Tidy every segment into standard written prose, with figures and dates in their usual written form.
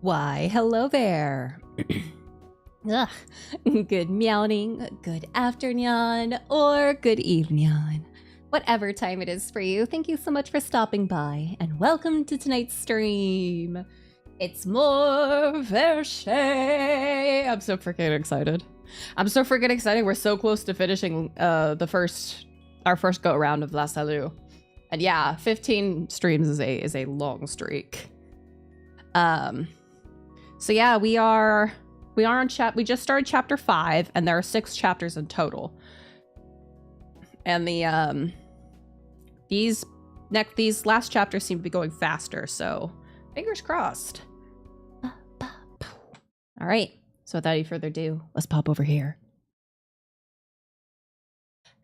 Why, hello there. Ugh. Good meowing, good afternoon, or good evening. Whatever time it is for you, thank you so much for stopping by, and welcome to tonight's stream. It's more Virche. I'm so freaking excited. We're so close to finishing our first go around of La Salut. And yeah, 15 streams is a long streak. So yeah, we just started chapter 5, and there are 6 chapters in total. And these last chapters seem to be going faster, so fingers crossed. All right, so without any further ado, let's pop over here.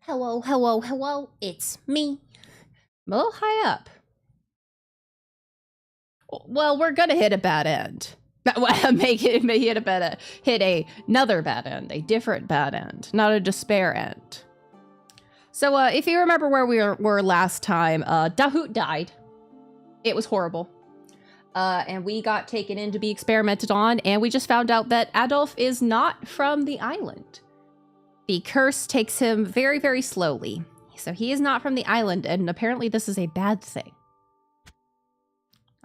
Hello, it's me. I'm a little high up. Well, we're gonna hit a bad end. Hit another bad end, a different bad end, not a despair end. So if you remember where we were last time, Dahoot died. It was horrible. And we got taken in to be experimented on, and we just found out that Adolf is not from the island. The curse takes him very, very slowly. So he is not from the island, and apparently this is a bad thing.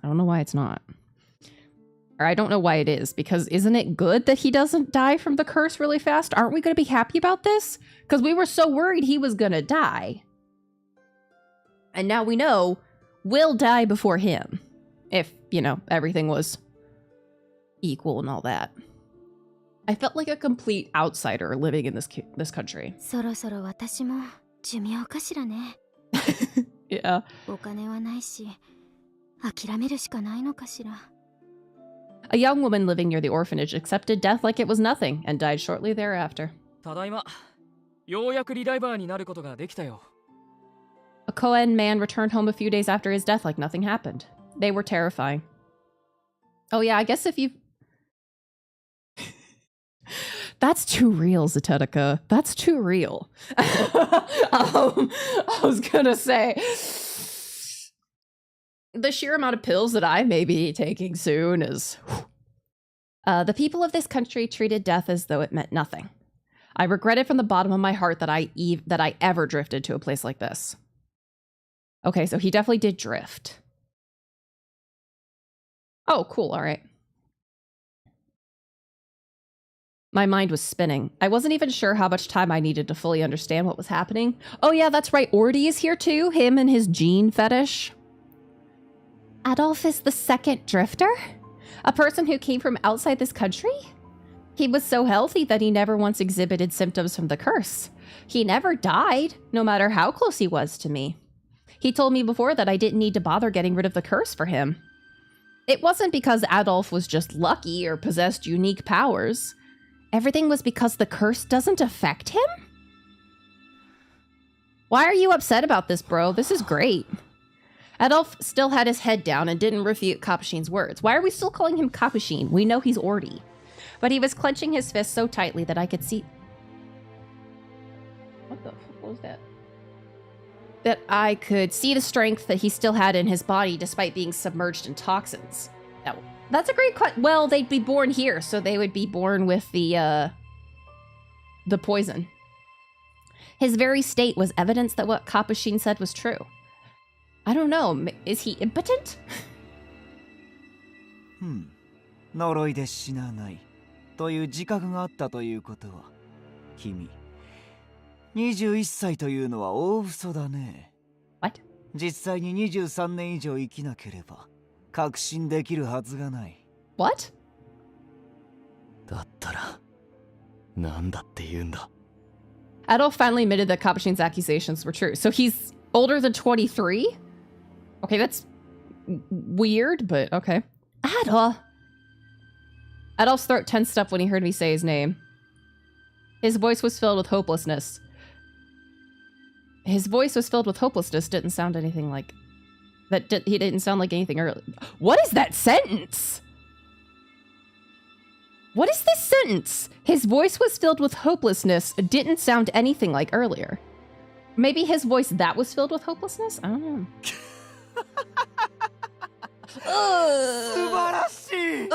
I don't know why it's not. Or I don't know why it is, because isn't it good that he doesn't die from the curse really fast? Aren't we going to be happy about this? Because we were so worried he was going to die. And now we know we'll die before him. If, you know, everything was equal and all that. I felt like a complete outsider living in this country. Yeah. A young woman living near the orphanage accepted death like it was nothing and died shortly thereafter. A Koen man returned home a few days after his death like nothing happened. They were terrifying. Oh yeah, I guess if you... That's too real, Zetetica. That's too real. I was gonna say... The sheer amount of pills that I may be taking soon is... the people of this country treated death as though it meant nothing. I regret it from the bottom of my heart that I ever drifted to a place like this. Okay, so he definitely did drift. Oh, cool, all right. My mind was spinning. I wasn't even sure how much time I needed to fully understand what was happening. Oh yeah, that's right, Ordy is here too, him and his gene fetish. Adolf is the second drifter? A person who came from outside this country? He was so healthy that he never once exhibited symptoms from the curse. He never died, no matter how close he was to me. He told me before that I didn't need to bother getting rid of the curse for him. It wasn't because Adolf was just lucky or possessed unique powers. Everything was because the curse doesn't affect him? Why are you upset about this, bro? This is great. Adolf still had his head down and didn't refute Capuchin's words. Why are we still calling him Capuchin? We know he's Ordy. But he was clenching his fist so tightly that I could see... What the fuck was that? That I could see the strength that he still had in his body despite being submerged in toxins. Now, that's a great question. Well, they'd be born here, so they would be born with the poison. His very state was evidence that what Capuchin said was true. I don't know. Is he impotent? 呪いで死なないという自覚があったということは、君、21歳というのは大嘘だね。What? 実際に23年以上生きなければ確信できるはずがない。What? だったら、なんだって言うんだ。Adolf finally admitted that Capuchin's accusations were true. So he's older than 23? Okay, that's weird, but okay. Adolf. Adolf's throat tensed up when he heard me say his name. His voice was filled with hopelessness. Didn't sound anything like... He didn't sound like anything earlier. What is that sentence? What is this sentence? His voice was filled with hopelessness. Didn't sound anything like earlier. Maybe his voice that was filled with hopelessness? I don't know. 素晴らしい。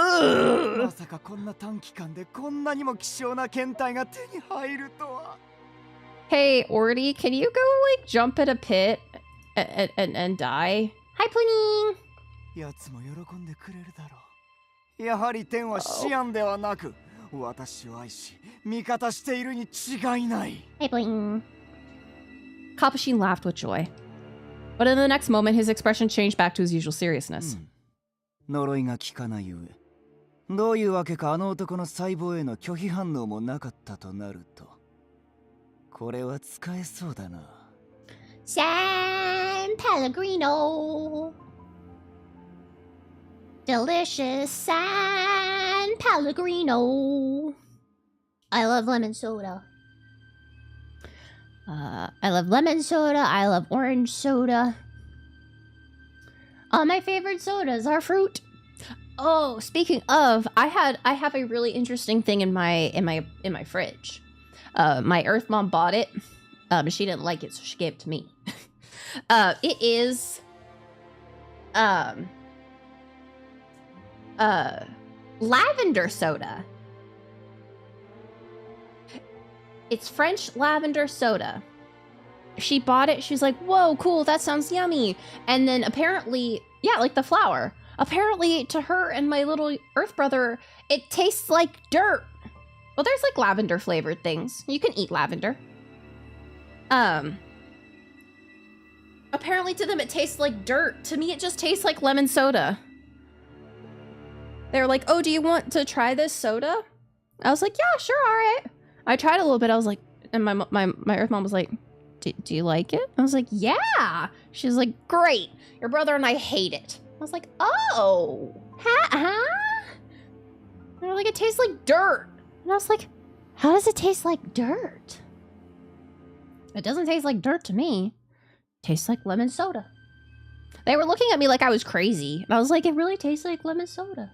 まさかこんな短期間でこんなにも希少な検体が手に入るとは。 Hey, Orty, can you go, like, jump at a pit and die? Hi, Pudding! やつも喜んでくれるだろう。やはり天はシアンではなく、私を愛し味方しているに違いない。 Hi, Pudding. Capuchin laughed with joy. But in the next moment, his expression changed back to his usual seriousness. 呪いが効かないゆえ、どういうわけかあの男の細胞への拒否反応もなかったとなると、これは使えそうだな。 San Pellegrino. Delicious San Pellegrino. I love lemon soda. I love lemon soda. I love orange soda. All my favorite sodas are fruit. Oh, speaking of, I have a really interesting thing in my fridge. My Earth Mom bought it. She didn't like it, so she gave it to me. It is lavender soda. It's French lavender soda. She bought it. She's like, whoa, cool. That sounds yummy. And then apparently, yeah, like the flower. Apparently to her and my little Earth brother, it tastes like dirt. Well, there's like lavender flavored things. You can eat lavender. Apparently to them, it tastes like dirt. To me, it just tastes like lemon soda. They were like, oh, do you want to try this soda? I was like, yeah, sure, all right. I tried a little bit. I was like, and my Earth Mom was like, do you like it? I was like, yeah. She was like, great. Your brother and I hate it. I was like, oh, huh? They were like, it tastes like dirt. And I was like, how does it taste like dirt? It doesn't taste like dirt to me. It tastes like lemon soda. They were looking at me like I was crazy. And I was like, it really tastes like lemon soda.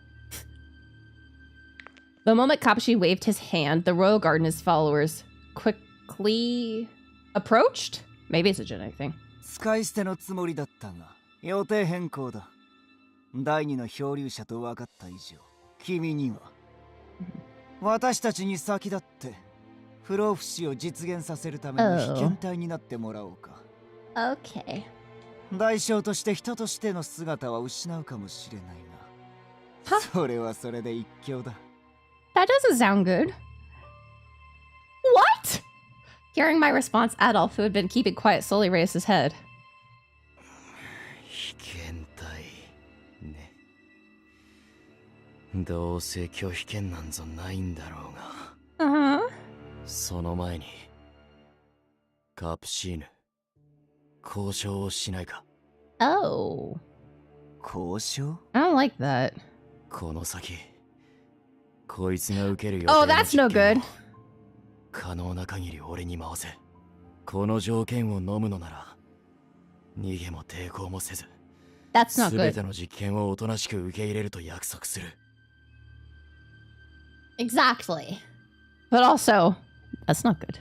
The moment Capuchin waved his hand, the royal guard and his followers quickly approached? Maybe it's a genetic thing. 使い捨てのつもりだったが、予定変更だ。第二の漂流者と分かった以上、君には私たちに先立って不老不死を実現させるための被験体になってもらおうか。Okay. 代償として人としての姿は失うかもしれないが、それはそれで一興だ。That doesn't sound good. What? Hearing my response, Adolf, who had been keeping quiet, slowly raised his head. 被験体ね。どうせ拒否権なんぞないんだろうが。Uh-huh. その前に、カプシーヌ、交渉をしないか。Oh. 交渉? I don't like that. この先、こいつが受ける予定 Oh, の that's no 実験 good. を可能な限り俺に回せ。この条件を飲むのなら、逃げも抵抗もせず、 That's not 全て good. の実験をおとなしく受け入れると約束する。Exactly. But also, that's not good.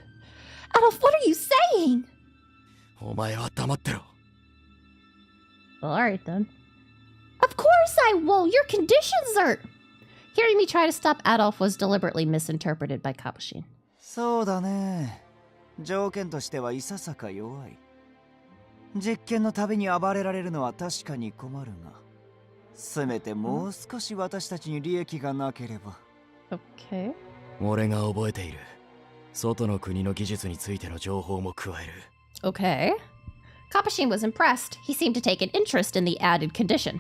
Adolf, what are you saying? お前は黙ってろ。 Well, alright then. Of course I will! Your conditions are... Hearing me try to stop Adolf was deliberately misinterpreted by Capuchin. そうだね。条件としてはいささか弱い。実験のたびに暴れられるのは確かに困るが、せめてもう少し私たちに利益がなければ。Okay. 俺が覚えている。外の国の技術についての情報も加える。Okay. Capuchin was impressed. He seemed to take an interest in the added condition.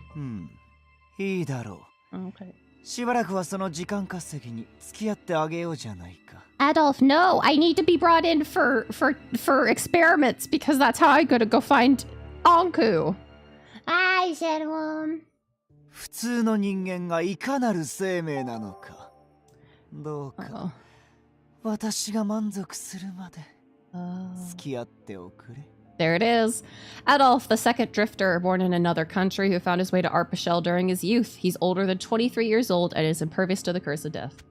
いいだろう。Okay. しばらくはその時間稼ぎに付き合ってあげようじゃないか。Adolf, no, I need to be brought in for experiments because that's how I'm gonna go find Anku. I said one. 普通の人間がいかなる生命なのか。どうか私が満足するまで付き合っておくれ。There it is. Adolf, the second drifter born in another country who found his way to Arpachel during his youth. He's older than 23 years old and is impervious to the curse of death.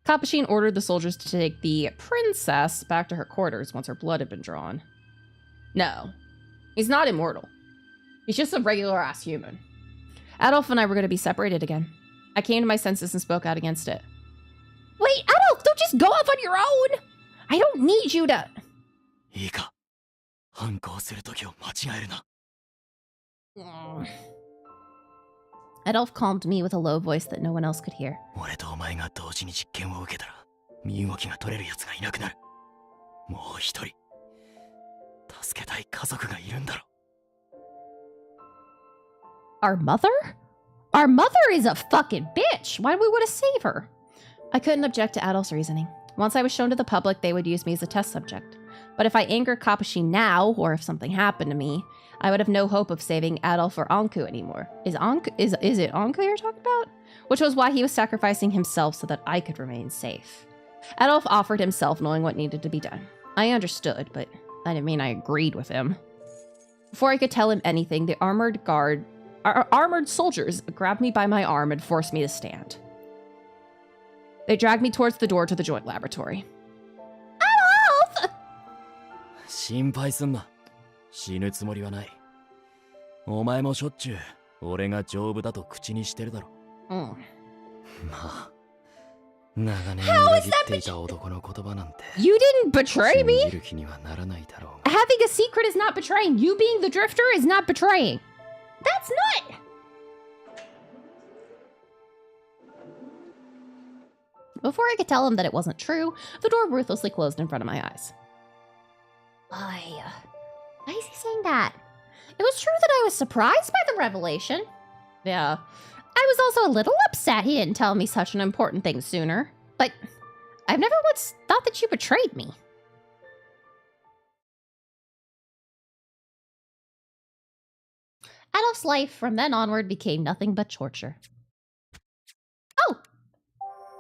Capuchin ordered the soldiers to take the princess back to her quarters once her blood had been drawn. No, he's not immortal. He's just a regular-ass human. Adolf and I were going to be separated again. I came to my senses and spoke out against it. Wait, Adolf, don't just go off on your own! I don't need you to... いいか、反抗するときを間違えるな。Adolf calmed me with a low voice that no one else could hear. 俺とお前が同時に実験を受けたら、身動きが取れる奴がいなくなる。もう一人、助けたい家族がいるんだろ。Our mother? Our mother is a fucking bitch! Why do we want to save her? I couldn't object to Adolf's reasoning. Once I was shown to the public, they would use me as a test subject. But if I angered Kapushi now, or if something happened to me, I would have no hope of saving Adolf or Anku anymore. Is it Anku you're talking about? Which was why he was sacrificing himself so that I could remain safe. Adolf offered himself, knowing what needed to be done. I understood, but I didn't mean I agreed with him. Before I could tell him anything, the armored soldiers grabbed me by my arm and forced me to stand. They dragged me towards the door to the joint laboratory. Adolf! 心配すんな。死ぬつもりはない。お前もしょっちゅう俺が丈夫だと口にしてるだろ。まあ、長年裏切っていた男の言葉なんて。You didn't betray me? 信じる気にはならないだろうが。Having a secret is not betraying. You being the drifter is not betraying. That's not. Before I could tell him that it wasn't true, the door ruthlessly closed in front of my eyes. Why is he saying that? It was true that I was surprised by the revelation. Yeah. I was also a little upset he didn't tell me such an important thing sooner. But I've never once thought that you betrayed me. Adolf's life from then onward became nothing but torture. Oh!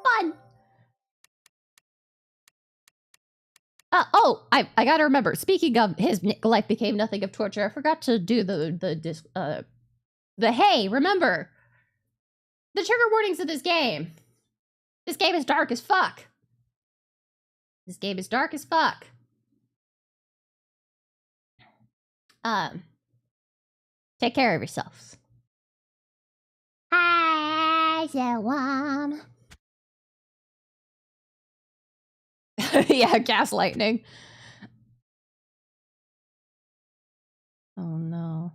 Fun! I gotta remember, speaking of his life became nothing of torture, I forgot to do the hey, remember! The trigger warnings of this game! This game is dark as fuck! This game is dark as fuck. Take care of yourselves. Hi, Zawam. Yeah, gaslighting. Oh no.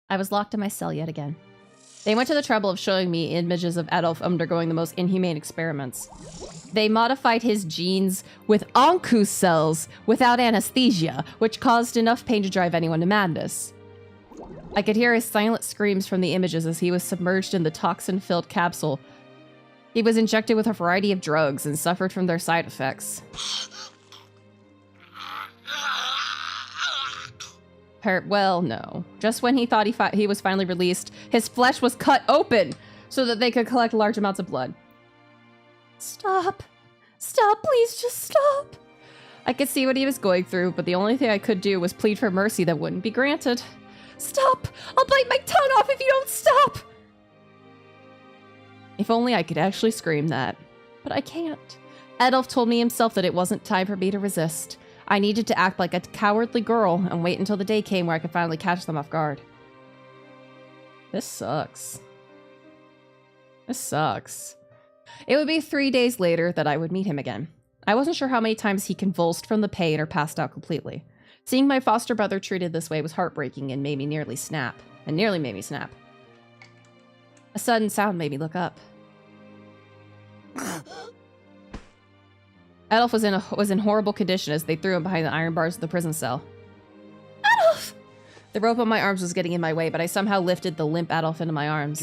I was locked in my cell yet again. They went to the trouble of showing me images of Adolf undergoing the most inhumane experiments. They modified his genes with Anku cells without anesthesia, which caused enough pain to drive anyone to madness. I could hear his silent screams from the images as he was submerged in the toxin-filled capsule. He was injected with a variety of drugs and suffered from their side effects. Well, no. Just when he thought he was finally released, his flesh was cut open so that they could collect large amounts of blood. Stop. Stop, please, just stop. I could see what he was going through, but the only thing I could do was plead for mercy that wouldn't be granted. Stop! I'll bite my tongue off if you don't stop! If only I could actually scream that. But I can't. Adolf told me himself that it wasn't time for me to resist. I needed to act like a cowardly girl and wait until the day came where I could finally catch them off guard. This sucks. This sucks. It would be 3 days later that I would meet him again. I wasn't sure how many times he convulsed from the pain or passed out completely. Seeing my foster brother treated this way was heartbreaking and made me nearly snap. A sudden sound made me look up. Adolf was in horrible condition as they threw him behind the iron bars of the prison cell. Adolf! The rope on my arms was getting in my way, but I somehow lifted the limp Adolf into my arms.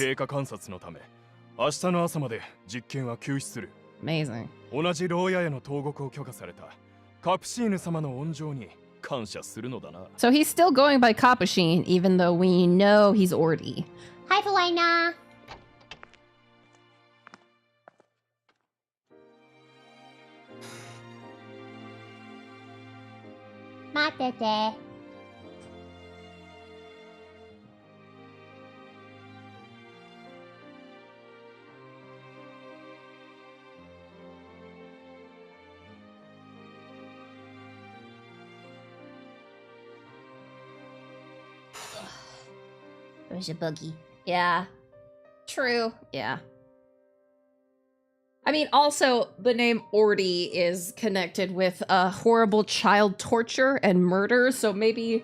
Amazing. 同じ牢屋への投獄を許可されたカプシーヌ様の恩情に感謝するのだな。 So he's still going by Capuchin, even though we know he's Orty. Hi, Felina. Matete. There's a boogie. Yeah. True. Yeah. I mean, also, the name Orty is connected with horrible child torture and murder, so maybe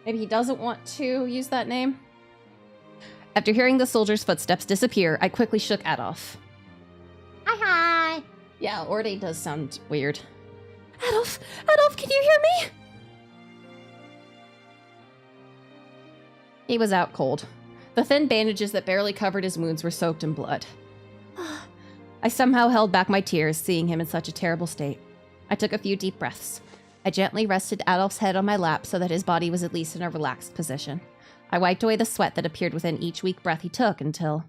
he doesn't want to use that name. After hearing the soldier's footsteps disappear, I quickly shook Adolf. Hi. Yeah, Orty does sound weird. Adolf, can you hear me? He was out cold. The thin bandages that barely covered his wounds were soaked in blood. I somehow held back my tears, seeing him in such a terrible state. I took a few deep breaths. I gently rested Adolf's head on my lap so that his body was at least in a relaxed position. I wiped away the sweat that appeared within each weak breath he took until...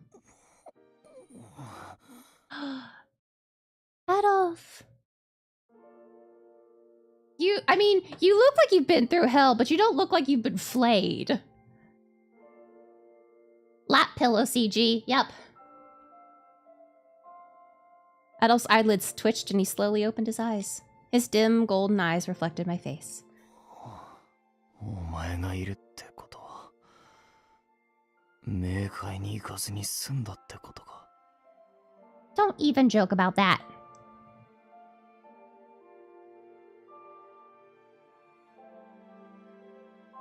Adolf. You look like you've been through hell, but you don't look like you've been flayed. Lap pillow CG, yep. Adolf's eyelids twitched and he slowly opened his eyes. His dim, golden eyes reflected my face. Don't even joke about that.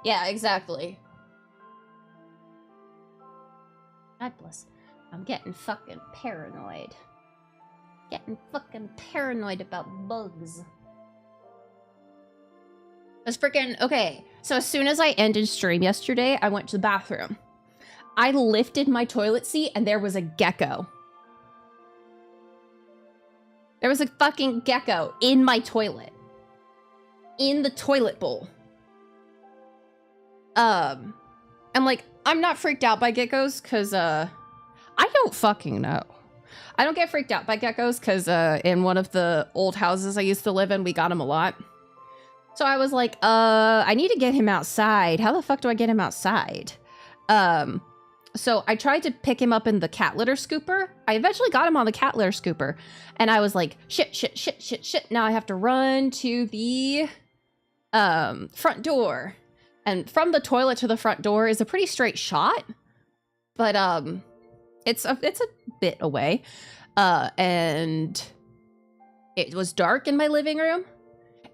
Yeah, exactly. God bless. I'm getting fucking paranoid. Getting fucking paranoid about bugs. That's freaking... Okay, so as soon as I ended stream yesterday, I went to the bathroom. I lifted my toilet seat and there was a gecko. There was a fucking gecko in my toilet. In the toilet bowl. I'm like, I'm not freaked out by geckos because, I don't fucking know. I don't get freaked out by geckos because, in one of the old houses I used to live in, we got him a lot. So I was like, I need to get him outside. How the fuck do I get him outside? So I tried to pick him up in the cat litter scooper. I eventually got him on the cat litter scooper. And I was like, shit. Now I have to run to the, front door. And from the toilet to the front door is a pretty straight shot. But, it's a bit away. And it was dark in my living room.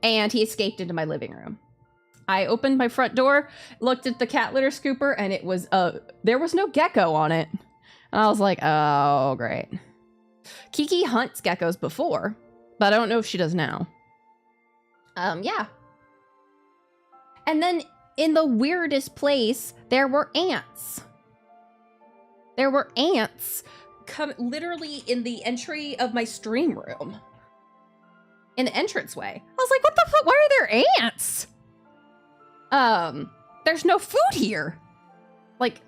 And he escaped into my living room. I opened my front door, looked at the cat litter scooper, and it was, there was no gecko on it. And I was like, oh, great. Kiki hunts geckos before, but I don't know if she does now. Yeah. And then in the weirdest place, there were ants. There were ants literally in the entry of my stream room. In the entranceway. I was like, what the fuck? Why are there ants? There's no food here. Like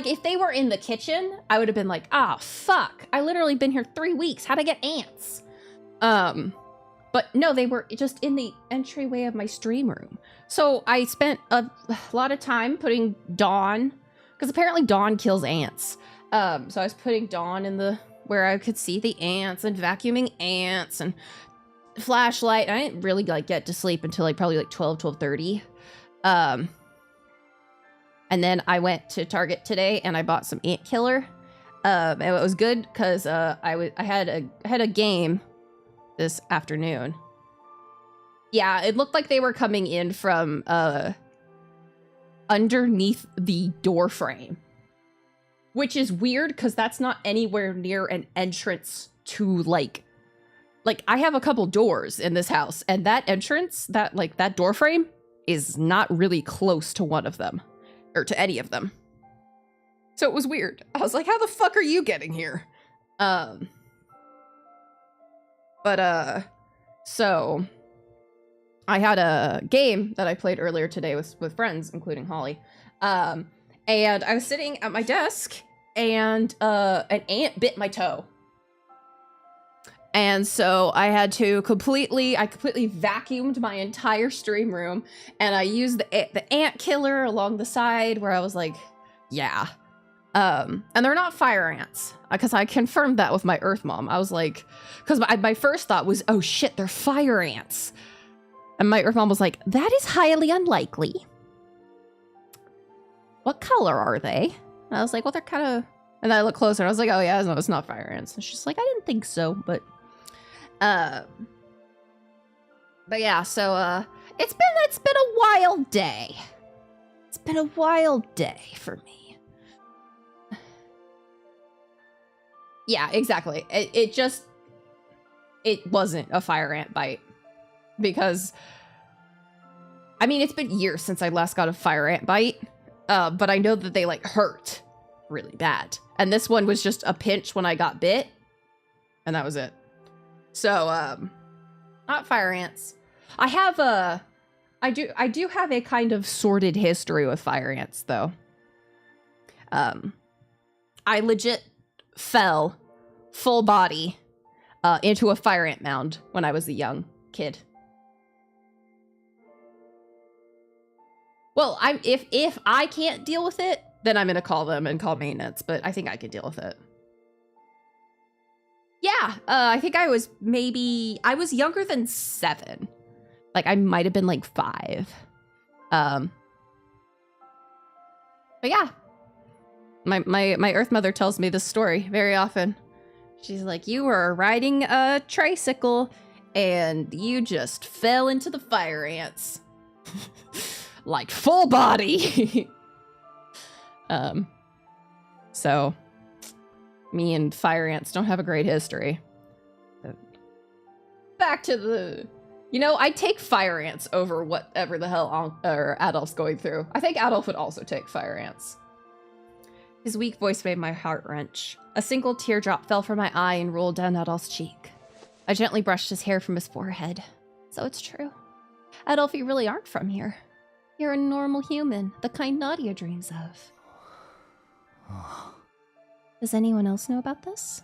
if they were in the kitchen, I would have been like, ah, fuck. I literally been here 3 weeks. How'd I get ants? But no, they were just in the entryway of my stream room. So I spent a lot of time putting Dawn, because apparently Dawn kills ants. So I was putting Dawn in where I could see the ants and vacuuming ants and flashlight. I didn't really get to sleep until probably 12:30. And then I went to Target today and I bought some ant killer. And it was good because I had a game this afternoon. Yeah, it looked like they were coming in from underneath the door frame, which is weird because that's not anywhere near an entrance to like I have a couple doors in this house, and that entrance, that door frame is not really close to one of them, or to any of them. So it was weird. I was like, how the fuck are you getting here? So I had a game that I played earlier today with friends, including Holly. And I was sitting at my desk, and an ant bit my toe. And so I had to completely vacuumed my entire stream room, and I used the ant killer along the side where I was like, yeah. And they're not fire ants, because I confirmed that with my Earth Mom. I was like, because my first thought was, oh shit, they're fire ants. And my Earth Mom was like, that is highly unlikely. What color are they? And I was like, well, they're kind of... And then I looked closer and I was like, oh yeah, no, it's not fire ants. And she's like, I didn't think so, but... But yeah, so, it's been a wild day. It's been a wild day for me. Yeah, exactly. It wasn't a fire ant bite. Because, I mean, it's been years since I last got a fire ant bite. But I know that they, like, hurt really bad. And this one was just a pinch when I got bit. And that was it. So, not fire ants. I have I do have a kind of sordid history with fire ants, though. I legit fell full body into a fire ant mound when I was a young kid. Well, if I can't deal with it, then I'm gonna call them and call maintenance, but I think I can deal with it. Yeah, I think I was younger than 7. Like, I might have been, like, 5. But yeah. My Earth Mother tells me this story very often. She's like, you were riding a tricycle, and you just fell into the fire ants. Like, full body! So, me and fire ants don't have a great history. Back to the... You know, I'd take fire ants over whatever the hell Adolf's going through. I think Adolf would also take fire ants. His weak voice made my heart wrench. A single teardrop fell from my eye and rolled down Adolf's cheek. I gently brushed his hair from his forehead. So it's true. Adolf, you really aren't from here. You're a normal human, the kind Nadia dreams of. Does anyone else know about this?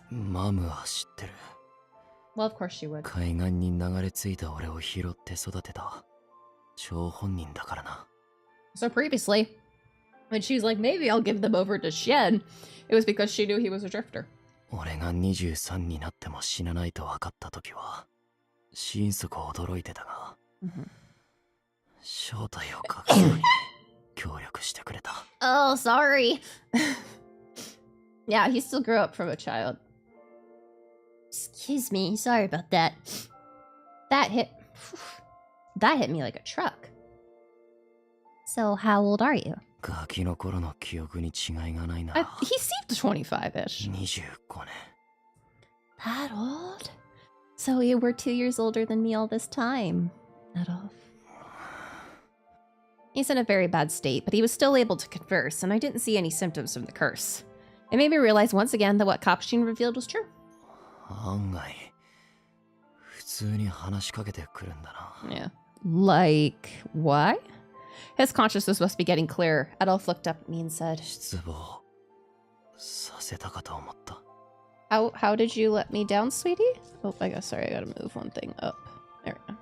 Well, of course she would. So previously, when she's like, maybe I'll give them over to Shen, it was because she knew he was a drifter. Oh, sorry. Yeah, he still grew up from a child. Excuse me, sorry about that. That hit me like a truck. So how old are you? He seemed 25-ish. That old? So you were 2 years older than me all this time, Adolf. He's in a very bad state, but he was still able to converse, and I didn't see any symptoms of the curse. It made me realize once again that what Capuchin revealed was true. Yeah. Like, why? His consciousness must be getting clearer. Adolf looked up at me and said, How did you let me down, sweetie? Oh, I guess, sorry, I gotta move one thing up. There we go.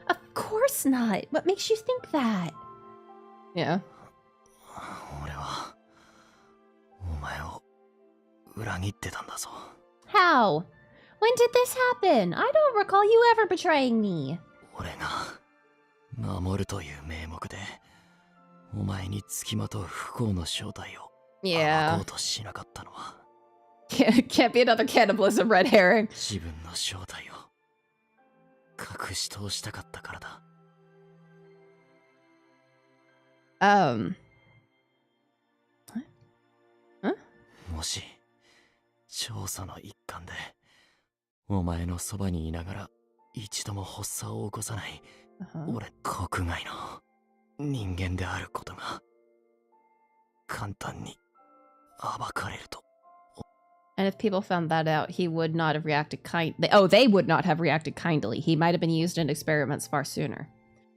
Of course not! What makes you think that? Yeah. How? When did this happen? I don't recall you ever betraying me. Yeah. Can't be another cannibalism red herring. Huh? もし調査の一環でお前のそばにいながら一度も発作を起こさない俺国外の人間であることが簡単に暴かれると。 And if people found that out, he would not have reacted kindly. Oh, they would not have reacted kindly. He might have been used in experiments far sooner.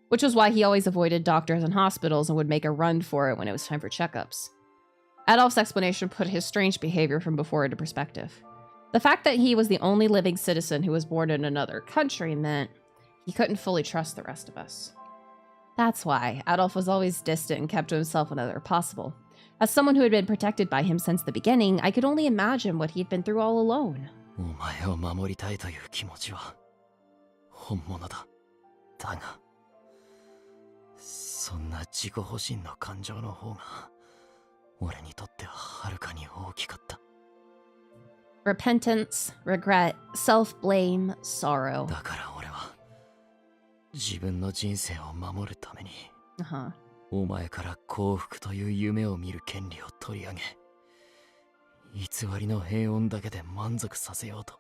Which was why he always avoided doctors and hospitals and would make a run for it when it was time for checkups. Adolf's explanation put his strange behavior from before into perspective. The fact that he was the only living citizen who was born in another country meant he couldn't fully trust the rest of us. That's why Adolf was always distant and kept to himself whenever possible. As someone who had been protected by him since the beginning, I could only imagine what he'd been through all alone. お前を守りたいという気持ちは本物だ。だが、そんな自己保身の感情の方が俺にとってははるかに大きかった。 Repentance, regret, self-blame, sorrow. だから俺は自分の人生を守るために Uh-huh. お前から幸福という夢を見る権利を取り上げ、偽りの平穏だけで満足させようと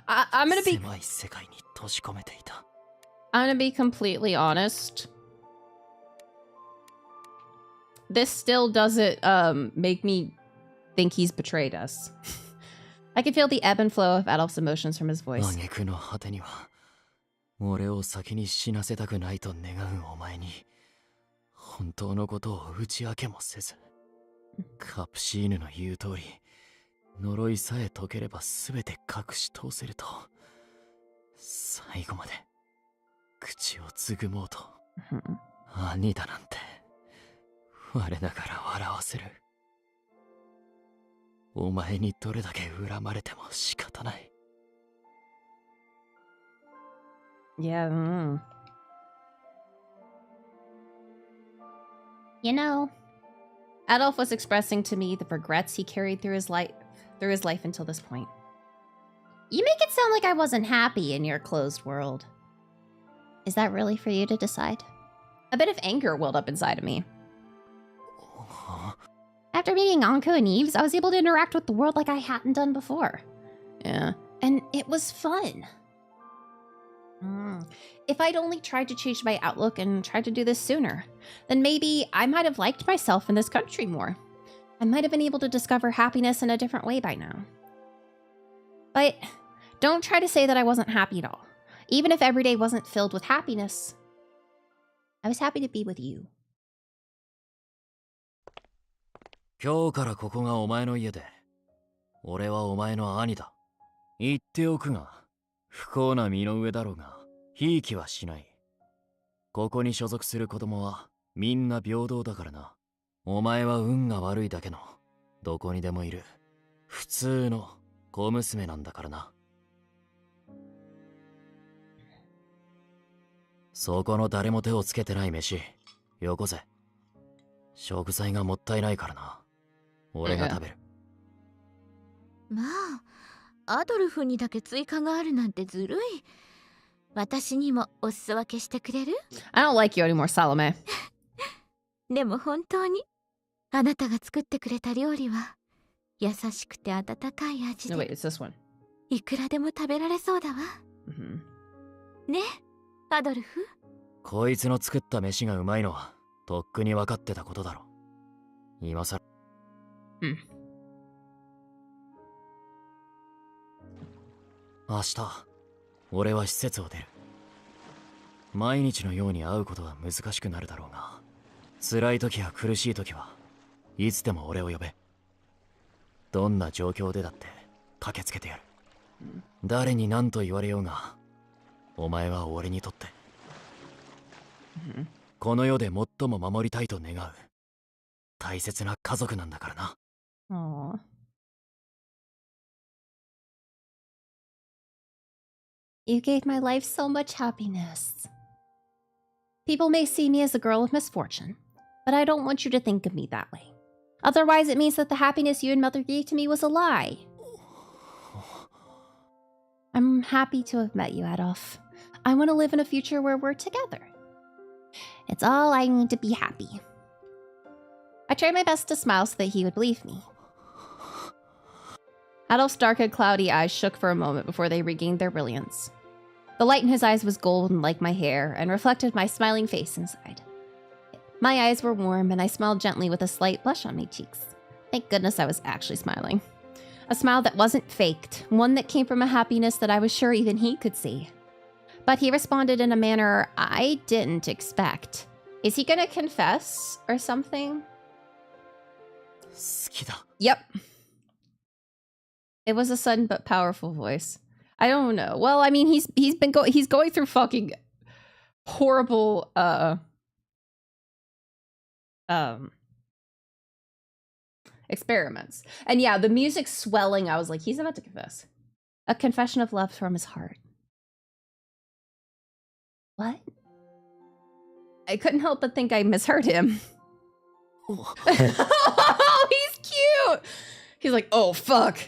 I'm gonna be 狭い世界に閉じ込めていた。 I'm gonna be completely honest. This still doesn't make me think he's betrayed us. I can feel the ebb and flow of Adolf's emotions from his voice. 挙句の果てには俺を先に死なせたくないと願うお前に本当のことを打ち明けもせず、カプシーヌの言う通り呪いさえ解ければ全て隠し通せると最後まで口をつぐもうと兄だなんて我ながら笑わせる。お前にどれだけ恨まれても仕方ない。 Yeah. You know, Adolf was expressing to me the regrets he carried through his life until this point. You make it sound like I wasn't happy in your closed world. Is that really for you to decide? A bit of anger welled up inside of me. After meeting Anko and Eves, I was able to interact with the world like I hadn't done before. Yeah, and it was fun. If I'd only tried to change my outlook and tried to do this sooner, then maybe I might have liked myself in this country more. I might have been able to discover happiness in a different way by now. But don't try to say that I wasn't happy at all. Even if every day wasn't filled with happiness, I was happy to be with you. 今日からここがお前の家で、俺はお前の兄だ。言っておくが、不幸な身の上だろうが、ひいきはしない。ここに所属する子供はみんな平等だからな。お前は運が悪いだけの、どこにでもいる、普通の小娘なんだからな。そこの誰も手をつけてない飯、よこせ。食材がもったいないからな。俺が食べる。まあ、アドルフにだけ追加があるなんてずるい。私にもお裾分けしてくれる？ I don't like you anymore, Salome. でも本当にあなたが作ってくれた料理は優しくて温かい味 No, wait, で it's this one. いくらでも食べられそうだわ。ね、アドルフ。こいつの作った飯がうまいのはとっくに分かってたことだろ。今さら。明日、俺は施設を出る。毎日のように会うことは難しくなるだろうが、辛い時や苦しい時はいつでも俺を呼べ。どんな状況でだって駆けつけてやる。誰に何と言われようが、お前は俺にとってこの世で最も守りたいと願う大切な家族なんだからな。Aww. You gave my life so much happiness. People may see me as a girl of misfortune, but I don't want you to think of me that way. Otherwise, it means that the happiness you and Mother gave to me was a lie. I'm happy to have met you, Adolf. I want to live in a future where we're together. It's all I need to be happy. I tried my best to smile so that he would believe me. Adolf's dark and cloudy eyes shook for a moment before they regained their brilliance. The light in his eyes was golden like my hair and reflected my smiling face inside. My eyes were warm and I smiled gently with a slight blush on my cheeks. Thank goodness I was actually smiling. A smile that wasn't faked, one that came from a happiness that I was sure even he could see. But he responded in a manner I didn't expect. Is he gonna confess or something? 好きだ。 Yep. It was a sudden but powerful voice. I don't know. Well, I mean, he's going through fucking horrible experiments. And yeah, the music swelling, I was like, he's about to confess. A confession of love from his heart. What? I couldn't help but think I misheard him. Oh, he's cute! He's like, oh, fuck.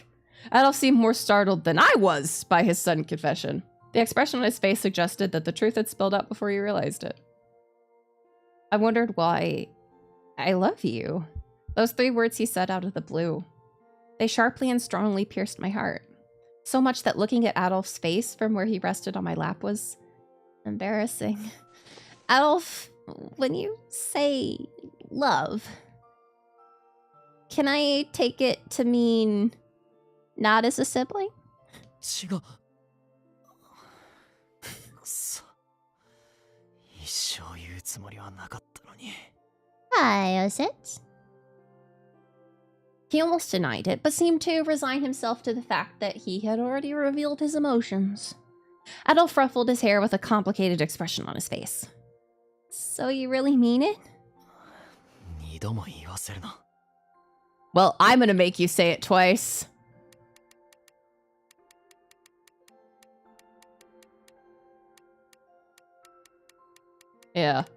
Adolf seemed more startled than I was by his sudden confession. The expression on his face suggested that the truth had spilled out before he realized it. I wondered why I love you. Those 3 words he said out of the blue. They sharply and strongly pierced my heart. So much that looking at Adolf's face from where he rested on my lap was embarrassing. Adolf, when you say love, can I take it to mean not as a sibling? 違う。くそ。一生言うつもりはなかったのに。I was it. He almost denied it, but seemed to resign himself to the fact that he had already revealed his emotions. Adolf ruffled his hair with a complicated expression on his face. So you really mean it? 二度も言わせるな。Well, I'm gonna make you say it twice. Yeah. 好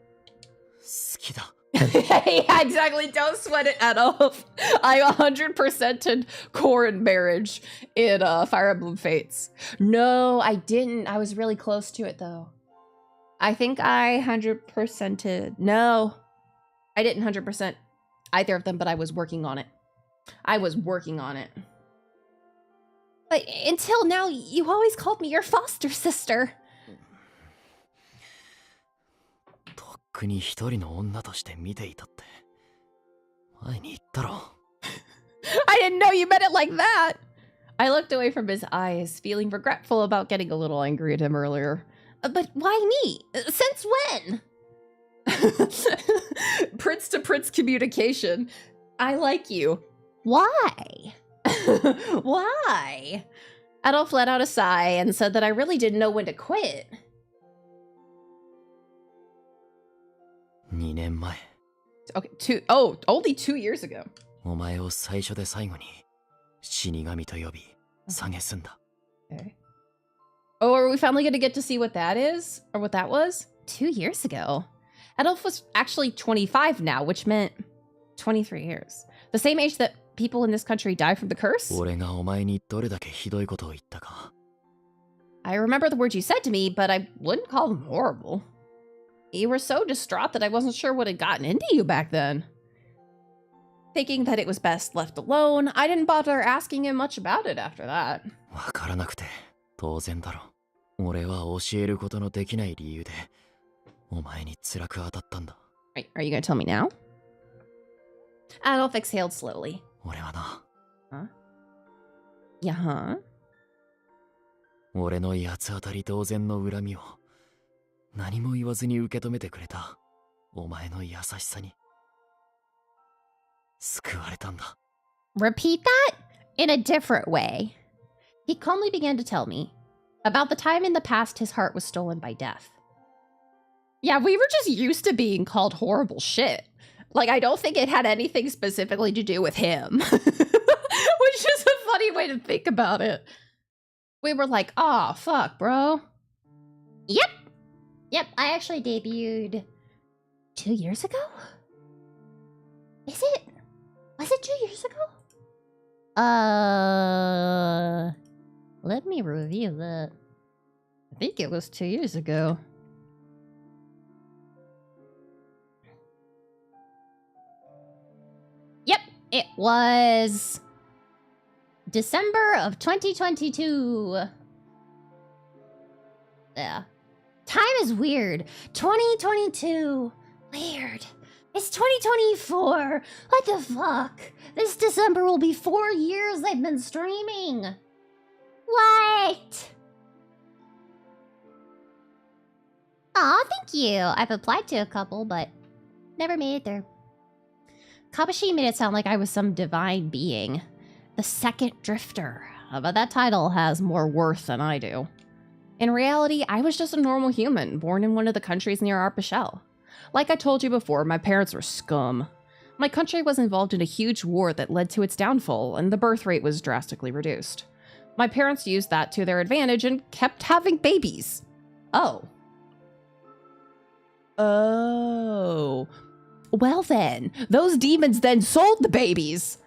きだ。Yeah, exactly. Don't sweat it, Adolf. I 100%ed Corrin marriage in Fire Emblem Fates. No, I didn't. I was really close to it, though. I think I 100%ed. No, I didn't 100% either of them, but I was working on it. I was working on it. But until now, you always called me your foster sister. とっくに一人の女として見ていたって前に言ったろ。I didn't know you meant it like that. I looked away from his eyes, feeling regretful about getting a little angry at him earlier. But why me? Since when? Prince to prince communication. I like you. Why? Why? Adolf let out a sigh and said that I really didn't know when to quit. 2年前。 Okay, only 2 years ago. お前を最初で最後に死神と呼び蔑んだ。Okay. Oh, are we finally going to get to see what that is? Or what that was? 2 years ago. Adolf was actually 25 now, which meant 23 years. The same age that people in this country die from the curse? 俺がお前にどれだけひどいことを言ったか。I remember the words you said to me, but I wouldn't call them horrible. You were so distraught that I wasn't sure what had gotten into you back then. Thinking that it was best left alone, I didn't bother asking him much about it after that. わからなくて当然だろ。俺は教えることのできない理由でお前に辛く当たったんだ。Are you gonna tell me now? Adolf exhaled slowly. 俺はな。Huh? Yeah, huh? 俺の八つ当たり同然の恨みを何も言わずに受け止めてくれたお前の優しさに救われたんだ。 Repeat that in a different way. He calmly began to tell me about the time in the past his heart was stolen by death. Yeah, we were just used to being called horrible shit. Like, I don't think it had anything specifically to do with him. Which is a funny way to think about it. We were like, oh, fuck, bro. Yep, I actually debuted 2 years ago? Is it? Was it 2 years ago? Let me review that. I think it was 2 years ago. Yep, it was December of 2022. Yeah. Time is weird. 2022. Weird. It's 2024. What the fuck? This December will be 4 years I've been streaming. What? Aw, thank you. I've applied to a couple, but never made it there. Kabashi made it sound like I was some divine being. The second drifter. But that title has more worth than I do. In reality, I was just a normal human, born in one of the countries near Arpachel. Like I told you before, my parents were scum. My country was involved in a huge war that led to its downfall, and the birth rate was drastically reduced. My parents used that to their advantage and kept having babies. Oh. Oh. Well then, those demons then sold the babies.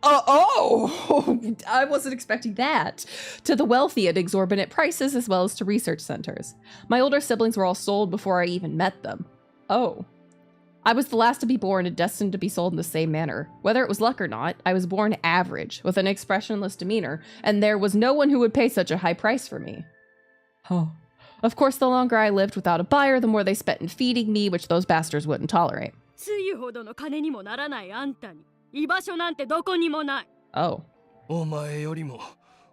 I wasn't expecting that. To the wealthy at exorbitant prices, as well as to research centers. My older siblings were all sold before I even met them. Oh. I was the last to be born and destined to be sold in the same manner. Whether it was luck or not, I was born average, with an expressionless demeanor, and there was no one who would pay such a high price for me. Oh. Of course, the longer I lived without a buyer, the more they spent in feeding me, which those bastards wouldn't tolerate. Oh. お前よりも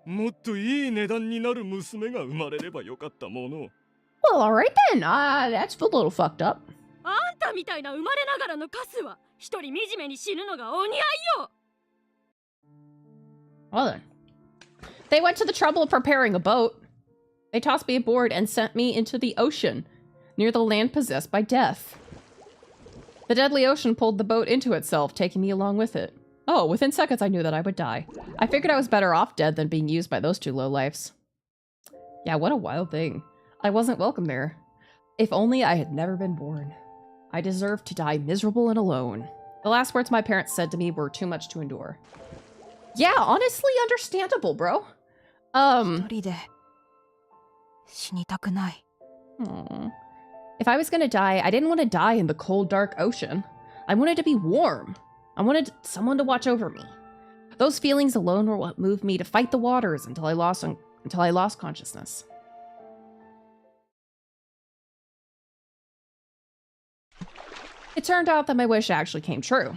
もっといい値段になる娘が生まれればよかったもの。 Well, alright then. That's a little fucked up. あんたみたいな生まれながらのカスは一人惨めに死ぬのがお似合いよ。 Well then. They went to the trouble of preparing a boat. They tossed me aboard and sent me into the ocean, near the land possessed by death. The deadly ocean pulled the boat into itself, taking me along with it. Oh, within seconds I knew that I would die. I figured I was better off dead than being used by those two lowlifes. Yeah, what a wild thing. I wasn't welcome there. If only I had never been born. I deserved to die miserable and alone. The last words my parents said to me were too much to endure. Yeah, honestly understandable, bro. If I was gonna die, I didn't want to die in the cold, dark ocean. I wanted to be warm. I wanted someone to watch over me. Those feelings alone were what moved me to fight the waters until I lost consciousness. It turned out that my wish actually came true.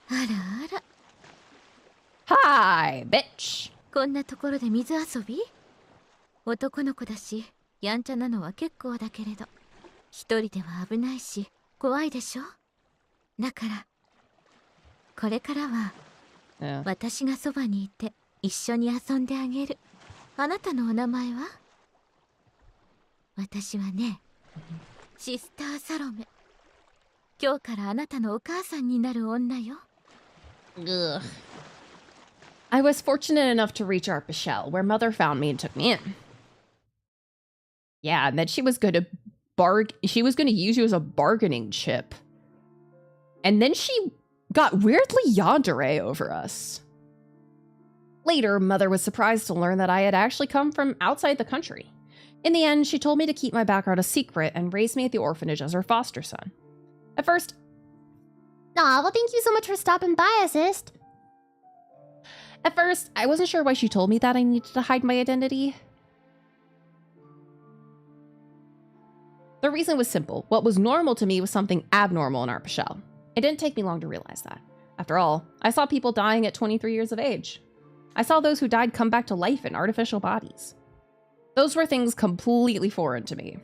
あらあら。 Hi, bitch. こんなところで水遊び？男の子だし、やんちゃなのは結構だけれど、一人では危ないし、怖いでしょ？だから、これからは、私がそばにいて一緒に遊んであげる。あなたのお名前は？私はね、シスターサロメ。今日からあなたのお母さんになる女よ。Ugh. I was fortunate enough to reach Arpachelle, where Mother found me and took me in. Yeah, and then she was going to use you as a bargaining chip. And then she got weirdly yandere over us. Later, Mother was surprised to learn that I had actually come from outside the country. In the end, she told me to keep my background a secret and raised me at the orphanage as her foster son. At first... Aw, well thank you so much for stopping by, assist. At first, I wasn't sure why she told me that I needed to hide my identity. The reason was simple. What was normal to me was something abnormal in Arpachelle. It didn't take me long to realize that. After all, I saw people dying at 23 years of age. I saw those who died come back to life in artificial bodies. Those were things completely foreign to me.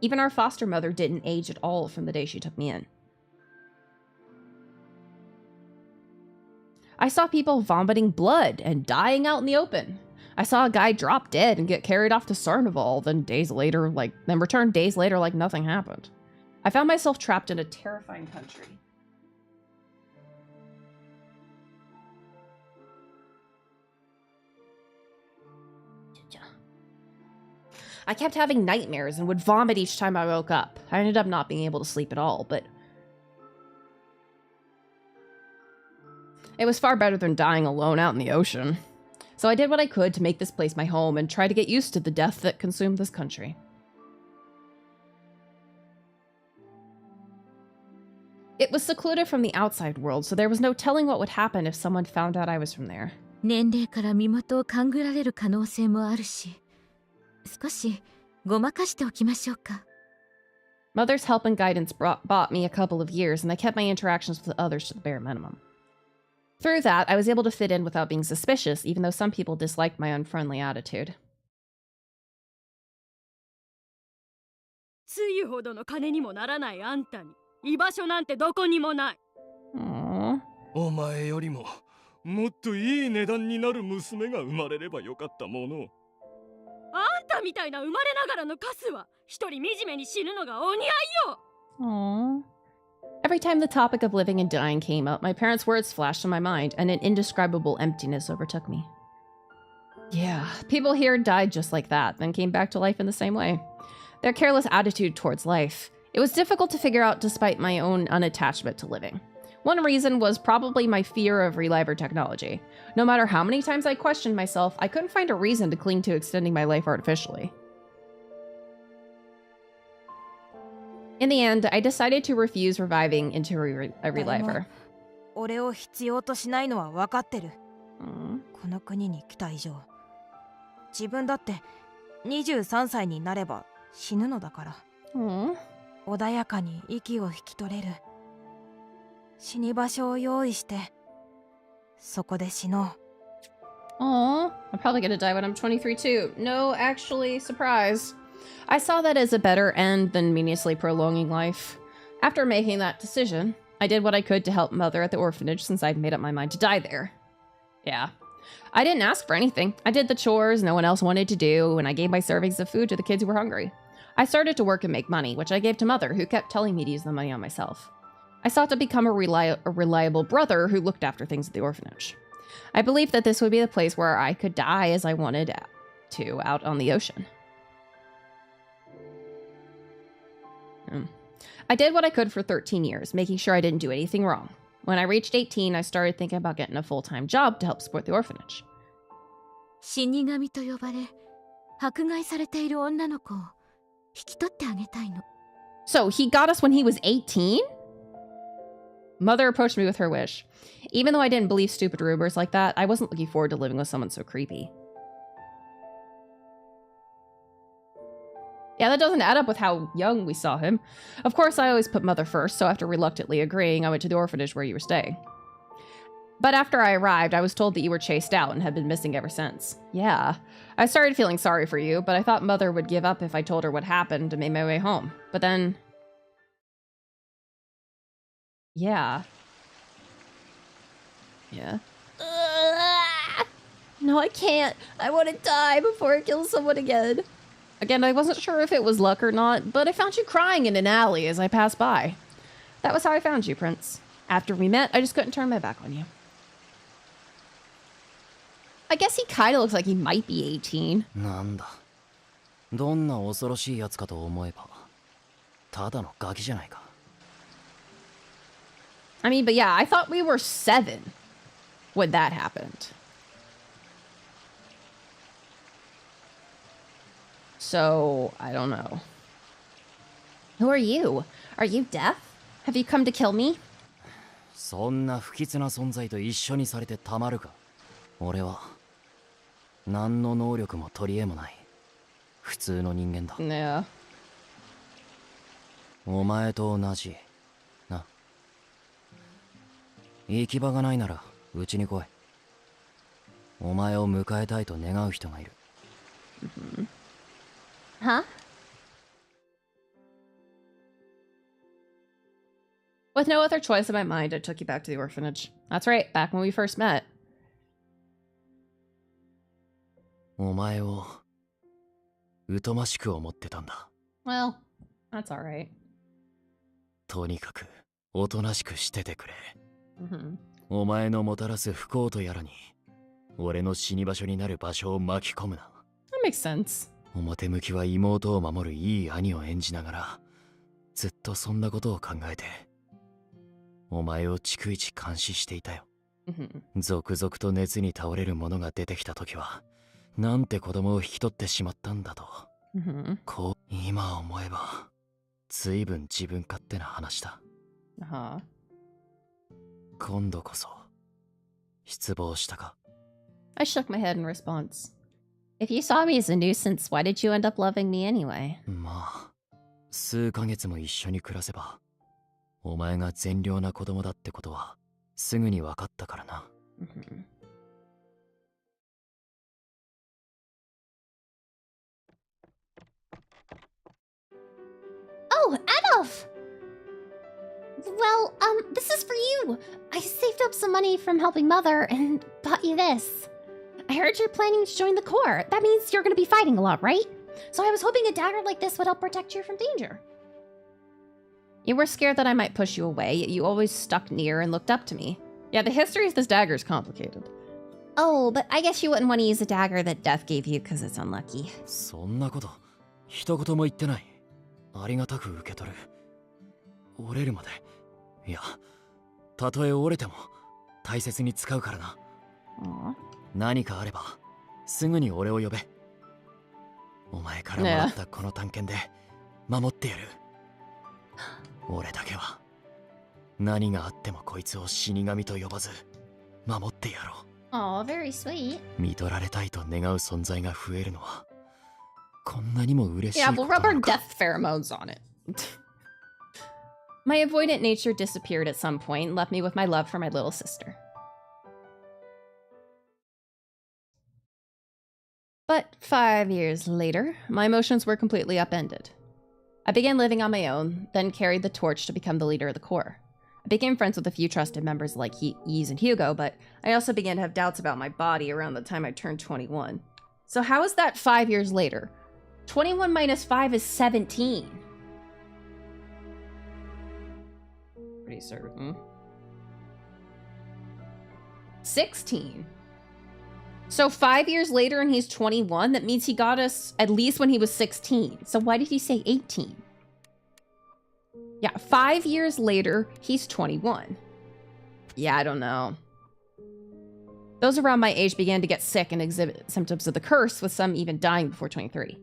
Even our foster mother didn't age at all from the day she took me in. I saw people vomiting blood and dying out in the open. I saw a guy drop dead and get carried off to Sarnival, then return days later like nothing happened. I found myself trapped in a terrifying country. I kept having nightmares and would vomit each time I woke up. I ended up not being able to sleep at all, but it was far better than dying alone out in the ocean. So I did what I could to make this place my home and try to get used to the death that consumed this country. It was secluded from the outside world, so there was no telling what would happen if someone found out I was from there. 年齢から身元を勘ぐられる可能性もあるし、少しごまかしておきましょうか。 Mother's help and guidance bought me a couple of years, and I kept my interactions with others to the bare minimum. Through that, I was able to fit in without being suspicious, even though some people disliked my unfriendly attitude. つゆほどの金にもならないあんたに居場所なんてどこにもない。 Aww. お前よりももっといい値段になる娘が生まれればよかったもの。あんたみたいな生まれながらのカスは一人惨めに死ぬのがお似合いよ。 Aww. Every time the topic of living and dying came up, my parents' words flashed in my mind, and an indescribable emptiness overtook me. Yeah, people here died just like that, then came back to life in the same way. Their careless attitude towards life. It was difficult to figure out despite my own unattachment to living. One reason was probably my fear of reliver technology. No matter how many times I questioned myself, I couldn't find a reason to cling to extending my life artificially. In the end, I decided to refuse reviving into a reliver. 俺を必要としないのは分かってる。 Mm. この国に来た以上、自分だって23歳になれば死ぬのだから。 Mm. 穏やかに息を引き取れる死に場所を用意して、そこで死のう。 Aw, I'm probably gonna die when I'm 23 too. No, actually, surprise. I saw that as a better end than meaninglessly prolonging life. After making that decision, I did what I could to help Mother at the orphanage since I'd made up my mind to die there. Yeah. I didn't ask for anything. I did the chores no one else wanted to do, and I gave my servings of food to the kids who were hungry. I started to work and make money, which I gave to Mother, who kept telling me to use the money on myself. I sought to become a reliable brother who looked after things at the orphanage. I believed that this would be the place where I could die as I wanted to, out on the ocean. I did what I could for 13 years, making sure I didn't do anything wrong. When I reached 18, I started thinking about getting a full-time job to help support the orphanage. 死神と呼ばれ、迫害されている女の子を引き取ってあげたいの。 So he got us when he was 18? Mother approached me with her wish. Even though I didn't believe stupid rumors like that, I wasn't looking forward to living with someone so creepy. Yeah, that doesn't add up with how young we saw him. Of course, I always put Mother first, so after reluctantly agreeing, I went to the orphanage where you were staying. But after I arrived, I was told that you were chased out and had been missing ever since. Yeah. I started feeling sorry for you, but I thought Mother would give up if I told her what happened and made my way home. But then... Yeah. Yeah. No, I can't. I want to die before I kill someone again. Again, I wasn't sure if it was luck or not, but I found you crying in an alley as I passed by. That was how I found you, Prince. After we met, I just couldn't turn my back on you. I guess he kind of looks like he might be 18. なんだ。どんな恐ろしいやつかと思えば、ただのガキじゃないか。I mean, but yeah, I thought we were 7 when that happened. So, I don't know. Who are you? Are you deaf? Have you come to kill me? そんな不吉な存在と一緒にされてたまるか。俺は何の能力も取り柄もない普通の人間だ。Yeah. お前と同じな。行き場がないならうちに来い。お前を迎えたいと願う人がいる。Huh? With no other choice in my mind, I took you back to the orphanage. That's right, back when we first met. お前を疎ましく思ってたんだ。Well, that's alright. とにかくおとなしくしててくれ。Mm-hmm. お前のもたらす不幸とやらに俺の死に場所になる場所を巻き込むな。 That makes sense. 表向きは妹を守るいい兄を演じながらずっとそんなことを考えてお前を逐一監視していたよ。 Mm-hmm. 続々と熱に倒れる者が出てきた時はなんて子供を引き取ってしまったんだと。 Mm-hmm. こう今思えば随分自分勝手な話だ。 Uh-huh. 今度こそ失望したか。 I shook my head in response. If you saw me as a nuisance, why did you end up loving me anyway? まあ数ヶ月も一緒に暮らせばお前が善良な子供だってことはすぐに分かったからな。 Mm-hmm. Oh, Adolf! Well, this is for you. I saved up some money from helping Mother and bought you this. I heard you're planning to join the Corps. That means you're gonna be fighting a lot, right? So I was hoping a dagger like this would help protect you from danger. You were scared that I might push you away, yet you always stuck near and looked up to me. Yeah, the history of this dagger is complicated. Oh, but I guess you wouldn't want to use a dagger that death gave you because it's unlucky. そんなこと一言も言ってない。ありがたく受け取る。折れるまでいやたとえ折れても大切に使うからな。何かあればすぐに俺を呼べ。お前からもらったこの探検で守ってやる。俺だけは何があってもこいつを死神と呼ばず守ってやろう。Oh, very sweet. 見取られたいと願う存在が増えるのはこんなにも嬉しい Yeah, こ we'll と rub な our のか。 death pheromones on it. My avoidant nature disappeared at some point and left me with my love for my little sister. But 5 years later, my emotions were completely upended. I began living on my own, then carried the torch to become the leader of the Corps. I became friends with a few trusted members like Yves and Hugo, but I also began to have doubts about my body around the time I turned 21. So how is that 5 years later? 21 minus 5 is 17. Pretty certain. 16. So 5 years later and he's 21? That means he got us at least when he was 16. So why did he say 18? Yeah, 5 years later, he's 21. Yeah, I don't know. Those around my age began to get sick and exhibit symptoms of the curse, with some even dying before 23.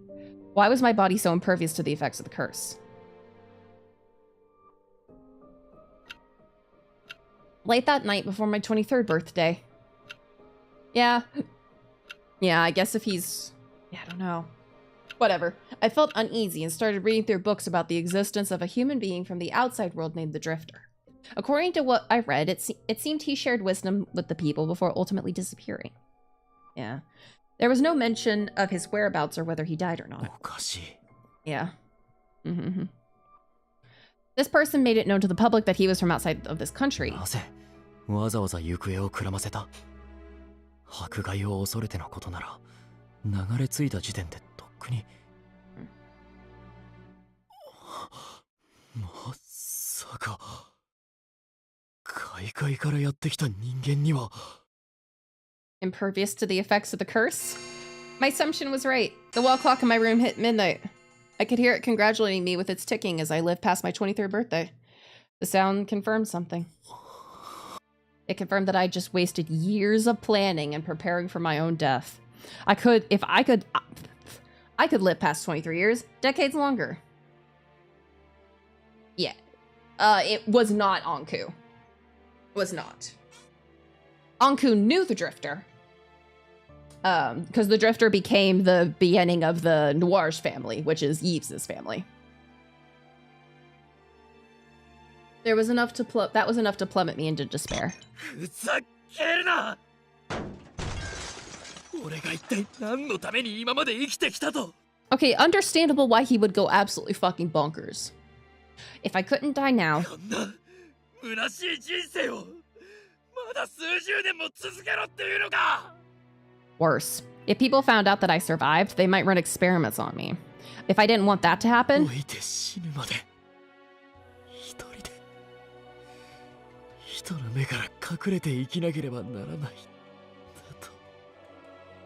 Why was my body so impervious to the effects of the curse? Late that night before my 23rd birthday. Yeah. Yeah, I guess if he's... Yeah, I don't know. Whatever. I felt uneasy and started reading through books about the existence of a human being from the outside world named the Drifter. According to what I read, it seemed he shared wisdom with the people before ultimately disappearing. Yeah. There was no mention of his whereabouts or whether he died or not. Yeah. Mm-hmm. This person made it known to the public that he was from outside of this country. なぜわざわざ行方をくらませた。迫害を恐れてのことなら流れ着いた時点でとっくに。まさか海外からやってきた人間には。 Impervious to the effects of the curse? My assumption was right. The wall clock in my room hit midnight. I could hear it congratulating me with its ticking as I lived past my 23rd birthday. The sound confirmed something. It confirmed that I just wasted years of planning and preparing for my own death. I could live past 23 years, decades longer. Yeah. It was not Anku. Was not. Anku knew the Drifter. Because the Drifter became the beginning of the Noir's family, which is Yves' family. There was enough to that was enough to plummet me into despair. Okay, understandable why he would go absolutely fucking bonkers. If I couldn't die now... Worse. If people found out that I survived, they might run experiments on me. If I didn't want that to happen...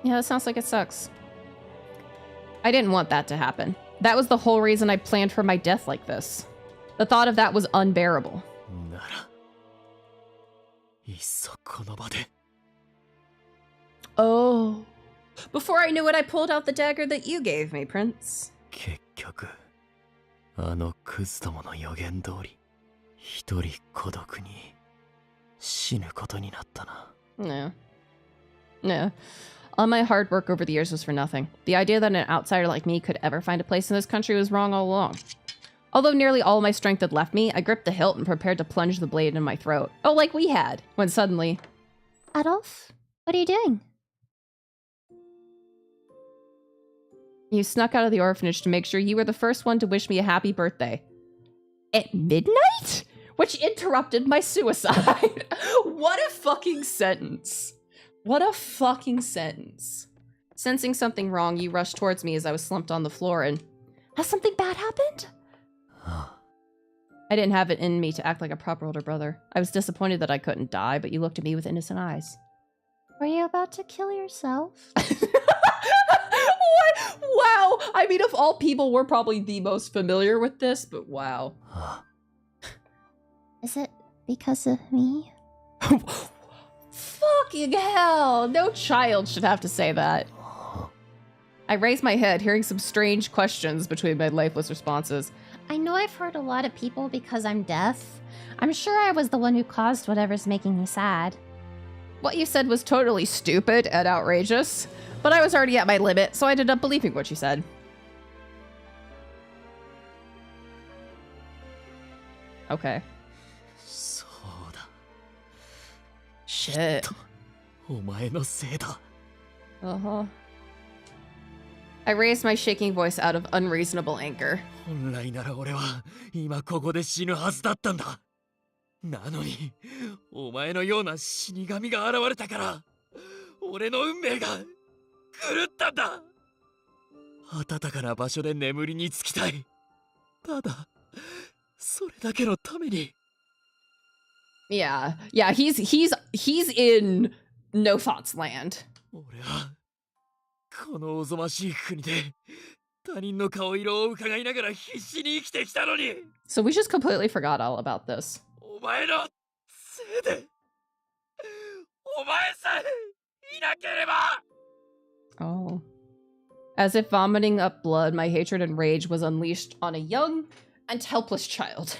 Yeah, that sounds like it sucks. I didn't want that to happen. That was the whole reason I planned for my death like this. The thought of that was unbearable. Oh. Before I knew it, I pulled out the dagger that you gave me, Prince. No. No. All my hard work over the years was for nothing. The idea that an outsider like me could ever find a place in this country was wrong all along. Although nearly all my strength had left me, I gripped the hilt and prepared to plunge the blade in my throat. Oh, like we had, when suddenly... Adolf, what are you doing? You snuck out of the orphanage to make sure you were the first one to wish me a happy birthday. At midnight? Which interrupted my suicide. What a fucking sentence. What a fucking sentence. Sensing something wrong, you rushed towards me as I was slumped on the floor and... Has something bad happened? I didn't have it in me to act like a proper older brother. I was disappointed that I couldn't die, but you looked at me with innocent eyes. Were you about to kill yourself? What? Wow. I mean, of all people, we're probably the most familiar with this, but wow. Is it because of me. Fucking hell! No child should have to say that. I raised my head, hearing some strange questions between my lifeless responses. I know I've hurt a lot of people because I'm deaf. I'm sure I was the one who caused whatever's making me sad. What you said was totally stupid and outrageous, but I was already at my limit, so I ended up believing what you said. Okay. そうだ。 Shit. お前のせいだ。 Uh-huh. I raised my shaking voice out of unreasonable anger. 本来なら俺は今ここで死ぬはずだったんだ。なのに、お前のような死神が現れたから、俺の運命が狂ったんだ。暖かな場所で眠りにつきたい。ただ、それだけのために。Yeah, he's in No Thoughts Land. 俺はこのおぞましい国で他人の顔色を伺いながら必死に生きてきたのに。 So we just completely forgot all about this. お前のせいで、お前さえいなければ。 Oh. As if vomiting up blood, my hatred and rage was unleashed on a young and helpless child.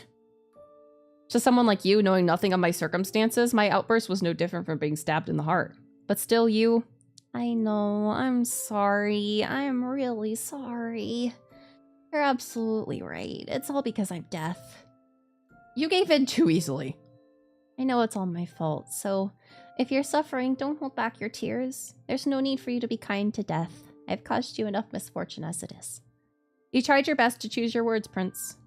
To someone like you, knowing nothing of my circumstances, my outburst was no different from being stabbed in the heart. But still, you... I know, I'm sorry. I'm really sorry. You're absolutely right. It's all because I'm deaf. You gave in too easily. I know it's all my fault, so if you're suffering, don't hold back your tears. There's no need for you to be kind to death. I've caused you enough misfortune as it is. You tried your best to choose your words, Prince.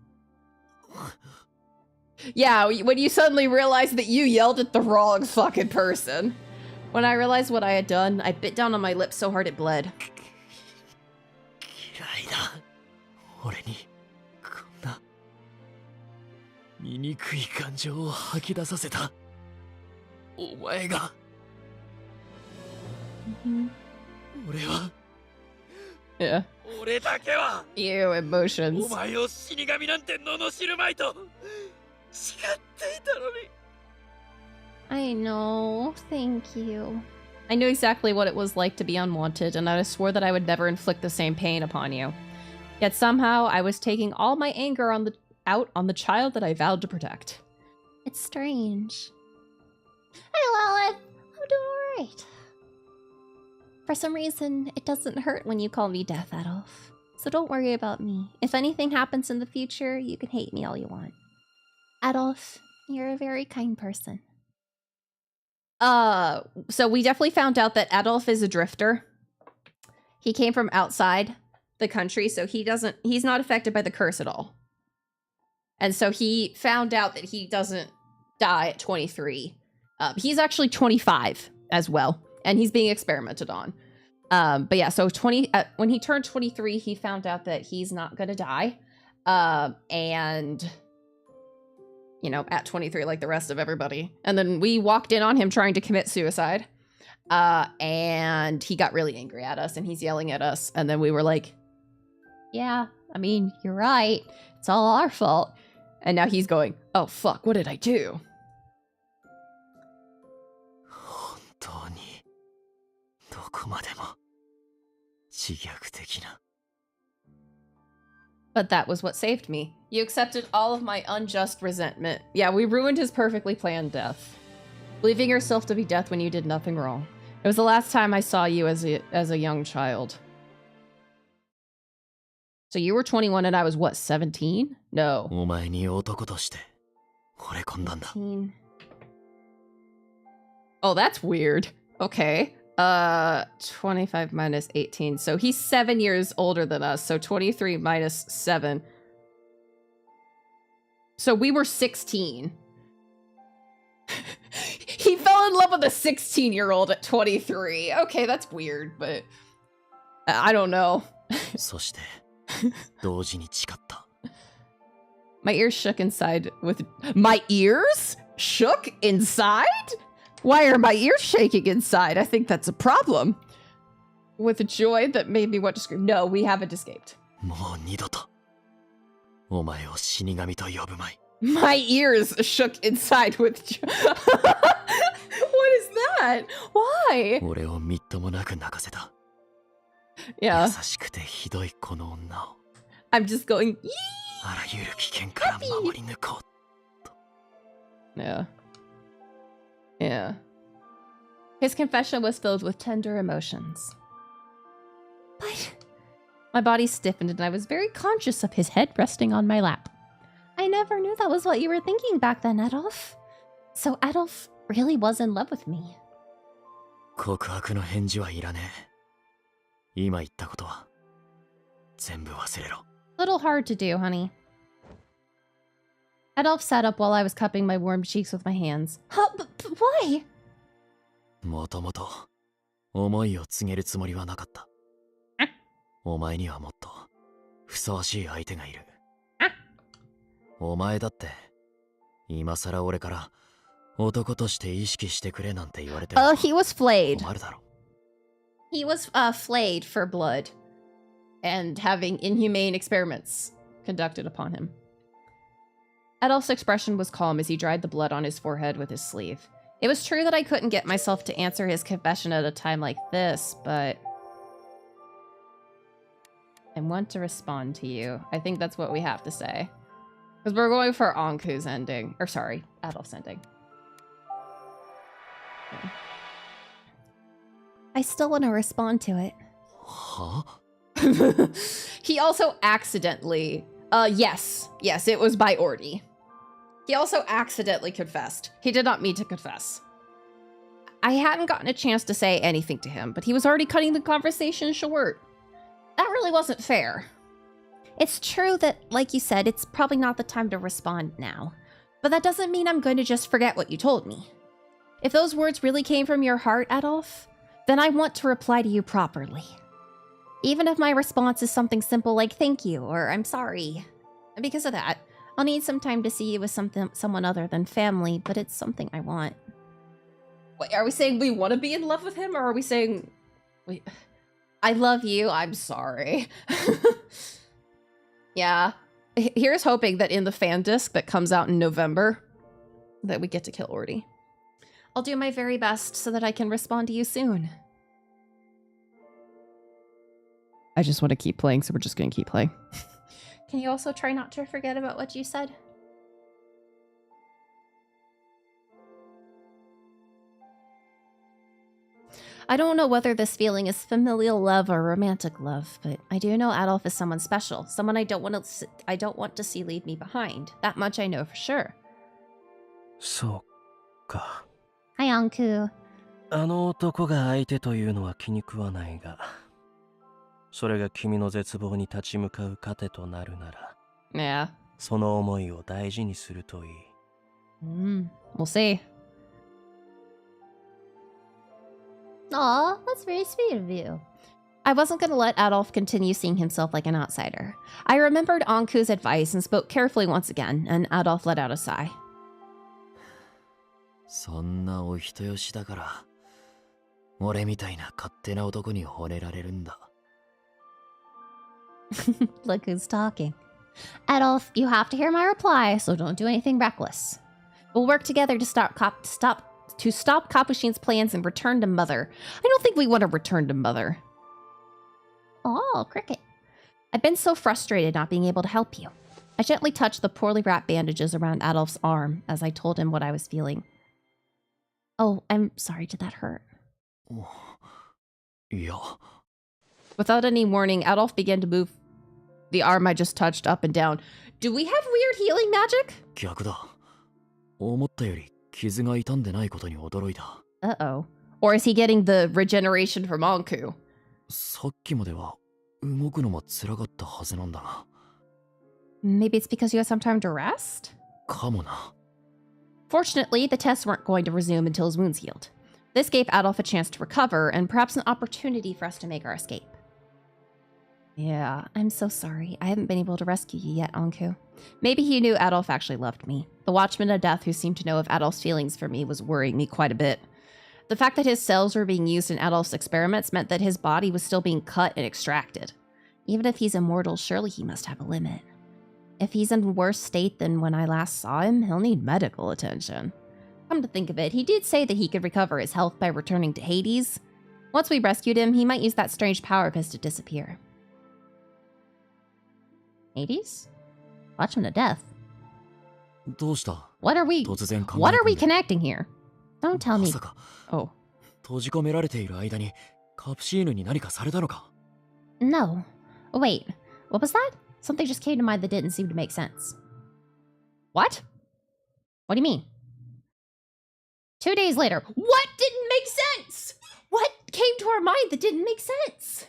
Yeah, when you suddenly realized that you yelled at the wrong fucking person. When I realized what I had done, I bit down on my lips so hard it bled. 嫌いだ。俺にこんな醜い感情を吐き出させた。お前が。俺は。Yeah. 俺だけは。You emotions. お前を死神なんて罵るまいと。誓っていたのに。 I know. Thank you. I knew exactly what it was like to be unwanted, and I swore that I would never inflict the same pain upon you. Yet somehow I was taking all my anger out on the child that I vowed to protect. It's strange. Hey, Lilith! I'm doing alright. For some reason, it doesn't hurt when you call me Death, Adolf. So don't worry about me. If anything happens in the future, you can hate me all you want. Adolf, you're a very kind person. So we definitely found out that Adolf is a drifter. He came from outside the country, so he's not affected by the curse at all. And so he found out that he doesn't die at 23. He's actually 25 as well, and he's being experimented on. But yeah, so when he turned 23, he found out that he's not gonna die. And you know, at 23, like the rest of everybody. And then we walked in on him trying to commit suicide. And he got really angry at us and he's yelling at us. And then we were like, yeah, I mean, you're right. It's all our fault. And now he's going, oh, fuck, what did I do? 本当にどこまでも自虐的な。 But that was what saved me. You accepted all of my unjust resentment. Yeah, we ruined his perfectly planned death. Believing yourself to be death when you did nothing wrong. It was the last time I saw you as a young child. So you were 21 and I was what, 17? No. お前に男として惚れ込んだんだ。 Oh, that's weird. Okay. 25 minus 18. So he's 7 years older than us. So 23 minus 7. So we were 16. He fell in love with a 16-year-old at 23. Okay, that's weird, but I don't know. そして同時に誓った。 My ears shook inside with... My ears? Shook inside? Why are my ears shaking inside? I think that's a problem. With a joy that made me want to scream. No, we haven't escaped. もう二度とお前を死神と呼ぶまい。My ears shook inside with joy. What is that? Why? 俺をみっともなく泣かせた。 Yeah. 優しくてひどいこの女を I'm just going, あらゆる危険から守り抜こう。 yeah. Yeah. His confession was filled with tender emotions. But my body stiffened and I was very conscious of his head resting on my lap. I never knew that was what you were thinking back then, Adolf. So Adolf really was in love with me. 告白の返事はいらねえ。今言ったことは全部忘れろ。 Little hard to do, honey. Adolf sat up while I was cupping my warm cheeks with my hands. Huh, but why? もともと思いを告げるつもりはなかった。お前にはもっとふさわしい相手がいる。お前だって今さら俺から男として意識してくれなんて言われても He was flayed. 困るだろ。 He was flayed for blood and having inhumane experiments conducted upon him. Adolf's expression was calm as he dried the blood on his forehead with his sleeve. It was true that I couldn't get myself to answer his confession at a time like this, but I want to respond to you. I think that's what we have to say. Because we're going for Anku's ending. Or sorry, Adolf's ending. Okay. I still want to respond to it. Huh? He also accidentally... yes, it was by Ordi. He also accidentally confessed. He did not mean to confess. I hadn't gotten a chance to say anything to him, but he was already cutting the conversation short. That really wasn't fair. It's true that, like you said, it's probably not the time to respond now. But that doesn't mean I'm going to just forget what you told me. If those words really came from your heart, Adolf, then I want to reply to you properly. Even if my response is something simple like thank you or I'm sorry. And because of that, I'll need some time to see you with someone other than family, but it's something I want. wait, are we saying we want to be in love with him, or are we saying, I love you, I'm sorry? Yeah. Here's hoping that in the fan disc that comes out in November, that we get to kill Ordi. I'll do my very best so that I can respond to you soon. I just want to keep playing, so we're just going to keep playing. Can you also try not to forget about what you said? I don't know whether this feeling is familial love or romantic love, but I do know Adolf is someone special, someone I don't want to see leave me behind. That much I know for sure. そうか。Hi, Anku. あの男が相手というのは気に食わないが、それが君の絶望に立ち向かう糧となるなら、Yeah. その思いを大事にするといい。We'll see. Aw, that's very sweet of you. I wasn't going to let Adolf continue seeing himself like an outsider. I remembered Anku's advice and spoke carefully once again, and Adolf let out a sigh. そんなお人よしだから俺みたいな勝手な男に惚れられるんだ。 Look who's talking. Adolf, you have to hear my reply, so don't do anything reckless. We'll work together to stop Capuchin's plans and return to Mother. I don't think we want to return to Mother. Oh, Cricket. I've been so frustrated not being able to help you. I gently touched the poorly wrapped bandages around Adolf's arm as I told him what I was feeling. Oh, I'm sorry. Did that hurt? いや。 Without any warning, Adolf began to move the arm I just touched up and down. Do we have weird healing magic? 逆だ。思ったより傷が痛んでないことに驚いた。 Uh-oh. Or is he getting the regeneration from Anku? さっきまでは動くのも辛かったはずなんだが。 Maybe it's because you had some time to rest? かもな。 Fortunately, the tests weren't going to resume until his wounds healed. This gave Adolf a chance to recover and perhaps an opportunity for us to make our escape. Yeah, I'm so sorry. I haven't been able to rescue you yet, Anku. Maybe he knew Adolf actually loved me. The Watchman of Death who seemed to know of Adolf's feelings for me was worrying me quite a bit. The fact that his cells were being used in Adolf's experiments meant that his body was still being cut and extracted. Even if he's immortal, surely he must have a limit. If he's in worse state than when I last saw him, he'll need medical attention. Come to think of it, he did say that he could recover his health by returning to Hades. Once we rescued him, he might use that strange power of his to disappear. Hades? Watch him to death. どうした What are we 突然考え込んで What are we connecting here? Don't tell ま me. さか Oh. 閉じ込められている間にカプシーヌに何かされたのか No. Wait, what was that? Something just came to mind that didn't seem to make sense. What? What do you mean? 2 days later, what didn't make sense? What came to our mind that didn't make sense?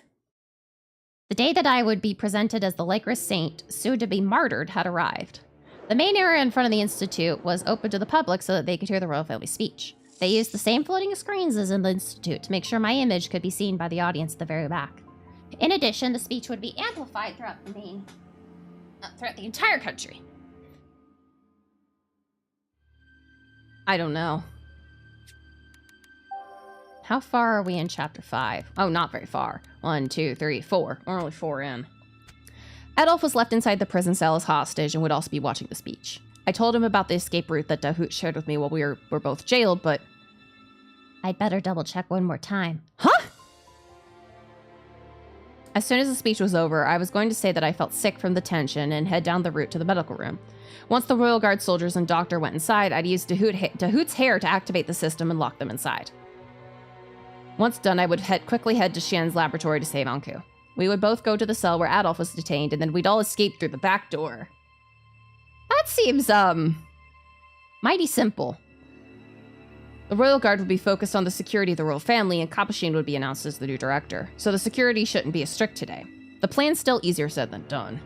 The day that I would be presented as the Lycris saint, soon to be martyred, had arrived. The main area in front of the Institute was open to the public so that they could hear the royal family's speech. They used the same floating screens as in the Institute to make sure my image could be seen by the audience at the very back. In addition, the speech would be amplified throughout the entire country. I don't know. How far are we in chapter 5? Oh, not very far. 1, 2, 3, 4. We're only 4 in. Adolf was left inside the prison cell as hostage and would also be watching the speech. I told him about the escape route that Dahut shared with me while we were both jailed, but... I'd better double check one more time. Huh? As soon as the speech was over, I was going to say that I felt sick from the tension and head down the route to the medical room. Once the Royal Guard soldiers and doctor went inside, I'd use Dahut's hair to activate the system and lock them inside. Once done, I would quickly head to Xian's laboratory to save Anku. We would both go to the cell where Adolf was detained, and then we'd all escape through the back door. That seems, mighty simple. The Royal Guard would be focused on the security of the royal family, and Capuchin would be announced as the new director, so the security shouldn't be as strict today. The plan's still easier said than done.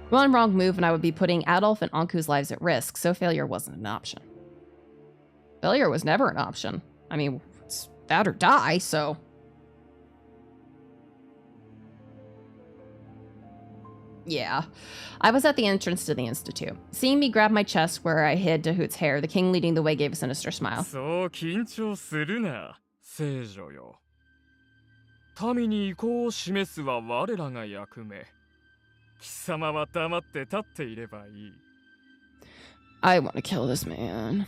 One wrong move and I would be putting Adolf and Anku's lives at risk, so failure wasn't an option. Failure was never an option. I mean, it's that or die, so... Yeah. I was at the entrance to the Institute. Seeing me grab my chest where I hid Dahut's hair, the king leading the way gave a sinister smile. そう緊張するな、聖女よ。民に意向を示すは我らが役目。貴様は黙って立っていればいい。I want to kill this man.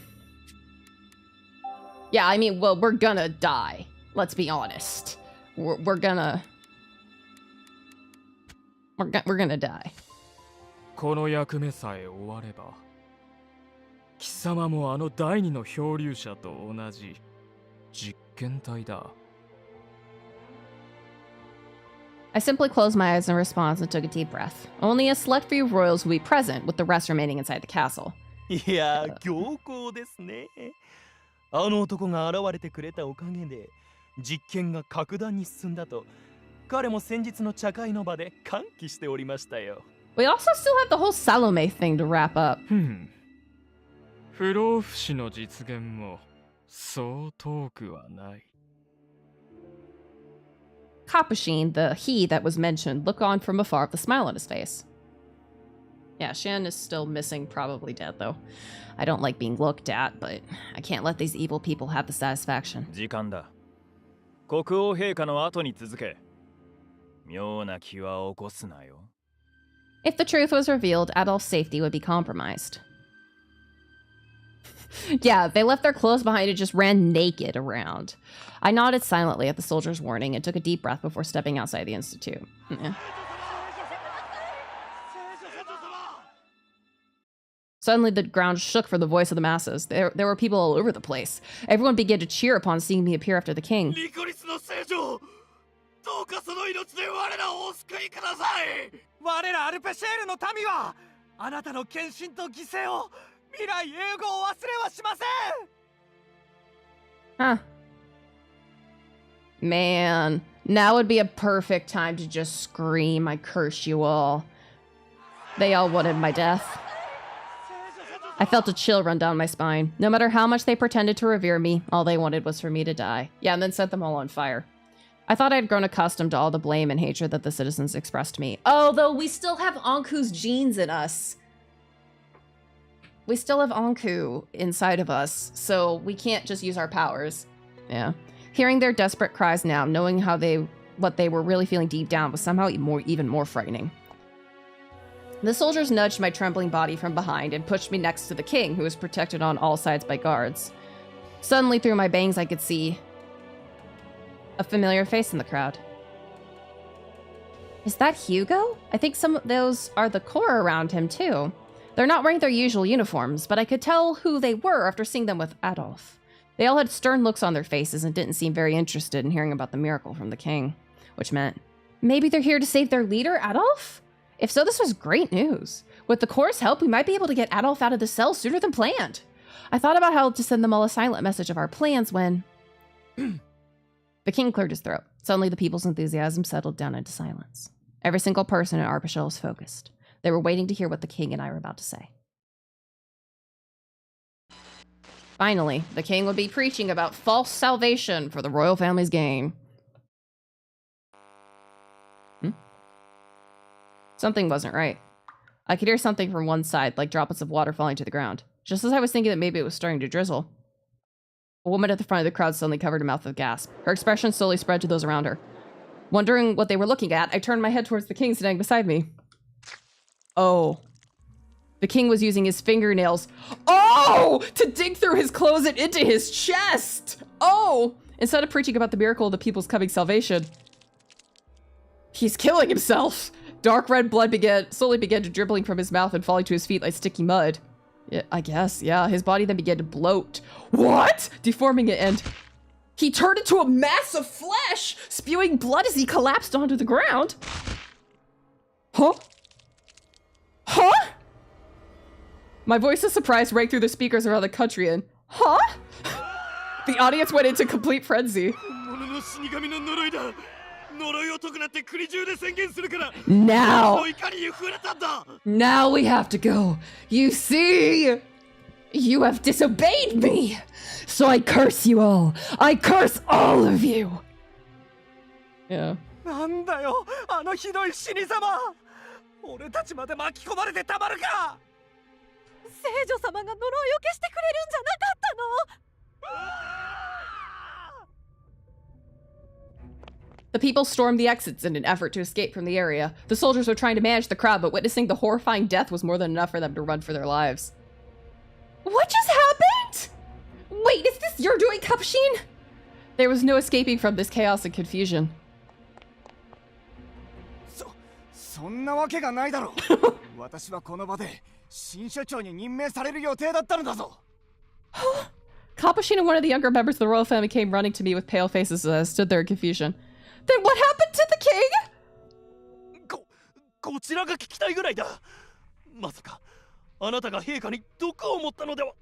Yeah, I mean, well, we're gonna die. Let's be honest. We're gonna die. この役目さえ終われば、貴様もあの第二の漂流者と同じ実験体だ。I simply closed my eyes in response and took a deep breath. Only a select few royals would be present, with the rest remaining inside the castle. いや、強行ですね。あの男が現れてくれたおかげで、実験が格段に進んだと、彼も先日の茶会の場で歓喜しておりましたよ。We also still have the whole Salome thing to wrap up. 不老不死の実現もそう遠くはない。Capuchin, the he that was mentioned, looked on from afar with a smile on his face. Yeah, Xian is still missing, probably dead, though. I don't like being looked at, but I can't let these evil people have the satisfaction. 時間だ。国王陛下の後に続け。妙な気は起こすなよ。If the truth was revealed, Adolf's safety would be compromised. Yeah, they left their clothes behind and just ran naked around. I nodded silently at the soldier's warning and took a deep breath before stepping outside the Institute. Suddenly, the ground shook for the voice of the masses. There were people all over the place. Everyone began to cheer upon seeing me appear after the king. どうかその命で我らをお救いください。我らアルペシェールの民はあなたの献身と犠牲を未来永劫忘れはしません。 Huh. Man, now would be a perfect time to just scream, I curse you all. They all wanted my death. I felt a chill run down my spine. No matter how much they pretended to revere me, all they wanted was for me to die. Yeah, and then set them all on fire. I thought I'd grown accustomed to all the blame and hatred that the citizens expressed to me. Although we still have Anku's genes in us. We still have Anku inside of us, so we can't just use our powers. Yeah. Hearing their desperate cries now, knowing what they were really feeling deep down was somehow even more frightening. The soldiers nudged my trembling body from behind and pushed me next to the king, who was protected on all sides by guards. Suddenly, through my bangs, I could see a familiar face in the crowd. Is that Hugo? I think some of those are the corps around him, too. They're not wearing their usual uniforms, but I could tell who they were after seeing them with Adolf. They all had stern looks on their faces and didn't seem very interested in hearing about the miracle from the king, which meant maybe they're here to save their leader, Adolf? If so, this was great news. With the corps' help, we might be able to get Adolf out of the cell sooner than planned. I thought about how to send them all a silent message of our plans when the king cleared his throat. Suddenly, the people's enthusiasm settled down into silence. Every single person in Arpachel was focused. They were waiting to hear what the king and I were about to say. Finally, the king would be preaching about false salvation for the royal family's gain. Something wasn't right. I could hear something from one side, like droplets of water falling to the ground. Just as I was thinking that maybe it was starting to drizzle, a woman at the front of the crowd suddenly covered her mouth with a gasp. Her expression slowly spread to those around her. Wondering what they were looking at, I turned my head towards the king sitting beside me. Oh. The king was using his fingernails, to dig through his clothes and into his chest. Instead of preaching about the miracle of the people's coming salvation, he's killing himself. Dark red blood slowly began to dribbling from his mouth and falling to his feet like sticky mud. Yeah, I guess, yeah. His body then began to bloat. What? Deforming it, and he turned into a mass of flesh, spewing blood as he collapsed onto the ground. Huh? My voice of surprise rang through the speakers around the country, and the audience went into complete frenzy. Now we have to go. You see, you have disobeyed me, so I curse you all. I curse all of you. Yeah. なんだよ、あのひどい死に様。俺たちまで巻き込まれてたまるか。聖女様が呪いを消してくれるんじゃなかったの。The people stormed the exits in an effort to escape from the area. The soldiers were trying to manage the crowd, but witnessing the horrifying death was more than enough for them to run for their lives. What just happened? Wait, is this your doing, Capuchin? There was no escaping from this chaos and confusion. そんなわけがないだろう。私はこの場で新所長に任命される予定だったのだぞ。Capuchin and one of the younger members of the royal family came running to me with pale faces as I stood there in confusion. Then what happened to the king? こちらが聞きたいぐらいだ。まさかあなたが陛下に毒を持ったのでは。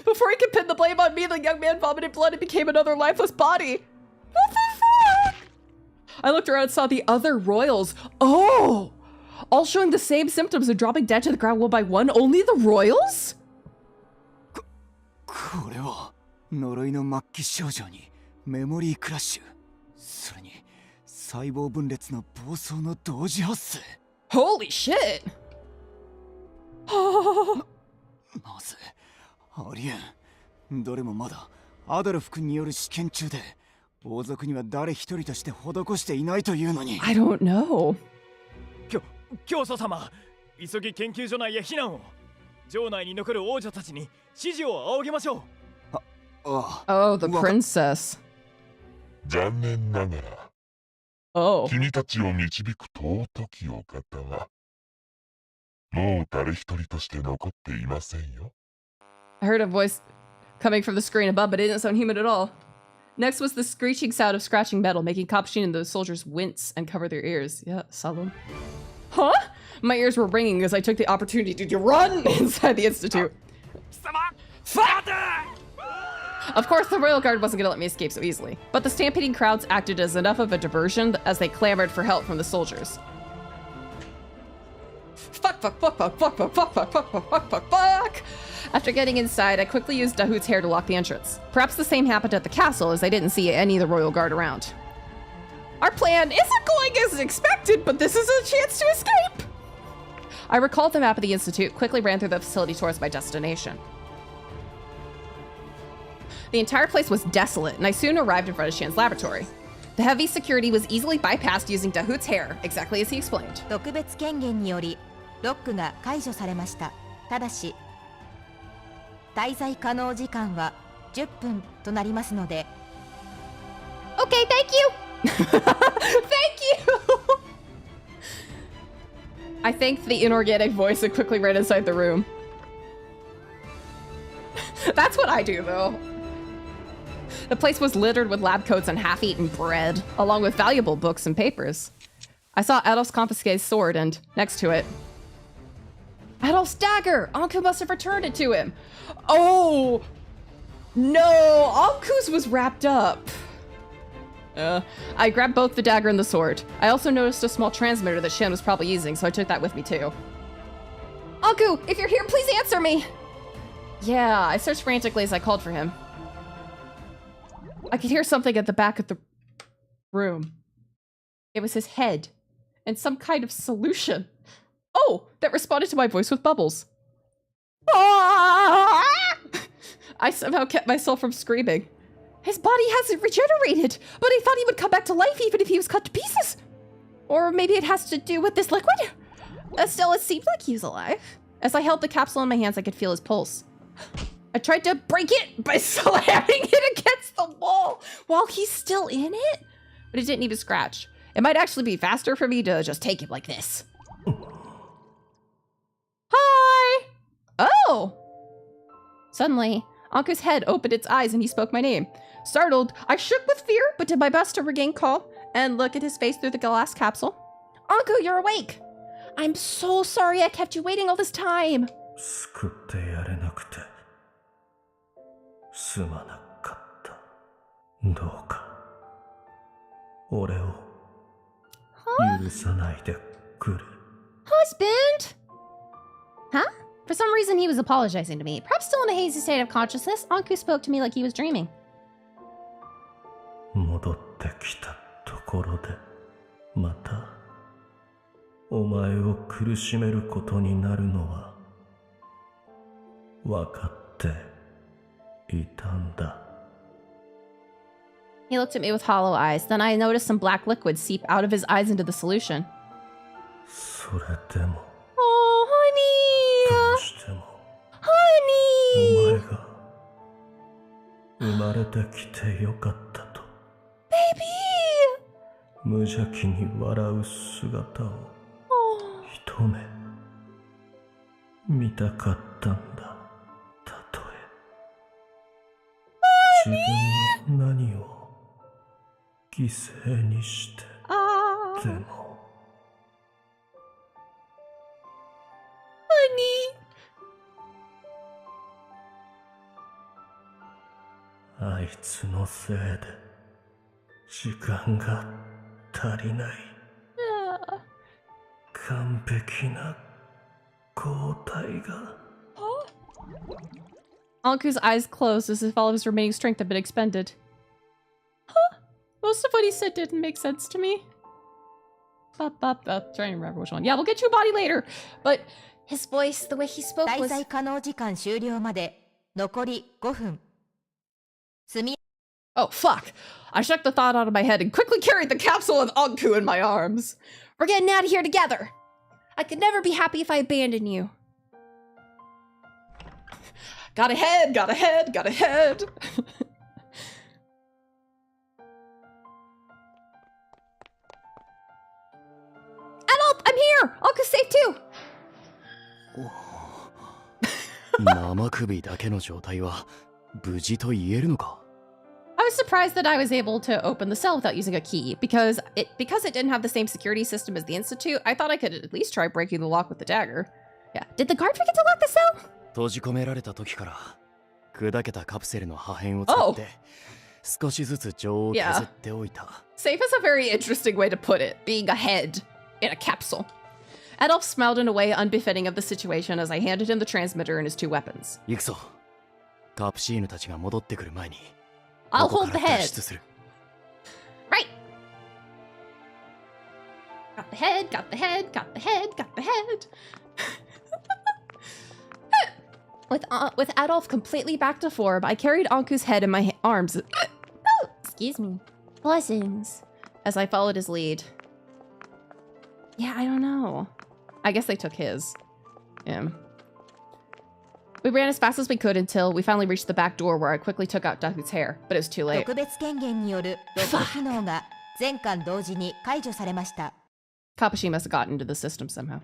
Before he could pin the blame on me, the young man vomited blood and became another lifeless body. What the fuck? I looked around and saw the other royals. All showing the same symptoms of dropping dead to the ground one by one. Only the royals? これは呪いの末期症状にメモリークラッシュ、それに細胞分裂の暴走の同時発生。Holy shit! なぜありえん。どれもまだアドルフ君による試験中で、王族には誰一人として施していないというのに。I don't know. 教祖様、急ぎ研究所内へ避難を。城内に残る王女たちに指示を仰ぎましょう。Oh, the princess. 残念ながら、君たちを導く尊きお方はもう誰一人として残っていませんよ。I heard a voice coming from the screen above, but it didn't sound human at all. Next was the screeching sound of scratching metal, making Capuchin and the soldiers wince and cover their ears. Yeah, Salut. Huh? My ears were ringing as I took the opportunity to run inside the institute. Of course, the royal guard wasn't going to let me escape so easily, but the stampeding crowds acted as enough of a diversion as they clamored for help from the soldiers. Fuck. After getting inside, I quickly used Dahoot's hair to lock the entrance. Perhaps the same happened at the castle, as I didn't see any of the royal guard around. Our plan isn't going as expected, but this is a chance to escape! I recalled the map of the institute, quickly ran through the facility towards my destination. The entire place was desolate, and I soon arrived in front of Shan's laboratory. The heavy security was easily bypassed using Dahoot's hair, exactly as he explained. 特別権限によりロックが解除されました。ただし滞在可能時間は10分となりますので。 Okay, thank you. Thank you. I thanked the inorganic voice and quickly ran inside the room. That's what I do, though. The place was littered with lab coats and half-eaten bread, along with valuable books and papers. I saw Adolf's confiscated sword and, next to it, Adolf's dagger! Anku must have returned it to him. Oh! No! Anku's was wrapped up. I grabbed both the dagger and the sword. I also noticed a small transmitter that Shan was probably using, so I took that with me too. Anku, if you're here, please answer me! Yeah, I searched frantically as I called for him. I could hear something at the back of the room. It was his head, and some kind of solution. Oh, that responded to my voice with bubbles. Ah! I somehow kept myself from screaming. His body hasn't regenerated, but I thought he would come back to life even if he was cut to pieces. Or maybe it has to do with this liquid? Still, it seemed like he was alive. As I held the capsule in my hands, I could feel his pulse. I tried to break it by slamming it against the wall while he's still in it, but it didn't even scratch. It might actually be faster for me to just take him like this. Hi! Oh! Suddenly, Anku's head opened its eyes and he spoke my name. Startled, I shook with fear, but did my best to regain calm and look at his face through the glass capsule. Anku, you're awake! I'm so sorry I kept you waiting all this time. 救ってやれなくてすまなかった。どうか俺を許さないでくれ。Husband? Huh? For some reason, he was apologizing to me. Perhaps still in a hazy state of consciousness, Anku spoke to me like he was dreaming. 戻ってきたところでまたお前を苦しめることになるのは分かっていたんだ。 He looked at me with hollow eyes. Then I noticed some black liquid seep out of his eyes into the solution. それでも Oh, どう honey! しても Honey! お前が生まれてきてよかったと Baby! 無邪気に笑う姿を Oh. 一目見たかったんだ。たとえ自分の何を犠牲にしてでも Honey! あいつのせいで時間が足りない。完璧な交代が。Anku's eyes closed as if all of his remaining strength had been expended. Huh? Most of what he said didn't make sense to me. Trying to remember which one. Yeah, we'll get you a body later. But his voice, the way he spoke 滞 was... 在可能時間終了まで残り5分。Oh, fuck. I shook the thought out of my head and quickly carried the capsule of Anku in my arms. We're getting out of here together. I could never be happy if I abandoned you. Got ahead, got ahead, got ahead. Adolf, I'm here! Anku's safe too! 生首だけの状態は無事と言えるのか I was surprised that I was able to open the cell without using a key, because it didn't have the same security system as the Institute. I thought I could at least try breaking the lock with the dagger. Yeah. Did the guard forget to lock the cell? 閉じ込められた時から砕けたカプセルの破片を使って少しずつ情を削っておいた。Safe is a very interesting way to put it, being a head in a capsule. Adolf smiled in a way unbefitting of the situation as I handed him the transmitter and his two weapons. 行くぞ。カプシーヌたちが戻ってくる前に I'll hold the head. Right. Got the head, got the head, got the head, got the head. With Adolf completely back to form, I carried Anku's head in my arms. Excuse me. Blessings. As I followed his lead. Yeah, I don't know. I guess they took his. Yeah. We ran as fast as we could until we finally reached the back door where I quickly took out Dahu's hair, but it was too late. 特別権限によるロック機能が全巻同時に解除されました。 Kapashi must have gotten into the system somehow.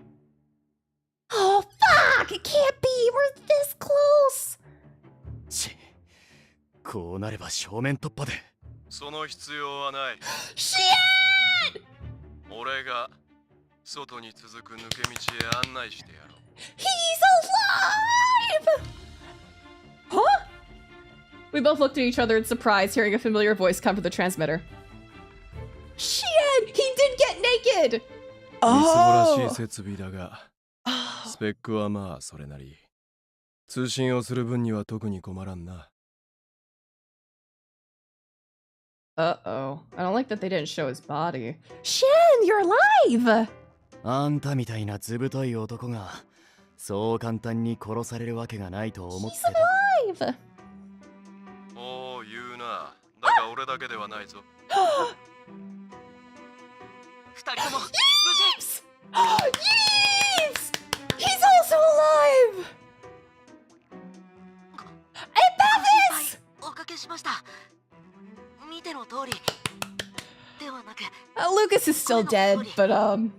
Oh, fuck! It can't be! We're this close! こうなれば正面突破で。その必要はない。Shit! 俺が外に続く抜け道へ案内してやろう。 He's alive! Huh? We both looked at each other in surprise, hearing a familiar voice come from the transmitter. Shit! He did get naked! みすぼらしい設備だが、スペックはまあそれなり。通信をする分には特に困らんな。Uh-oh. I don't like that they didn't show his body. Shen, you're alive! あんたみたいなずぶとい男がそう簡単に殺されるわけがないと思ってた。 He's alive! おお、言うな。だが俺だけではないぞ。二人とも無事。Yeeves! He's also alive! Hey, Bevis! おかけしました。見ての通り。ではなく。Lucas is still dead, but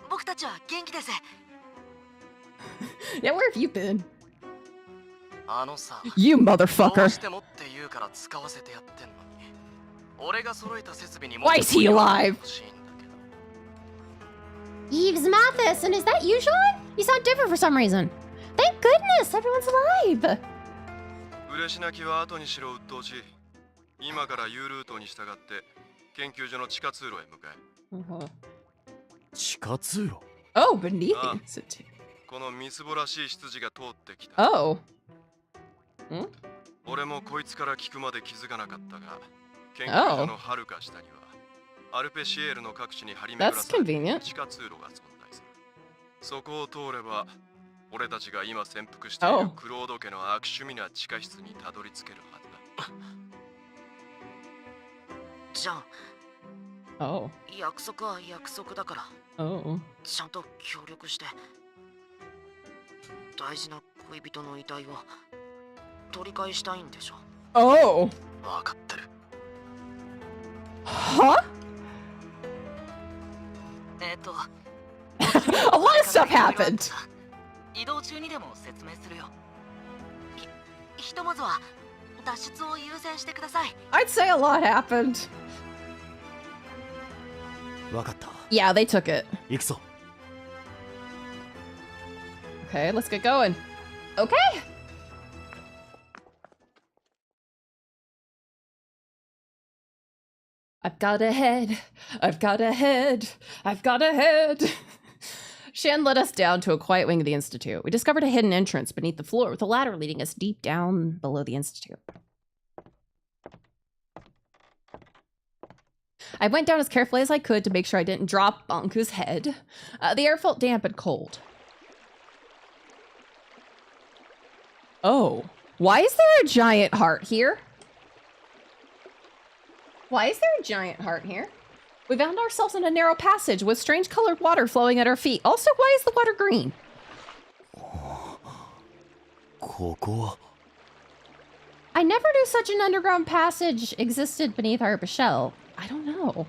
僕たちは元気です。 Yeah, where have you been? あのさ。 You どう motherfucker! してもって言うから使わせてやってんのに。俺が揃えた設備にも。 Why is he alive? Yves Mathis, and is that you, Sean? You sound different for some reason. Thank goodness, everyone's alive. 嬉し泣きは後にしろ鬱陶しい。今から U ルートに従って研究所の地下通路へ向かえ。地下通路 Oh, beneath the institute. このみすぼらしい執事が通ってきた。Oh. 俺もこいつから聞くまで気づかなかったが、研究所の遥か下にはアルペシエールの各地に張り巡らされている地下通路が存在する。そこを通れば、俺たちが今潜伏しているクロード家の悪趣味な地下室にたどり着けるはずだ。じゃあ、Oh. 約束は約束だから。Oh. ちゃんと協力して。大事な恋人の遺体を取り返したいんでしょ。Oh. わかってる。Huh? A lot of stuff happened. 移動中にでも説明するよ。ひとまずは脱出を優先してください。I'd say a lot happened. わかった。 Yeah, they took it. 行くぞ。 Okay, let's get going. Okay. I've got a head. I've got a head. I've got a head. Shan led us down to a quiet wing of the Institute. We discovered a hidden entrance beneath the floor with a ladder leading us deep down below the Institute. I went down as carefully as I could to make sure I didn't drop Banku's head. The air felt damp and cold. Oh, why is there a giant heart here? Why is there a giant heart here? We found ourselves in a narrow passage with strange colored water flowing at our feet. Also, why is the water green? ここは I never knew such an underground passage existed beneath our shell. I don't know.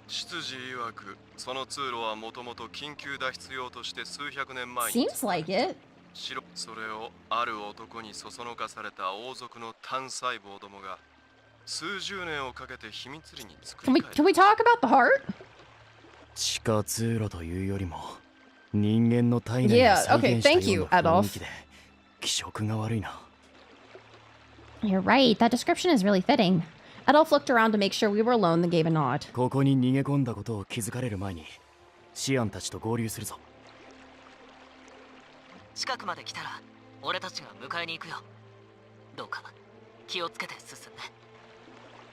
執事曰く、その通路はもともと緊急脱出用として数百年前に Seems like it. それをある男にそそのかされた王族の単細胞どもが数十年をかけて秘密裏に作り Can we talk about the heart? 地下通路というよりも人間の体内を Yeah, 再 okay, 現した thank よ you, うな雰囲 Adolf. 気で気色が悪いな。 You're right. That description is really fitting. Adolf looked around to make sure we were alone, then gave a nod. ここに逃げ込んだことを気づかれる前にシアンたちと合流するぞ。近くまで来たら俺たちが迎えに行くよ。どうか気をつけて進んで。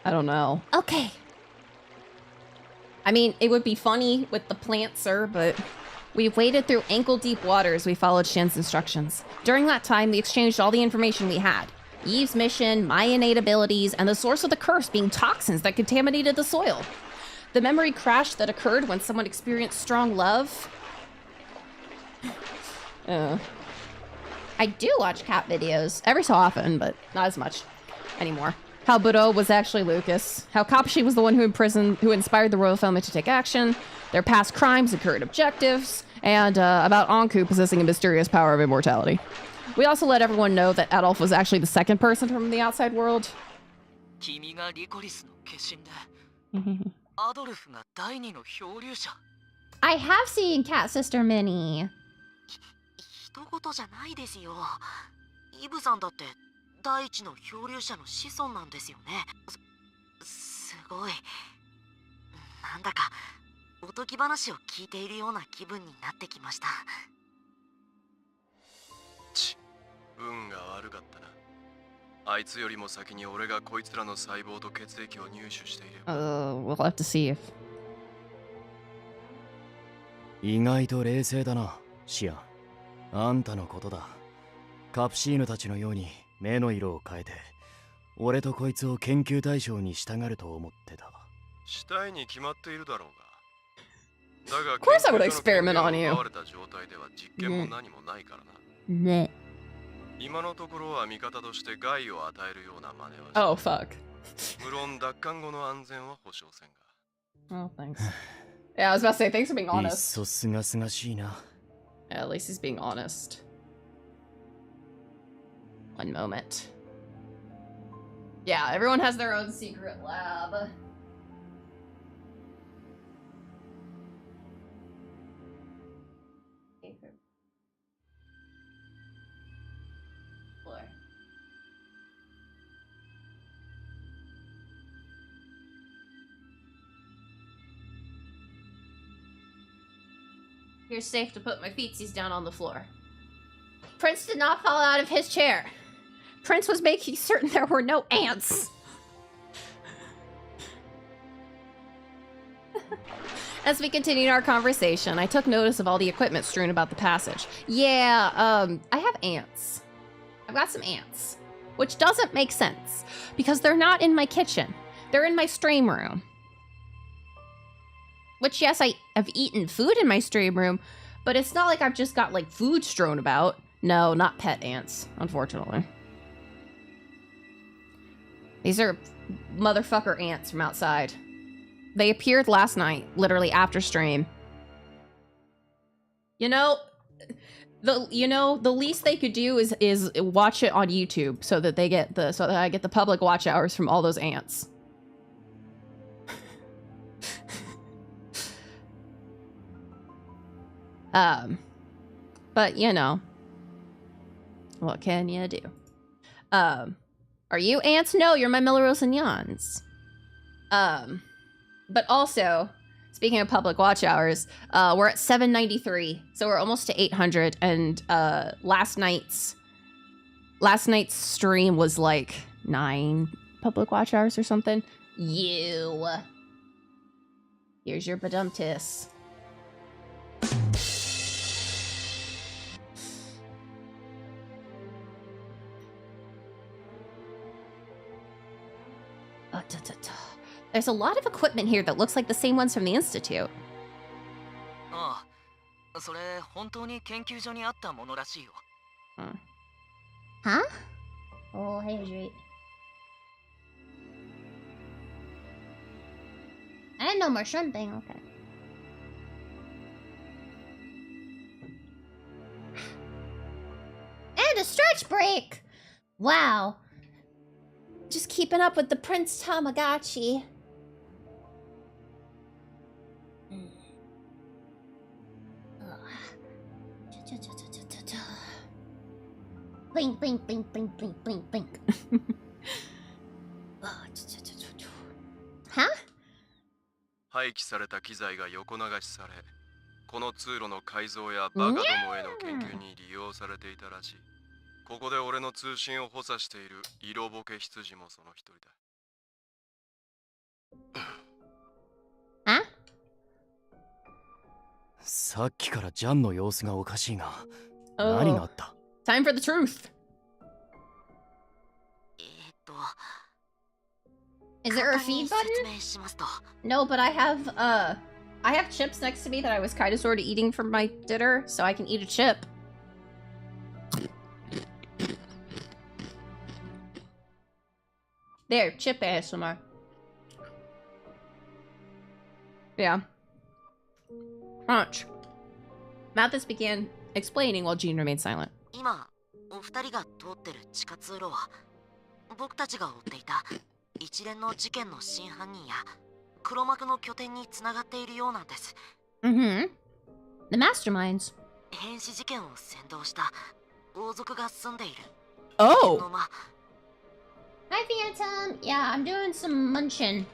I don't know. Okay. I mean, it would be funny with the plant, sir, but We waded through ankle-deep waters. We followed Shin's instructions. During that time, we exchanged all the information we had. Eve's mission, my innate abilities, and the source of the curse being toxins that contaminated the soil. The memory crash that occurred when someone experienced strong love. I do watch cat videos every so often, but not as much anymore. How Budo was actually Lucas. How Kapshi was the one who inspired the royal family to take action. Their past crimes and current objectives. And about Anku possessing a mysterious power of immortality. We also let everyone know that Adolf was actually the second person from the outside world. I have seen Cat Sister Minnie. 人事じゃないですよ。イブさんだって第一の漂流者の子孫なんですよね。すごい。なんだかおとぎ話を聞いているような気分になってきました。運が悪かったな。あいつよりも先に俺がこいつらの細胞と血液を入手していれば。We'll have to see if. 意外と冷静だな、シアン。あんたのことだ。カプシーヌたちのように目の色を変えて、俺とこいつを研究対象にしたがると思ってた。したいに決まっているだろうが。だが、Of course I would experiment on you. 奪われた状態では実験も何もないからな。ね。今のところは味方として害を与えるような真似はしない。Oh fuck. 無論奪還後の安全は保証せんが。Oh thanks. Yeah, I was about to say thanks for being いっ honest. そすがすがしいな。Yeah, at least he's being honest. One moment. Yeah, everyone has their own secret lab. Floor. You're safe to put my feetsies down on the floor. Prince did not fall out of his chair. Prince was making certain there were no ants. As we continued our conversation, I took notice of all the equipment strewn about the passage. Yeah, I have ants. I've got some ants. Which doesn't make sense, because they're not in my kitchen. They're in my stream room. Which, yes, I've eaten food in my stream room, but it's not like I've just got, like, food strewn about. No, not pet ants, unfortunately. These are motherfucker ants from outside. They appeared last night, literally after stream. You know, the least they could do is watch it on YouTube so that I get the public watch hours from all those ants. But you know, what can you do? Are you ants? No, you're my Melrosinians. But also, speaking of public watch hours, we're at 793, so we're almost to 800, and last night's stream was like 9 public watch hours or something. Here's your badumtis. There's a lot of equipment here that looks like the same ones from the Institute. Huh? Oh, hey, Adri. I didn't know more shrimping, okay. And a stretch break! Wow. Just keeping up with the Prince Tamagotchi. Blink, blink, blink, blink, blink, blink, blink. Huh? 廃棄された機材が横流しされ、この通路の改造やバカどもへの研究に利用されていたらしい。ここで俺の通信を補佐している色ボケ羊もその一人だ。さっきからジャンの様子がおかしいが、Oh. 何があった？ Time for the truth. Is there a feed button? No, but I have chips next to me that I was kind of sort of eating from my dinner, so I can eat a chip. There, chip ASMR. Yeah. Crunch. Mathis began explaining while Jean remained silent. 今、お二人が通ってる地下通路は、僕たちが追っていた一連の事件の真犯人や黒幕の拠点につながっているようなんです。Mm-hmm. The masterminds. 変死事件を先導した王族が住んでいる。Oh! Hi, Phantom. Yeah, I'm doing some munching.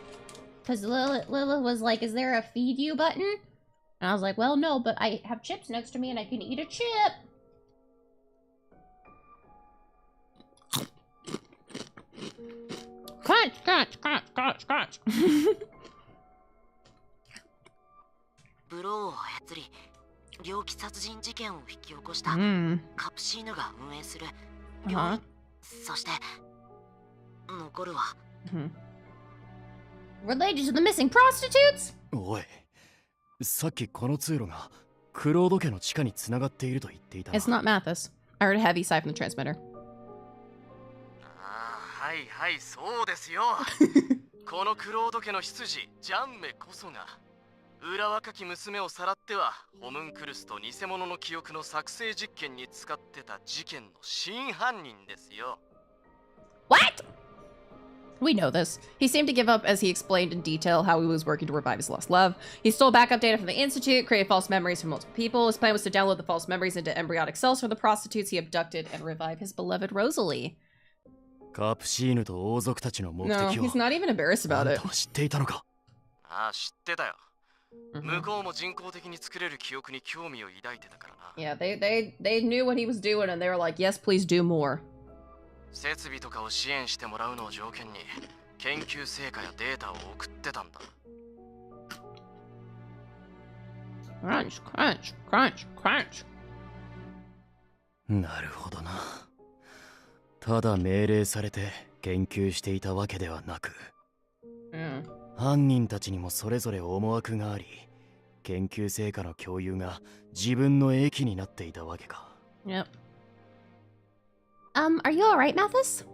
Because Lilith was like, is there a feed you button? And I was like, well, no, but I have chips next to me and I can eat a chip. Crunch, crunch, crunch, crunch, crunch. ブローを操り、猟奇殺人事件を引き起こしたカプシーヌが運営する病院、そして残るは。Related to the missing prostitutes? おい、さっきこの通路がクロード家の地下につながっていると言っていたな。 It's not Mathis. I heard a heavy sigh from the transmitter. はいはい、そうですよ。このクロード家の執事ジャンメこそが裏若き娘をさらってはホムンクルスと偽物の記憶の作成実験に使ってた事件の真犯人ですよ。 What? We know this. He seemed to give up as he explained in detail how he was working to revive his lost love. He stole backup data from the Institute, created false memories from multiple people. His plan was to download the false memories into embryonic cells from the prostitutes he abducted and revive his beloved Rosalie. カプシーヌと王族たちの目的 No, を he's not even embarrassed about あん it. たは知っていたのか？ああ、知ってたよ。向こうも人工的に作れる記憶に興味を抱いてたからな。Yeah, they knew what he was doing and they were like, yes, please do more. 設備とかを支援してもらうのを条件に研究成果やデータを送ってたんだ。Crunch, crunch, crunch, crunch. なるほどな。ただ命令されて研究していたわけではなく、犯人たちにもそれぞれ思惑があり、研究成果の共有が自分の益になっていたわけか。Yep. Are you alright, Mathis?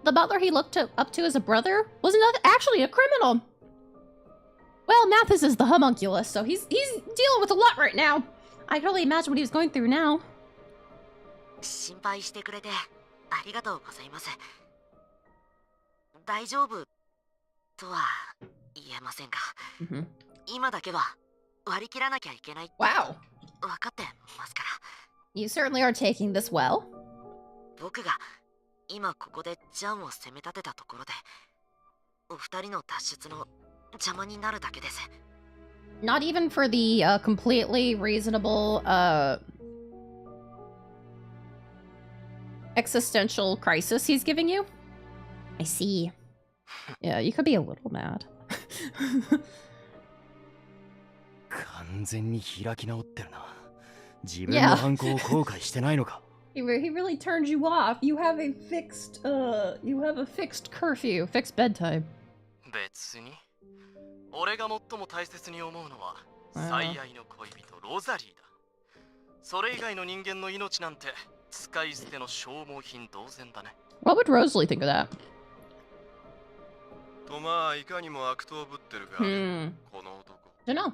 The butler he looked up to as a brother was not actually a criminal. Well, Mathis is the homunculus, so he's dealing with a lot right now. I can only imagine what he was going through now. 心配してくれてありがとうございます。大丈夫とは言えませんが、今だけは割り切らなきゃいけないって分かってますから。You certainly are taking this well. 僕が今ここでジャンを攻め立てたところで、お二人の脱出の邪魔になるだけです。Not even for the completely reasonable existential crisis he's giving you? I see. Yeah, you could be a little mad. 完全に開き直ってるな。自分の犯行を後悔してないのか。He really turned you off. You have a fixed curfew, fixed bedtime. 別に俺が最も大切に思うのは最愛の恋人ロザリーだ。それ以外の人間の命なんて使い捨ての消耗品同然だね。 What would Rosalie think of that? とまあいかにも悪党ぶってるが、この男。Don't know.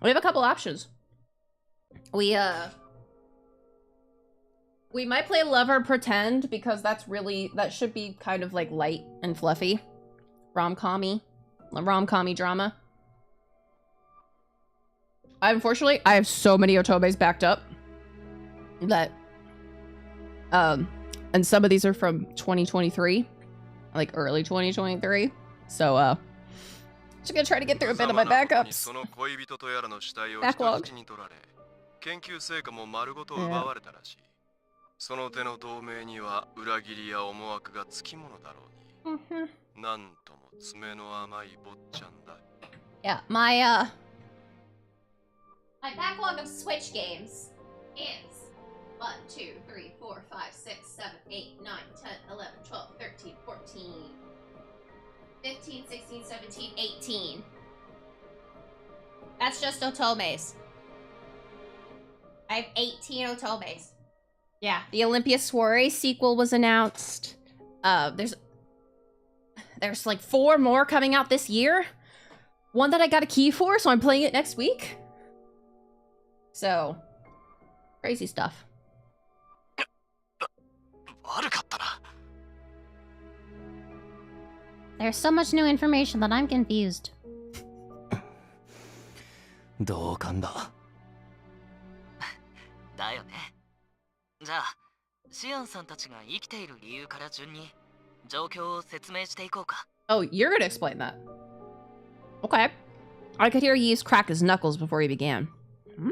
We have a couple options. We might play lover pretend because that should be kind of like light and fluffy. Rom-commy drama. Unfortunately, I have so many otobes backed up that and some of these are from 2023, like early 2023. So just gonna try to get through a bit of my backups. Backlog. 研究成果も丸ごと奪われたらしい。その手の同盟には裏切りや思惑がつきものだろうに。なんとも爪の甘い坊ちゃんだ。Yeah, my My backlog of Switch games is 1, 2, 3, 4, 5, 6, 7, 8, 9, 10, 11, 12, 13, 14, 15, 16, 17, 18. That's just Otomes. I have 18 Otomes. Yeah, the Olympia Soiree sequel was announced. There's like 4 more coming out this year. One that I got a key for, so I'm playing it next week. So, crazy stuff. There's so much new information that I'm confused. 同感だ。だよね。じゃあ、シアンさんたちが生きている理由から順に状況を説明していこうか。Oh, you're gonna explain that. Okay. I could hear Yeast crack his knuckles before he began. Hmm?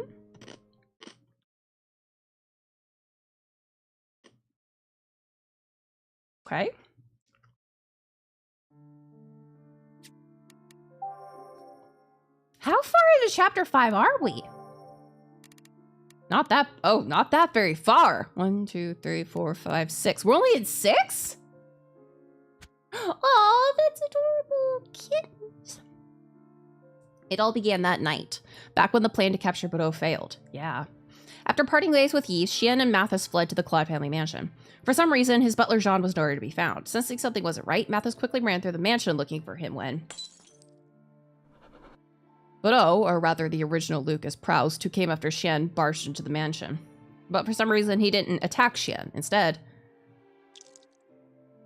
Okay. How far into chapter 5 are we? Not that very far. 1, 2, 3, 4, 5, 6. We're only at 6? Oh, that's adorable. Kittens. It all began that night, back when the plan to capture Bordeaux failed. Yeah. After parting ways with Yeast, Chien and Mathis fled to the Claude family mansion. For some reason, his butler Jean was nowhere to be found. Sensing something wasn't right, Mathis quickly ran through the mansion looking for him when Bordeaux, or rather the original Lucas Proust, who came after Chien, barged into the mansion. But for some reason, he didn't attack Chien. Instead...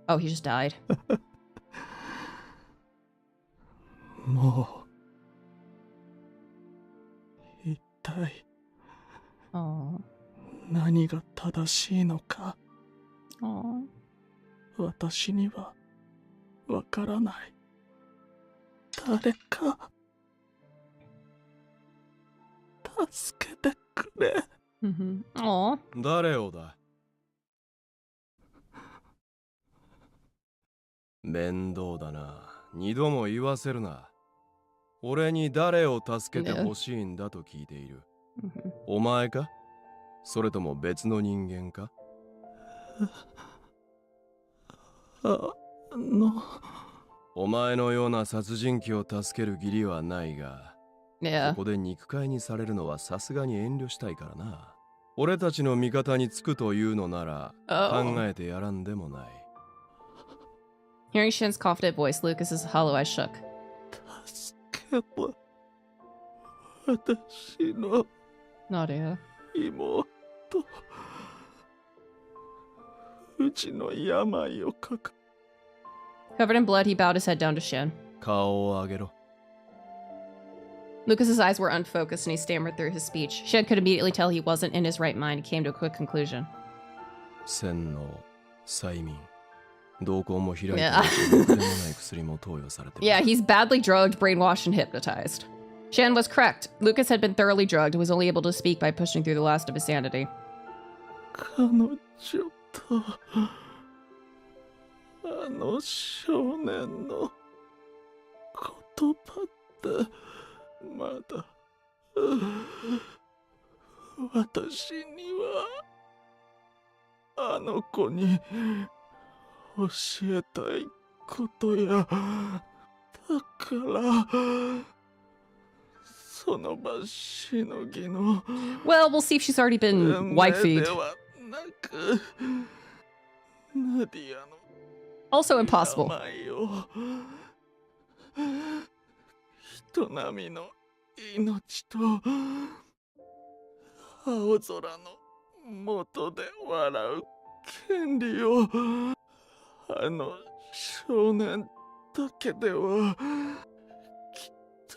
Oh, he just died. もう一体何が正しいのか私にはわからない。誰か助けてくれ。誰をだ。面倒だな。2度も言わせるな。俺に誰を助けてほしいんだと聞いている。お前か？それとも別の人間か？お前のような殺人鬼を助ける義理はないが、ここで肉塊にされるのはさすがに遠慮したいからな。俺たちの味方につくというのなら、考えてやらんでもない。Hearing Shin's confident voice, Lucas's hollow eyes shook. 助けて。私の妹。うちの病をかか。Covered in blood, he bowed his head down to Shin. 顔を上げろ。Lucas's eyes were unfocused and he stammered through his speech. Shin could immediately tell he wasn't in his right mind and came to a quick conclusion. 洗脳、催眠。Yeah, he's badly drugged, brainwashed, and hypnotized. Shen was correct. Lucas had been thoroughly drugged and was only able to speak by pushing through the last of his sanity. 彼女とあの少年の言葉ってまだ私にはあの子に教えたいことやだからその場しのぎの Well, we'll see if she's already been wifeyed. Also impossible. 人並みの命と青空の下で笑う権利をあの少年だけではきっと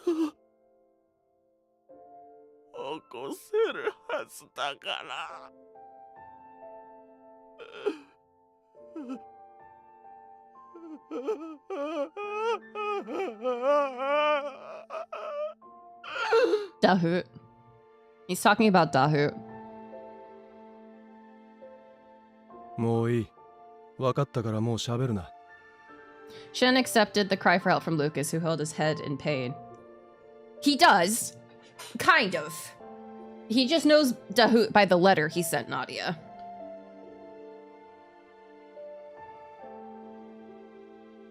起こせるはずだから。Dahoot. He's talking about Dahoot. もういい。分かったからもう喋るな。Shen accepted the cry for help from Lucas, who held his head in pain. He does. Kind of. He just knows Dahoot by the letter he sent Nadia.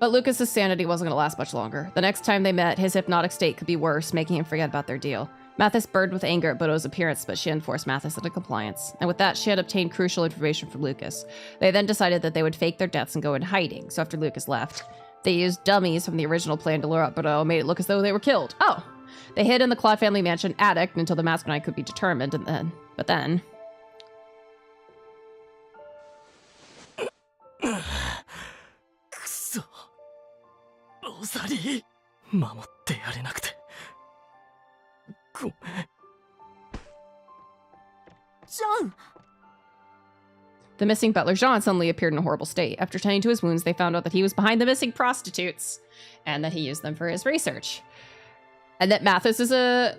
But Lucas's sanity wasn't going to last much longer. The next time they met, his hypnotic state could be worse, making him forget about their deal. Mathis burned with anger at Bodo's appearance, but Shin forced Mathis into compliance. And with that, she had obtained crucial information from Lucas. They then decided that they would fake their deaths and go into hiding, so after Lucas left, they used dummies from the original plan to lure up Bodo and made it look as though they were killed. Oh! They hid in the Claude family mansion attic until the mastermind could be determined, but then... ロザリー、守ってやれなくてごめん。Jean! The missing butler Jean suddenly appeared in a horrible state. After tending to his wounds, they found out that he was behind the missing prostitutes and that he used them for his research. And that Mathis is a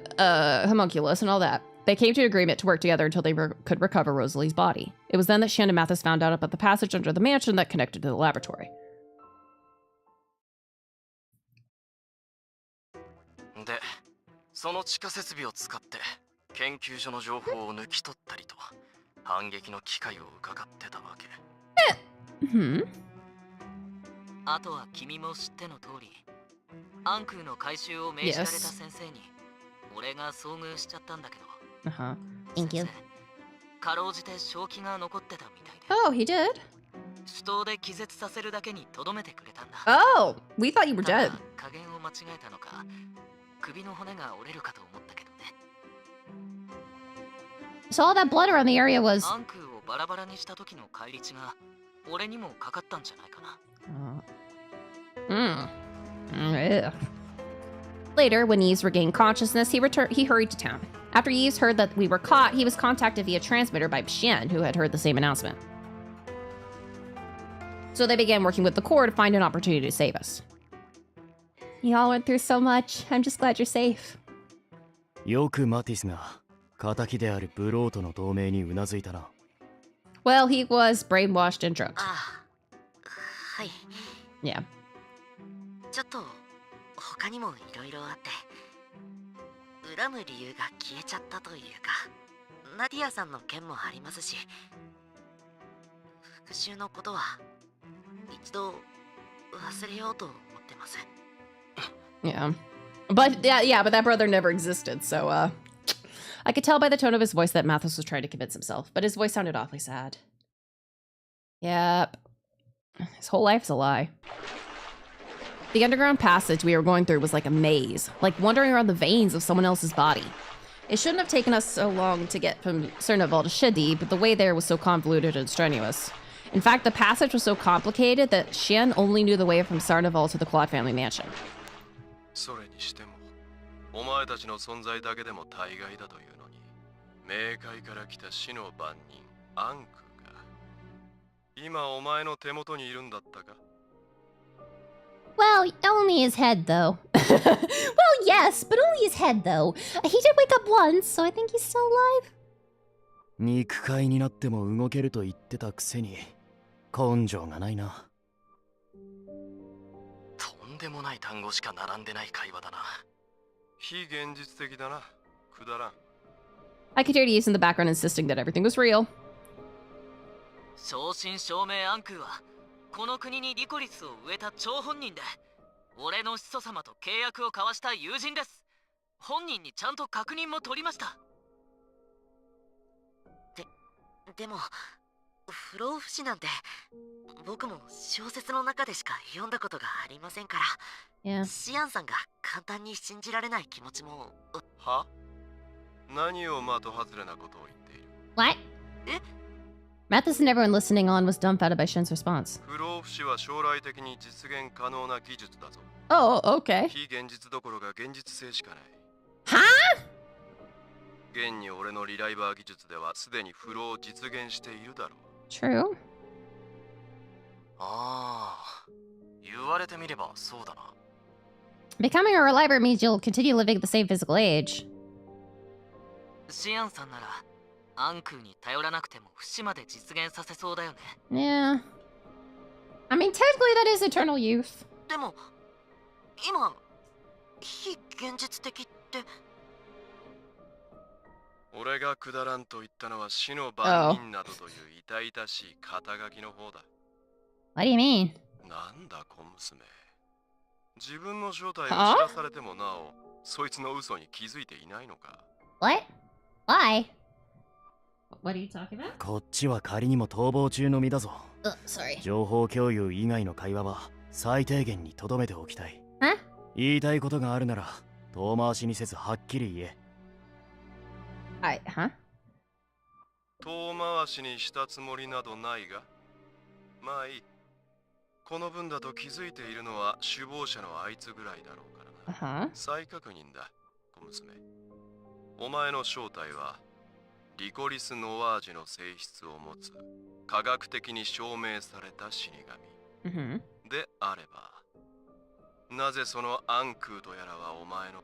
homunculus and all that. They came to an agreement to work together until they could recover Rosalie's body. It was then that Shan and Mathis found out about the passage under the mansion that connected to the laboratory. で、その地下設備を使って研究所の情報を抜き取ったりと反撃の機会を伺ってたわけ。あとは君も知っての通り、アンクーの回収を命じられた先生に俺が遭遇しちゃったんだけど。Thank you. かろうじて正気が残ってたみたいで。Oh, he did? 手刀で気絶させるだけに留めてくれたんだ。Oh, we thought you were dead. 加減を間違えたのか、首の骨が折れるかと思ったけどね。So all that blood around the area was... アンクーをバラバラにした時の返り血が俺にもかかったんじゃないかな。Later, when Yves regained consciousness, he hurried to town. After Yves heard that we were caught, he was contacted via transmitter by Xian, who had heard the same announcement. So they began working with the Corps to find an opportunity to save us. Y'all went through so much. I'm just glad you're safe. よくマティスが仇であるブローとの同盟にうなずいたな。Well, he was brainwashed and drugged. はい。Yeah. ちょっと他にもいろいろあって恨む理由が消えちゃったというか、ナディアさんの件もありますし、復讐のことは一度忘れようと思ってます。Yeah. But but that brother never existed, so I could tell by the tone of his voice that Mathis was trying to convince himself, but his voice sounded awfully sad. Yep. His whole life's a lie. The underground passage we were going through was like a maze, like wandering around the veins of someone else's body. It shouldn't have taken us so long to get from Cernaval to Shidi, but the way there was so convoluted and strenuous. In fact, the passage was so complicated that Xian only knew the way from Sarnaval to the Claude family mansion. それにしても、お前たちの存在だけでも大概だというのに、冥界から来た死の番人、アンクが、今お前の手元にいるんだったか? Well, only his head, though. Well, yes, but only his head, though. He did wake up once, so I think he's still alive. 肉塊になっても動けると言ってたくせに根性がないな。とんでもない単語しか並んでない会話だな。非現実的だな。くだらん。I could hear Yves in the background insisting that everything was real. 正真正銘アンクーはこの国にリコリスを植えた張本人で、俺の始祖様と契約を交わした友人です。本人にちゃんと確認も取りました。でも不老不死なんて僕も小説の中でしか読んだことがありませんから、シアンさんが簡単に信じられない気持ちも。は？何を的外れなことを言っている？ What? Mathis and everyone listening on was dumbfounded by Shen's response. 不老不死は将来的に実現可能な技術だぞ。Oh, okay. 非現実どころか現実性しかない。は？現に俺のリライバー技術ではすでに不老を実現しているだろう。True. ああ、言われてみればそうだな。Becoming a reliver means you'll continue living at the same physical age. シアンさんならアンクーに頼らなくても不死まで実現させそうだよね。Yeah. I mean, technically that is eternal youth. でも今非現実的って。俺がくだらんと言ったのは死の番人などという痛々しい肩書きの方だ。What do you mean? なんだ小娘。自分の正体を知らされてもなお、そいつの嘘に気づいていないのか。What? Why? What are you talking about? こっちは仮にも逃亡中の身だぞ。Sorry. 情報共有以外の会話は最低限に留めておきたい。言いたいことがあるなら遠回しにせずはっきり言え。遠回しにしたつもりなどないが、まあいい。この分だと気づいているのは首謀者のあいつぐらいだろうからな。再確認だ、小娘。お前の正体はリコリス・ノワージュの性質を持つ科学的に証明された死神、であれば、なぜそのアンクーとやらはお前の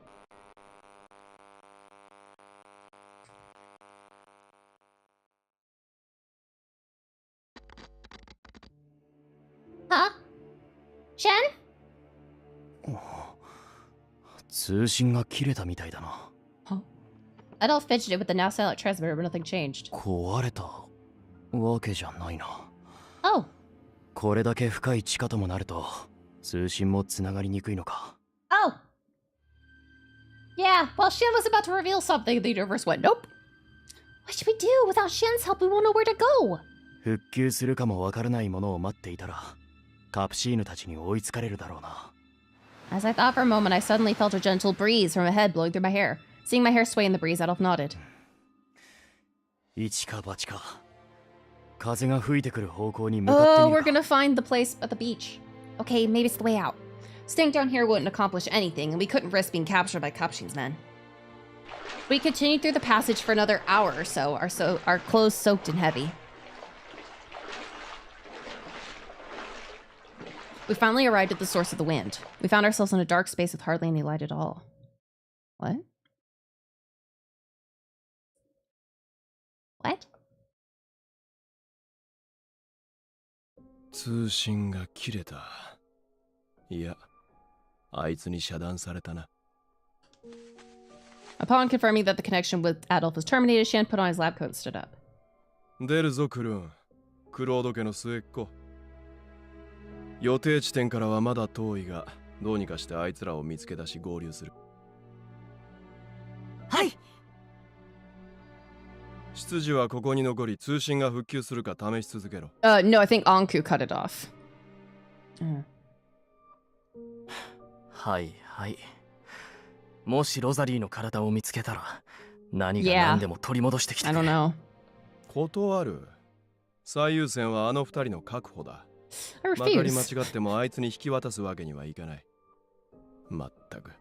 シェン？通信が切れたみたいだな。Adolf fidgeted with the now silent transmitter, but nothing changed. 壊れたわけじゃないな。Oh. これだけ深い地下ともなると通信もつながりにくいのか。Oh. Yeah, while Shen was about to reveal something, the universe went, nope. What should we do? Without Shen's help, we won't know where to go. 復旧するかもわからないものを待っていたらカプシーヌたちに追いつかれるだろうな。As I thought for a moment, I suddenly felt a gentle breeze from ahead blowing through my hair. Seeing my hair sway in the breeze, Adolf nodded. 一か八か。風が吹いてくる方向に向かってみるか。Oh, we're gonna find the place at the beach. Okay, maybe it's the way out. Staying down here wouldn't accomplish anything, and we couldn't risk being captured by Kapshin's men. We continued through the passage for another hour or so, our clothes soaked and heavy. We finally arrived at the source of the wind. We found ourselves in a dark space with hardly any light at all. What? What? 通信が切れた。いや、あいつに遮断されたな。Upon confirming that the connection with Adolf was terminated, Shan put on his lab coat and stood up. 出るぞクルーン。クロード家の末っ子。予定地点からはまだ遠いが、どうにかしてあいつらを見つけ出し合流する。はい。執事はここに残り通信が復旧するか試し続けろ。No, I think Anku cut it off. はいはい。もしロザリーの体を見つけたら何が何でも取り戻してきてくれ。I don't know. 断る。最優先はあの二人の確保だ。まかり間違ってもあいつに引き渡すわけにはいかない。まったく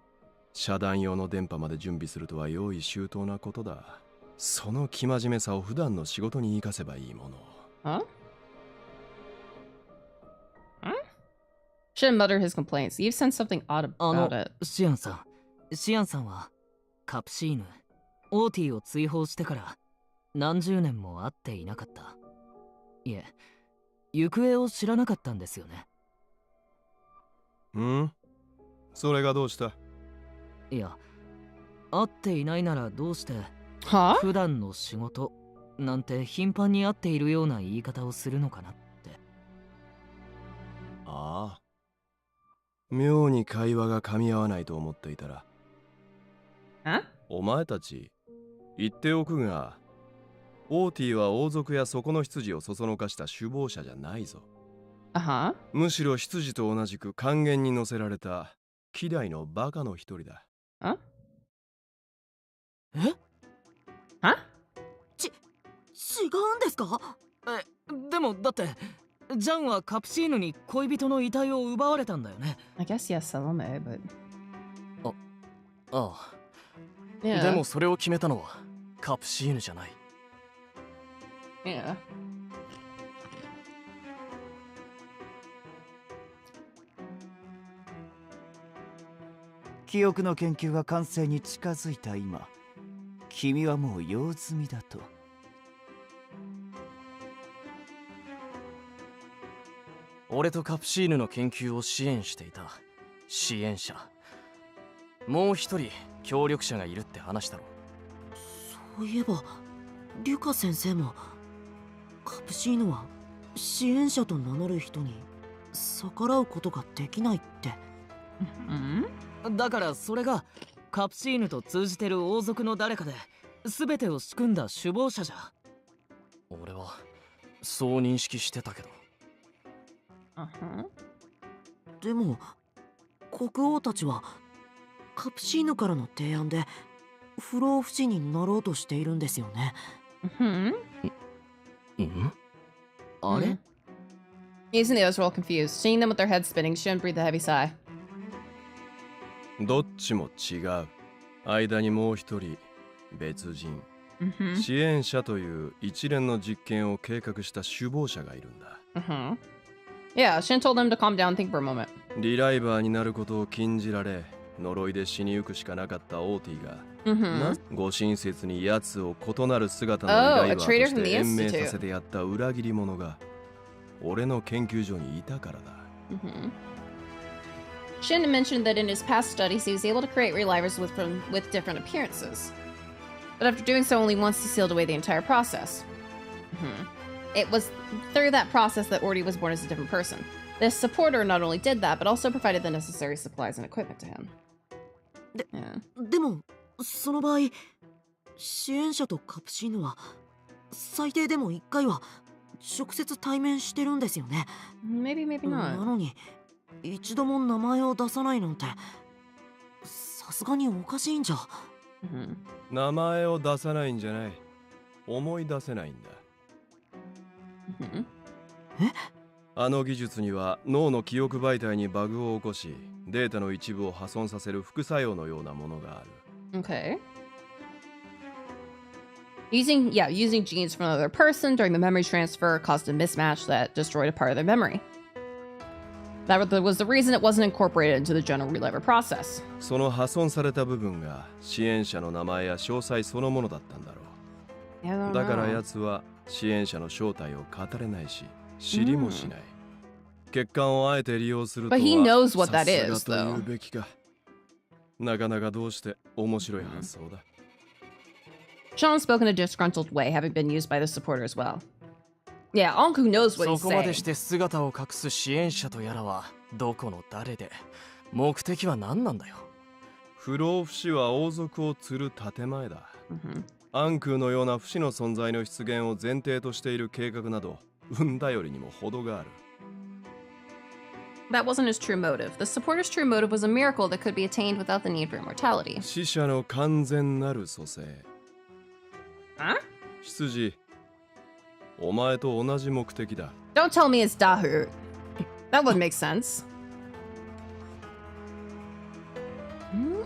遮断用の電波まで準備するとは用意周到なことだ。その生真面目さを普段の仕事に生かせばいいもの。Shin muttered his complaints. You've sensed something odd about it. シアンさんはカプシーヌ、オーティを追放してから何十年も会っていなかった。いえ、行方を知らなかったんですよね。それがどうした？いや、会っていないならどうして普段の仕事なんて頻繁に会っているような言い方をするのかなって。ああ、妙に会話が噛み合わないと思っていたら。お前たち言っておくが、オーティは王族やそこの執事をそそのかした首謀者じゃないぞ。むしろ執事と同じく還元に乗せられた希代のバカの一人だ。違うんですか？でもだってジャンはカプシーヌに恋人の遺体を奪われたんだよね。I guess yes, Salome, but... ああ。でもそれを決めたのはカプシーヌじゃない。Yeah. 記憶の研究が完成に近づいた今、君はもう用済みだと。俺とカプシーヌの研究を支援していた支援者、もう一人協力者がいるって話だろ。そういえばリュカ先生もカプシーノは支援者と名乗る人に逆らうことができないって。だからそれがカプシーヌと通じてる王族の誰かで全てを仕組んだ首謀者じゃ。俺はそう認識してたけど。でも国王たちはカプシーヌからの提案で不老不死になろうとしているんですよね。あれ He's and the others were all confused. Seeing them with their heads spinning, Shin breathed a heavy sigh. どっちも違う。間にもう一人別人、支援者という一連の実験を計画した首謀者がいるんだ。Yeah, Shin told him to calm down and think for a moment. リライバーになることを禁じられ、呪いで死にゆくしかなかったオーティが、ご親切に奴を異なる姿のリライバーとして延命させてやった裏切り者が俺の研究所にいたからだ。Shin mentioned that in his past studies he was able to create relivers with different appearances. But after doing so only once, he sealed away the entire process. It was through that process that Orty was born as a different person. This supporter not only did that, but also provided the necessary supplies and equipment to him. でもその場合、支援者とカプシーヌは最低でも1回は直接対面してるんですよね。Maybe not. なのに一度も名前を出さないなんてさすがにおかしいんじゃ。名前を出さないんじゃない。思い出せないんだ。あの技術には脳の記憶媒体にバグを起こし、データの一部を破損させる副作用のようなものがある。Okay. Using genes from another person during the memory transfer caused a mismatch that destroyed a part of their memory. That was the reason it wasn't incorporated into the general reliver process. その破損された部分が支援者の名前や詳細そのものだったんだろう。だから奴は支援者の正体を語れないし、知りもしない。欠陥をあえて利用するとは But he knows what that is, さすがと言うべきか。なかなかどうして面白い発想だ。Sean spoke in a disgruntled way, having been used by the supporter as well. Yeah, Anku knows what he's そこまで saying. して姿を隠す支援者とやらはどこの誰で、目的は何なんだよ。不老不死は王族を釣る建前だ。暗空のような不死の存在の出現を前提としている計画など、運頼りにも程がある。That wasn't his true motive. The supporter's true motive was a miracle that could be attained without the need for immortality. 死者の完全なる蘇生。執事、お前と同じ目的だ。Don't tell me it's Dahoot. That wouldn't make sense.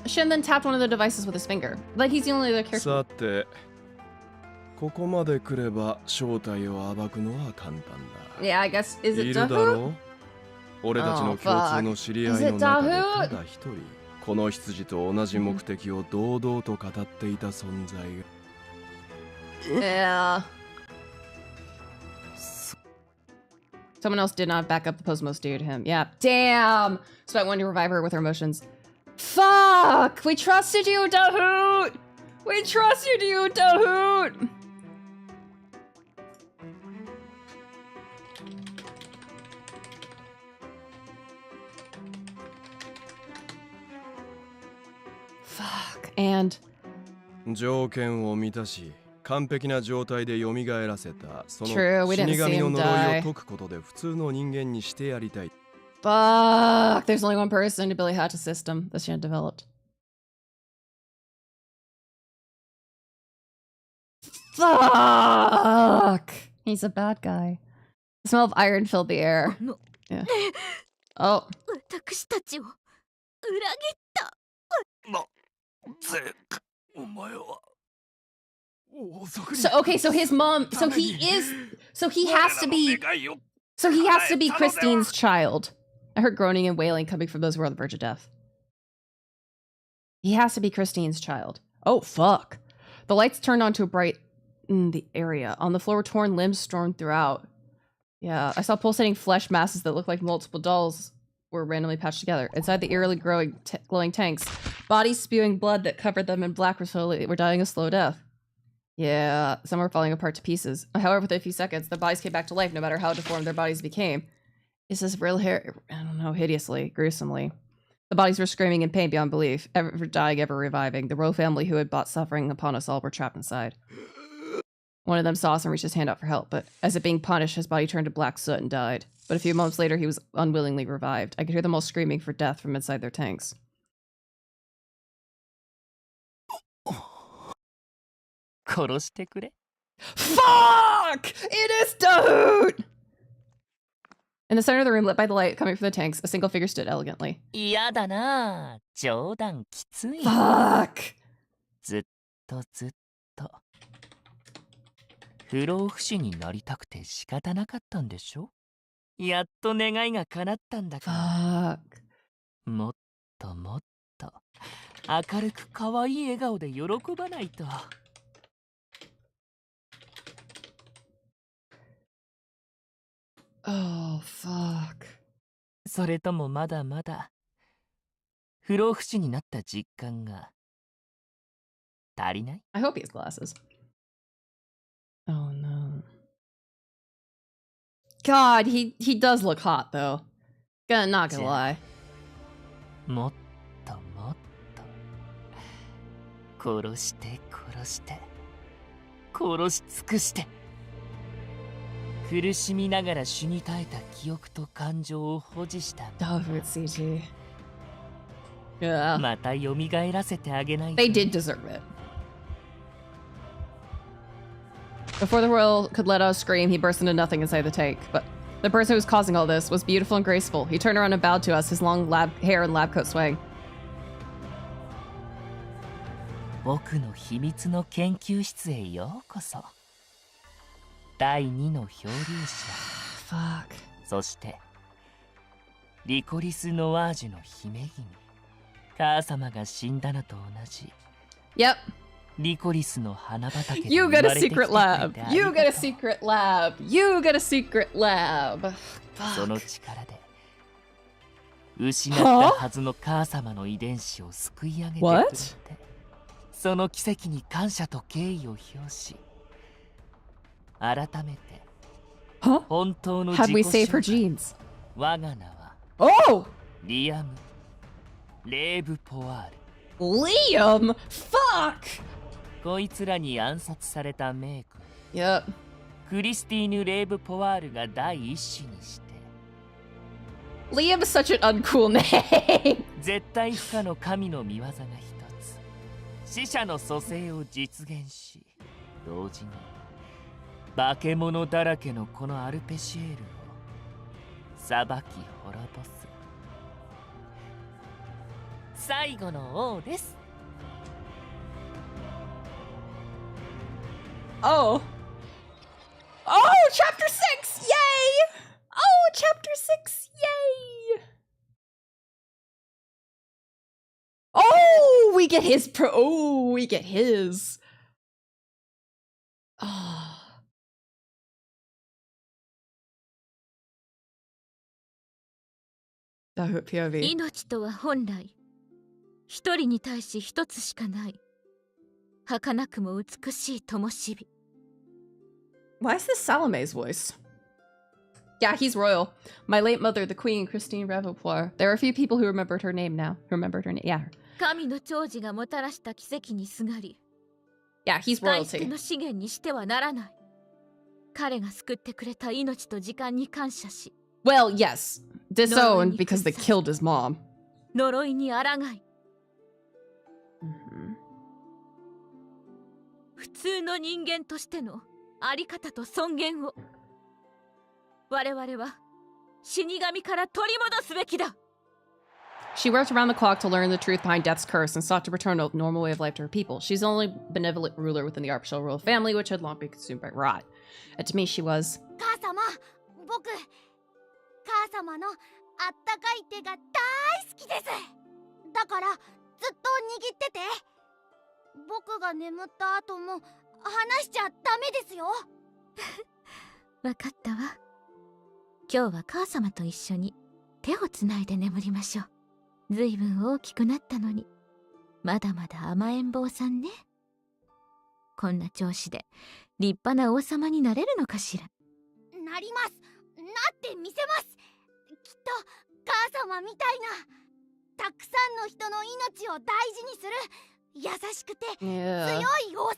Shin then tapped one of the devices with his finger. Like he's the only other character. さて、ここまで来れば正体を暴くのは簡単だ。Yeah, I guess. Is い it るだろ Dahoot? う？俺たちの共通の知り合いの中でただ一人、この羊と同じ目的を堂々と語っていた存在が。Yeah. Someone else did not back up the pose most dear to him. Yeah. Damn. So I wanted to revive her with her emotions. Fuck! We trusted you, Dahoot! We trusted you, Dahoot! Fuck. And 条件を満たし、完璧な状態で蘇らせたその True, we 死 didn't see 神の him 呪い die. を解くことで普通の人間にしてやりたい。fuck. There's only one person to Billy Hatch's system that she had developed. Fuck! He's a bad guy. The smell of iron filled the air. Yeah. Oh. 私たちを裏切ったお前は So okay, so his mom, so he has to be Christine's child. I heard groaning and wailing coming from those who were on the verge of death. He has to be Christine's child. Oh fuck. The lights turned on to a bright the area. On the floor were torn limbs strewn throughout. Yeah, I saw pulsating flesh masses that looked like multiple dolls were randomly patched together. Inside the eerily glowing tanks, bodies spewing blood that covered them in black were dying a slow death. Yeah, some were falling apart to pieces. However, within a few seconds, their bodies came back to life, no matter how deformed their bodies became. Is this real hair? I don't know, hideously, gruesomely. The bodies were screaming in pain beyond belief, ever dying, ever reviving. The royal family who had brought suffering upon us all were trapped inside. One of them saw us and reached his hand out for help, but as if being punished, his body turned to black soot and died. But a few moments later, he was unwillingly revived. I could hear them all screaming for death from inside their tanks. Fuck! It is Dahoot! In the center of the room, lit by the light coming from the tanks, a single figure stood elegantly. Fuck! ずっと不老不死になりたくて仕方なかったんでしょ。やっと願いが叶ったんだから。もっともっと明るく可愛い笑顔で喜ばないと。Oh, fuck. それともまだまだ不老不死になった実感が足りない？ I hope he has glasses. Oh no. God, he does look hot though. Not gonna lie. もっともっと殺して殺して殺し尽くして苦しみながら死に絶えた記憶と感情を保持した。Dahoot CG. Yeah. また蘇らせてあげないと。They did deserve it. Before the royal could let out a scream, he burst into nothing inside the tank. But the person who was causing all this was beautiful and graceful. He turned around and bowed to us, his long hair and lab coat swaying. 僕の秘密の研究室へようこそ。第二の漂流者。Fuck. そしてリコリス・ノワージュの姫君。母様が死んだのと同じ。Yep. リコリスの花畑で You 生 got ま a れてきてくれ secret て lab. あり You が got と a secret lab. You got a secret lab. その力で失ったはずの母様の遺伝子を救い上げてくれて、その奇跡に感謝と敬意を表し、改めて本当の自己 How'd we save her 紹介。 genes? 我が名は Oh! リアム・レーブ・ポワール。 Liam! Fuck! こいつらに暗殺されたメイク。Yep. クリスティーヌ・レーブ・ポワールが第一子にして Liam is such an uncool name. 絶対不可の神の御業が一つ、死者の蘇生を実現し、同時に化け物だらけのこのアルペシエールを裁き滅ぼす最後の王です。 Oh. Oh, chapter 6! Yay! Oh, chapter 6! Yay! Oh, we get his oh, we get his. Oh. Dahoot POV. 命とは本来一人に対し一つしかない儚くも美しい灯火。 Why is this Salome's voice? Yeah, he's royal. My late mother, the Queen, Christine Revopoir. There are a few people who remembered her name now. Who remembered her name. Yeah. 神の寵児がもたらした奇跡にすがり、 Yeah, he's 使い捨て royalty. の資源にしてはならない。彼が救ってくれた命と時間に感謝し、 Well, yes. Disowned because they killed his mom. 呪いに抗い、 普通の人間としてのあり方と尊厳を我々は死神から取り戻すべきだ。 She worked around the clock to learn the truth behind death's curse and sought to return a normal way of life to her people. She's the only benevolent ruler within the Arpachel royal family, which had long been consumed by rot. And to me, she was... 母様、僕、母様のあったかい手が大好きです。だから、ずっと握ってて。僕が眠った後も話しちゃダメですよ。わかったわ。今日は母様と一緒に手をつないで眠りましょう。ずいぶん大きくなったのに、まだまだ甘えん坊さんね。こんな調子で立派な王様になれるのかしら。なります。なってみせます。きっと母様みたいなたくさんの人の命を大事にする優しくて強い王様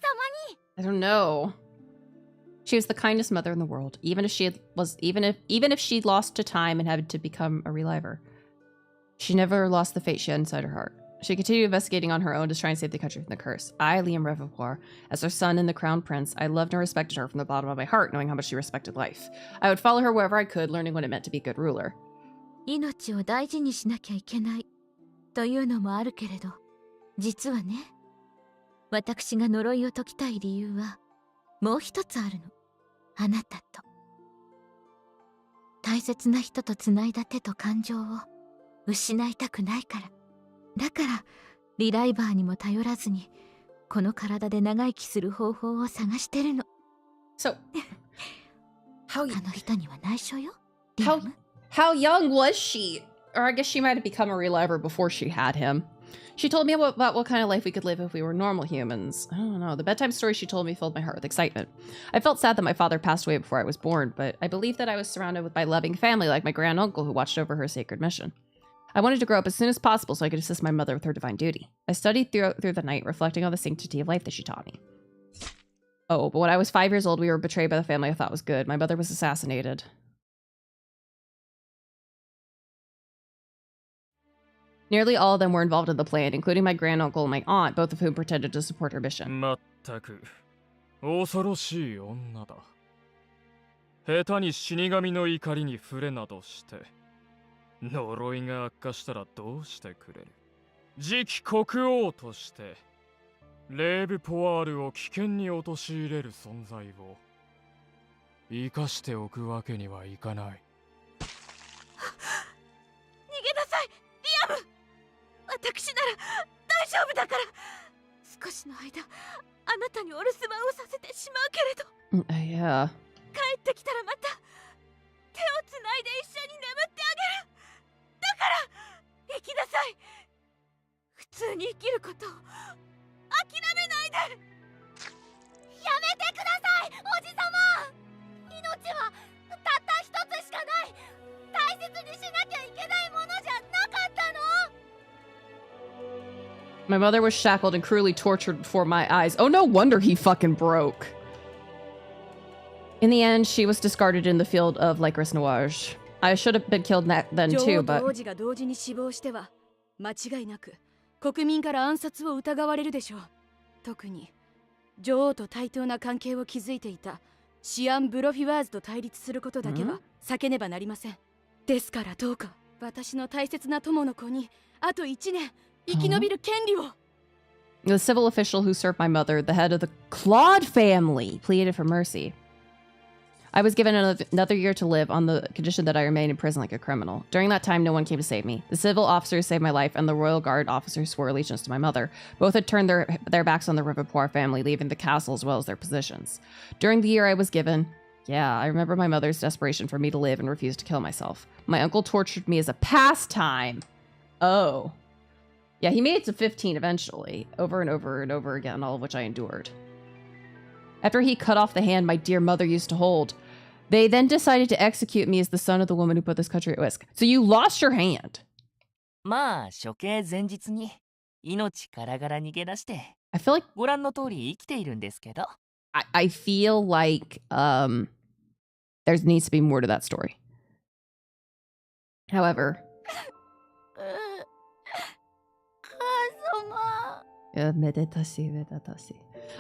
に。I don't know. She was the kindest mother in the world, even if she'd lost to time and had to become a reliver. She never lost the faith she had inside her heart. She continued investigating on her own to try and save the country from the curse. I, Liam Reservoir, as her son and the crown prince, I loved and respected her from the bottom of my heart, knowing how much she respected life. I would follow her wherever I could, learning what it meant to be a good ruler. 命を大事にしなきゃいけないというのもあるけれど、実はね、私が呪いを解きたい理由はもう一つあるの。あなたと大切な人とつないだ手と感情を失いたくないから。だからリライバーにも頼らずにこの体で長生きする方法を探してるの。So, あの人には内緒よ。How young was she? Or I guess she might have become a reliver before she had him. She told me about what kind of life we could live if we were normal humans. I don't know. The bedtime story she told me filled my heart with excitement. I felt sad that my father passed away before I was born, but I believed that I was surrounded by loving family like my granduncle who watched over her sacred mission. I wanted to grow up as soon as possible so I could assist my mother with her divine duty. I studied through the night, reflecting on the sanctity of life that she taught me. Oh, but when I was 5 years old, we were betrayed by the family I thought was good. My mother was assassinated. Nearly all of them were involved in the plan, including my granduncle and my aunt, both of whom pretended to support her mission. まったく恐ろしい女だ。下手に死神の怒りに触れなどして、呪いが悪化したらどうしてくれる。次期国王として、レーブポワールを危険に陥れる存在を生かしておくわけにはいかない。逃げなさい、リアム。私なら大丈夫だから。少しの間、あなたにお留守番をさせてしまうけれど。Yeah. 帰ってきたらまた手をつないで一緒に眠ってあげる。だから生きなさい。普通に生きることを諦めないで。やめてください、おじさま。命はたった一つしかない。大切にしなきゃいけないものじゃなかったの。My mother was shackled and cruelly tortured before my eyes. Oh, no wonder he fucking broke. In the end, she was discarded in the field of Lycris Noage. I should have been killed then too, but... 王子が同時に死亡しては間違いなく国民から暗殺を疑われるでしょう。特に女王と対等な関係を築いていたシアン・ブロフィワーズと対立することだけは避けねばなりません。ですからどうか私の大切な友の子にあと1年生き延びる権利を。The civil official who served my mother, the head of the Claude family, pleaded for mercy. I was given another year to live on the condition that I remain in prison like a criminal. During that time, no one came to save me. The civil officers saved my life, and the royal guard officers swore allegiance to my mother. Both had turned their backs on the Riverpoir family, leaving the castle as well as their positions. During the year I was given... Yeah, I remember my mother's desperation for me to live and refused to kill myself. My uncle tortured me as a pastime. Oh. Yeah, he made it to 15 eventually, over and over and over again, all of which I endured. After he cut off the hand my dear mother used to hold, they then decided to execute me as the son of the woman who put this country at risk. So you lost your hand. まあ、処刑前日に命からがら逃げ出して、I feel like ご覧の通り生きているんですけど。I feel like there needs to be more to that story. However,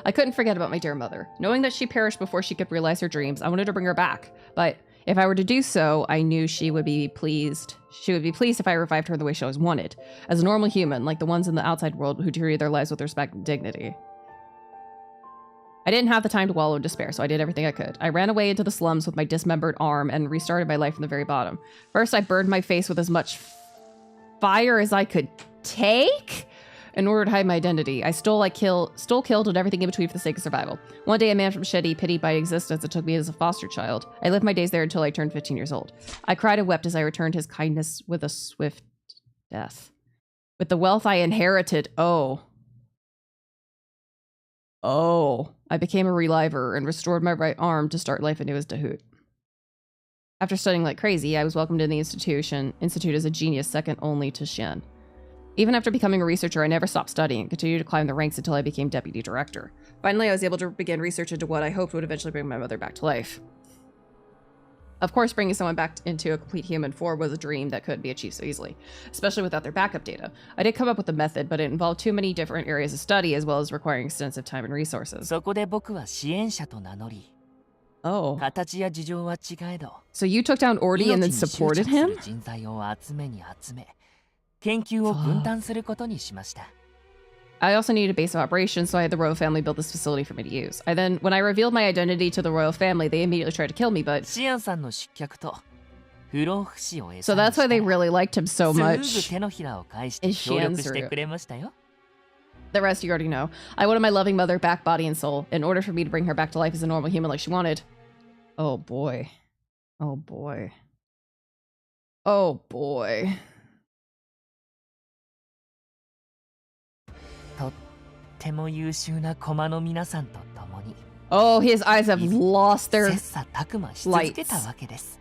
I couldn't forget about my dear mother. Knowing that she perished before she could realize her dreams, I wanted to bring her back. But if I were to do so, I knew she would be pleased. She would be pleased if I revived her the way she always wanted, as a normal human, like the ones in the outside world who treated their lives with respect and dignity. I didn't have the time to wallow in despair, so I did everything I could. I ran away into the slums with my dismembered arm and restarted my life from the very bottom. First, I burned my face with as much fire as I could take in order to hide my identity. I stole, killed, and everything in between for the sake of survival. One day, a man from Shetty, pitied by existence and took me as a foster child. I lived my days there until I turned 15 years old. I cried and wept as I returned his kindness with a swift death. With the wealth I inherited, oh. Oh, I became a reliver and restored my right arm to start life anew as Dahut. After studying like crazy, I was welcomed in the institute as a genius second only to Shen. Even after becoming a researcher, I never stopped studying and continued to climb the ranks until I became deputy director. Finally, I was able to begin research into what I hoped would eventually bring my mother back to life. Of course, bringing someone back into a complete human form was a dream that couldn't be achieved so easily, especially without their backup data. I did come up with a method, but it involved too many different areas of study as well as requiring extensive time and resources. そこで僕は支援者と名乗り、 Oh. 形や事情は違えど、 So you took down Ordi and then supported him? 命に執着する人材を集めに集め、研究を分担することにしました。 I also needed a base of operations, so I had the royal family build this facility for me to use. When I revealed my identity to the royal family, they immediately tried to kill me, but...シアンさんの失脚と不老不死を So that's why they really liked him so much. すぐ手のひらを返して協力してくれましたよ。 The rest you already know. I wanted my loving mother back, body and soul, in order for me to bring her back to life as a normal human like she wanted. Oh boy. Oh boy. Oh boy. とっても優秀な駒の皆さんと共に Oh, his eyes have lost their 切磋琢磨し続けたわけです。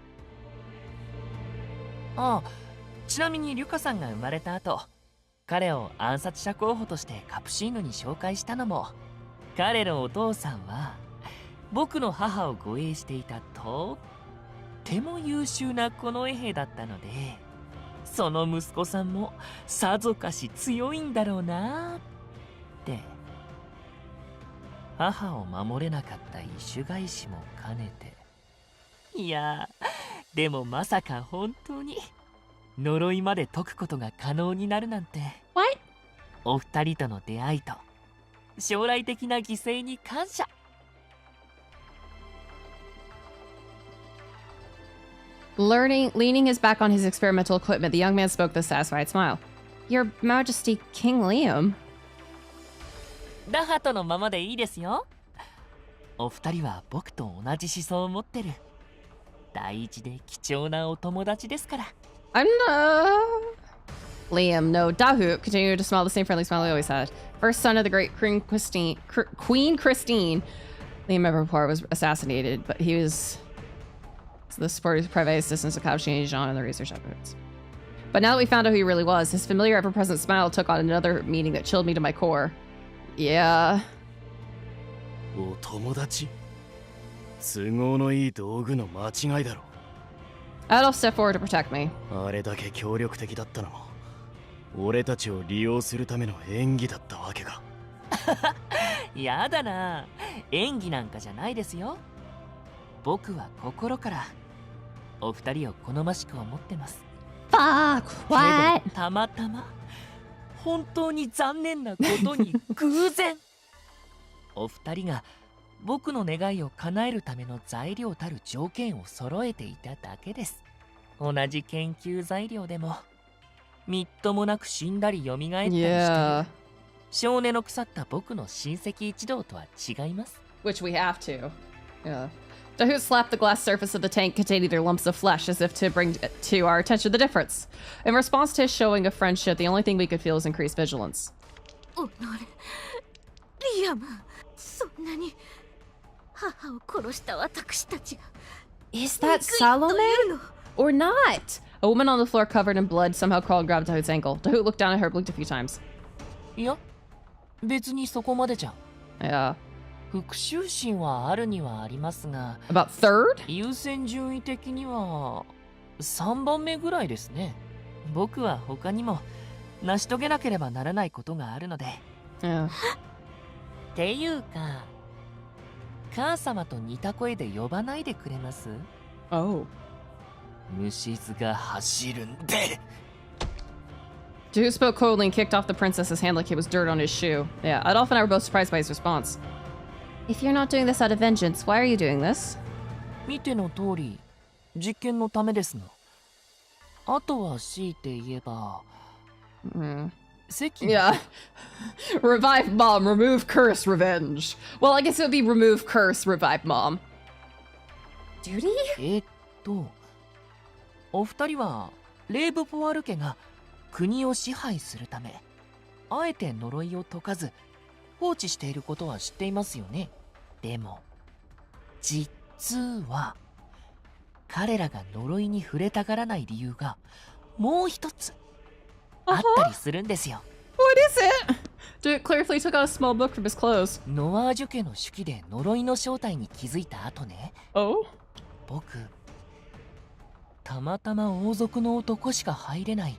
ああ、ちなみにリュカさんが生まれた後、彼を暗殺者候補としてカプシーノに紹介したのも、彼のお父さんは僕の母を護衛していたとっても優秀な近衛兵だったので、その息子さんもさぞかし強いんだろうなって。母を守れなかった意種返しも兼ねて。いやでもまさか本当に呪いまで解くことが可能になるなんて。 What? お二人との出会いと将来的な犠牲に感謝。 Leaning his back on his experimental equipment, the young man spoke with a satisfied smile. Your Majesty, King Liam. ダハトのままでいいですよ。お二人は僕と同じ思想を持ってる大事で貴重なお友達ですから。 I'm Liam, no. Dahut continued to smile the same friendly smile he always had. First son of the great Queen Christine. Liam Evermore was assassinated, but he was the supportive private assistance of Kaoshi Jean and the research efforts. But now that we found out who he really was, his familiar ever-present smile took on another meaning that chilled me to my core. Yeah. お友達？都合のいい道具の間違いだろ。 Adolf stepped forward to protect me. あれだけ協力的だったのも、俺たちを利用するための演技だったわけか。やだな、演技なんかじゃないですよ。僕は心からお二人を好ましく思ってます。 Fuck, what? けどたまたま本当に残念なことに偶然お二人が僕の願いを叶えるための材料たる条件を揃えていただけです。同じ研究材料でもみっともなく死んだり蘇ったりしてる少年の腐った僕の親戚一同とは違います。 Which we have to. Yeah. Dahut slapped the glass surface of the tank containing their lumps of flesh as if to bring to our attention the difference. In response to his showing of friendship, the only thing we could feel was increased vigilance. リアム、そんなに母を殺した私たちが Is that Salome? Or not? A woman on the floor covered in blood somehow crawled and grabbed Dahut's ankle. Dahut looked down at her, blinked a few times. いや、別にそこまでじゃん。 Yeah. 復讐心はあるにはありますが、 About third? 優先順位的には3番目ぐらいですね。僕は他にも成し遂げなければならないことがあるので。Yeah. っていうか、母様と似た声で呼ばないでくれます？ Oh. 虫図が走るんで。Dahut spoke coldly and kicked off the princess's hand like it was dirt on his shoe. Yeah, Adolf and I were both surprised by his response. If you're not doing this out of vengeance, why are you doing this? 見ての通り、実験のためですが。あとは強いて言えば、Yeah. Revive mom, remove curse, revenge. Well, I guess it would be remove curse, revive mom. Duty? お二人はレーブポワル家が国を支配するため、あえて呪いを解かず放置していることは知っていますよね。でも実は彼らが呪いに触れたがらない理由がもう一つあったりするんですよ。What is it? Dude clearly took out a small book from his clothes. ノワージュ家の手記で呪いの正体に気づいた後ね。Oh? 僕たまたま王族の男しか入れない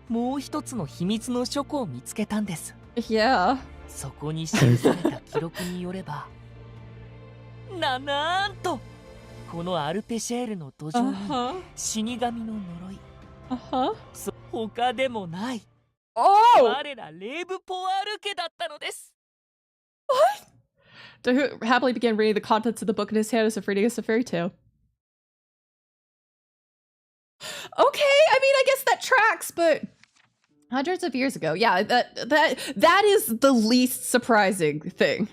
もう一つの秘密の書庫を見つけたんです。Yeah. そこに記された記録によればなんとこのアルペシェールの土壌に死神の呪い、他でもない我らレーブポワール家だったのです。 What? Dahoot happily began reading the contents of the book in his hand as if reading us a fairy tale. Okay, I mean, I guess that tracks, but hundreds of years ago, yeah, that is the least surprising thing.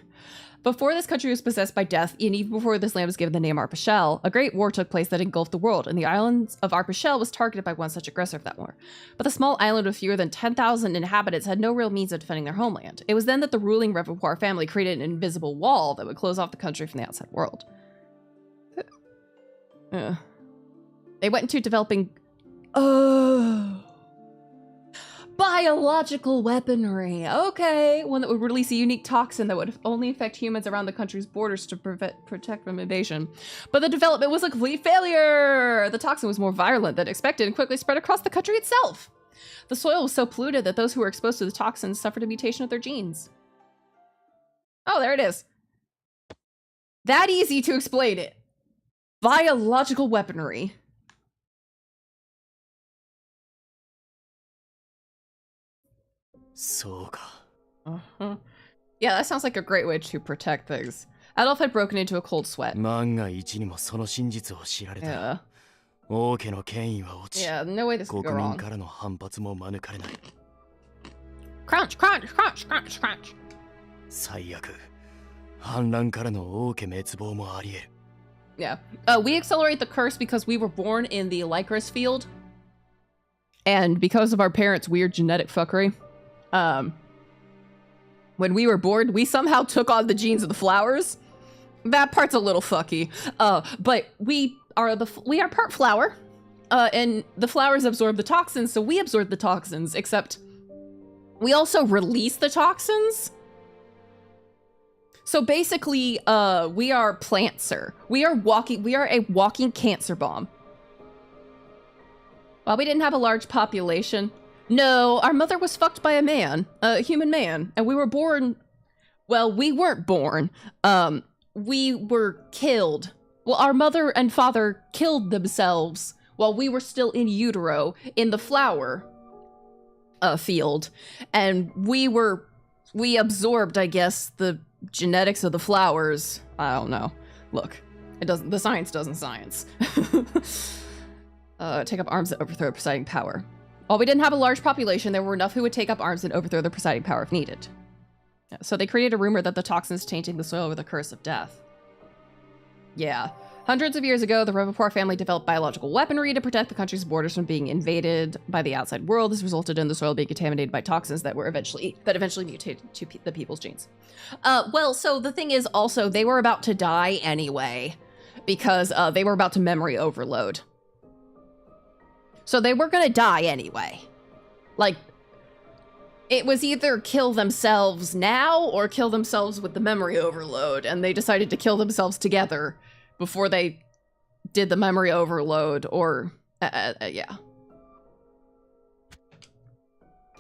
Before this country was possessed by death, and even before this land was given the name Arpachel, a great war took place that engulfed the world, and the island of Arpachel was targeted by one such aggressor of that war. But the small island with fewer than 10,000 inhabitants had no real means of defending their homeland. It was then that the ruling Revopoir family created an invisible wall that would close off the country from the outside world. They went into developing... biological weaponry. Okay, one that would release a unique toxin that would only affect humans around the country's borders to protect from invasion. But the development was a complete failure. The toxin was more virulent than expected and quickly spread across the country itself. The soil was so polluted that those who were exposed to the toxin suffered a mutation of their genes. Oh, there it is. That easy to explain it. Biological weaponry. Yeah, that sounds like a great way to protect things. Adolf had broken into a cold sweat. Yeah. Yeah, no way this could go wrong. Crunch, crunch, crunch, crunch, crunch. Yeah. We accelerate the curse because we were born in the Lycris field. And because of our parents' weird genetic fuckery. When we were born, we somehow took on the genes of the flowers. That part's a little fucky. But we are part flower. And the flowers absorb the toxins, so we absorb the toxins, except we also release the toxins. So basically, we are Plantser. We are a walking cancer bomb. While we didn't have a large population, no, our mother was fucked by a human man, and we were born, well, we weren't born, we were killed. Well, our mother and father killed themselves while we were still in utero in the flower field, and we absorbed, I guess, the genetics of the flowers. I don't know. Look, the science doesn't science. Take up arms that overthrow presiding power. While we didn't have a large population, there were enough who would take up arms and overthrow the presiding power if needed. Yeah, so they created a rumor that the toxins tainting the soil were the curse of death. Yeah. Hundreds of years ago, the Revopoir family developed biological weaponry to protect the country's borders from being invaded by the outside world. This resulted in the soil being contaminated by toxins that eventually mutated to the people's genes. Well, so the thing is also, they were about to die anyway, because they were about to memory overload. So they were gonna die anyway. Like, it was either kill themselves now or kill themselves with the memory overload, and they decided to kill themselves together before they did the memory overload, or, yeah.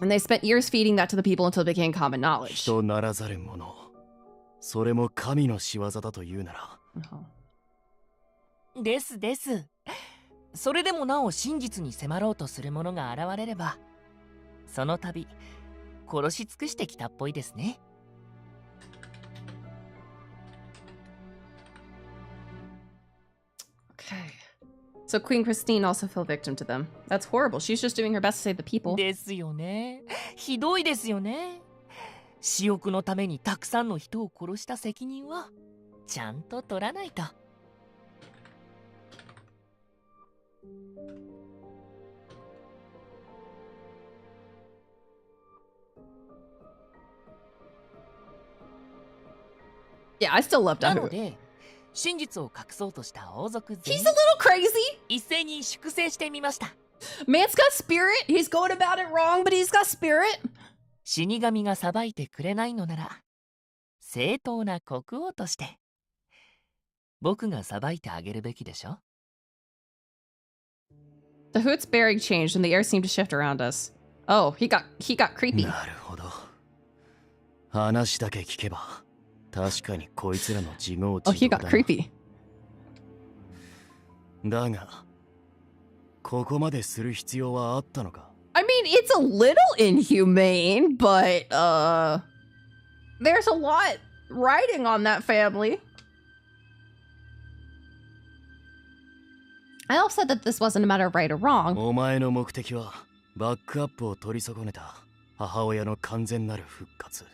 And they spent years feeding that to the people until it became common knowledge. Des. それでもなお真実に迫ろうとする者が現れれば、その度殺し尽くしてきたっぽいですね。Okay. So Queen Christine also fell victim to them. That's horrible. She's just doing her best to save the people. ですよね。ひどいですよね。私欲のためにたくさんの人を殺した責任はちゃんと取らないと。Yeah, I still love な Dahoot. ので、真実を隠そうとした王族全 He's 員 a little crazy. 一斉に粛清してみました。Man's got spirit. He's going about it wrong, but he's got spirit. 死神が裁いてくれないのなら、正当な国王として、僕が裁いてあげるべきでしょ。Dahoot's bearing changed and the air seemed to shift around us. Oh, he got creepy. なるほど。話だけ聞けば、確かにこいつらの自業自 Oh, he 得 got だな。 creepy. だが、ここまでする必要はあったのか？ I mean, it's a little inhumane, but there's a lot riding on that family. I also said that this wasn't a matter of right or wrong. お前の目的はバックアップを取り損ねた母親の完全なる復活。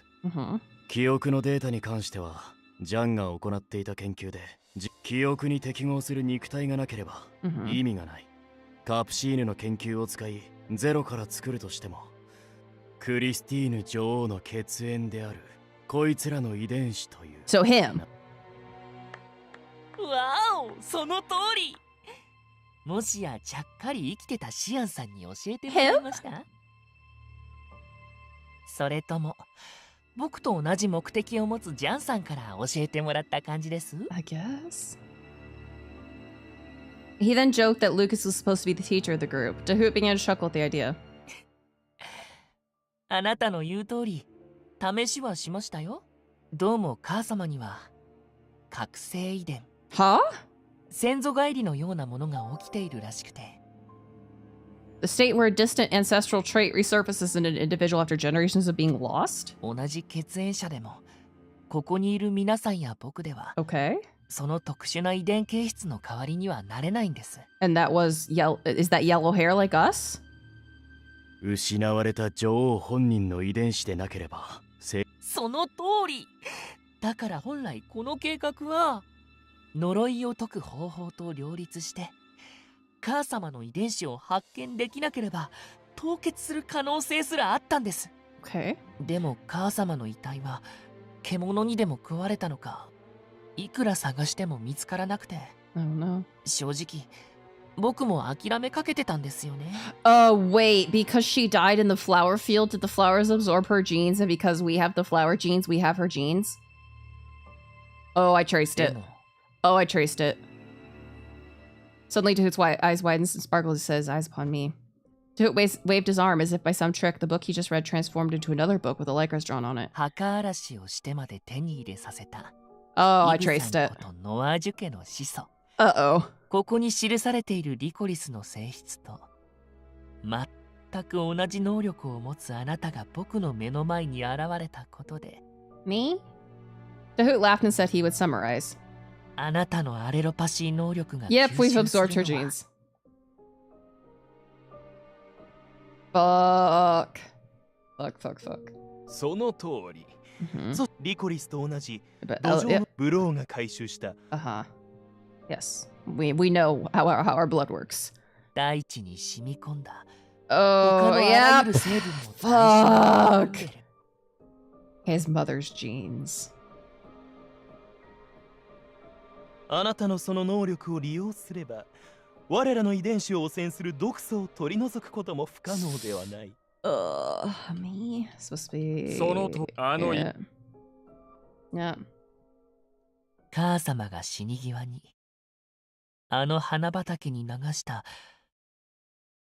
記憶のデータに関してはジャンが行っていた研究で記憶に適合する肉体がなければ意味がない。カプシーヌの研究を使いゼロから作るとしてもクリスティーヌ女王の血縁であるこいつらの遺伝子という。So him. わお、その通り。もしやちゃっかり生きてたシアンさんに教えてもらいました？それとも僕と同じ目的を持つジャンさんから教えてもらった感じです？ I guess. He then joked that Lucas was supposed to be the teacher of the group. Dahoot began to chuckle at the idea. あなたの言う通り、試しはしましたよ。どうも母様には覚醒遺伝。は？先祖返りのようなものが起きているらしくて。The state where a distant ancestral trait resurfaces in an individual after generations of being lost? 同じ血縁者でも、ここにいる皆さんや僕では、Okay. その特殊な遺伝形質の代わりにはなれないんです。And that was is that yellow hair like us? 失われた女王本人の遺伝子でなければ。その通り。だから本来この計画は呪いを解く方法と両立して母様の遺伝子を発見できなければ凍結する可能性すらあったんです。Okay. でも母様の遺体は獣にでも食われたのか、いくら探しても見つからなくて、正直僕も諦めかけてたんですよね。Wait, because she died in the flower field, did the flowers absorb her genes, and because we have the flower genes, we have her genes? Oh, I traced it. Oh, I traced it. Suddenly, Dahoot's eyes widens and sparkles. He says, "Eyes upon me." Dahoot waved his arm as if by some trick. The book he just read transformed into another book with a lycras drawn on it. 墓荒らしをしてまで手に入れさせた。Oh, I traced it. ノアージュ家の始祖。Uh-oh. ここに記されているリコリスの性質と全く同じ能力を持つあなたが僕の目の前に現れたことで。Me? Dahoot laughed and said he would summarize. あなたのアレロパシー能力が Yep, we've absorbed her genes. Fuck. Fuck. その通り。リコリスと同じ But, 土壌のブローが回収した。Yes. We know how our blood works. 大地に染み込んだ。Oh, yeah. Fuck. His mother's genes. あなたのその能力を利用すれば、我らの遺伝子を汚染する毒素を取り除くことも不可能ではない。Me? Supposed to be... そのと、Yeah. 母様が死に際に、あの花畑に流した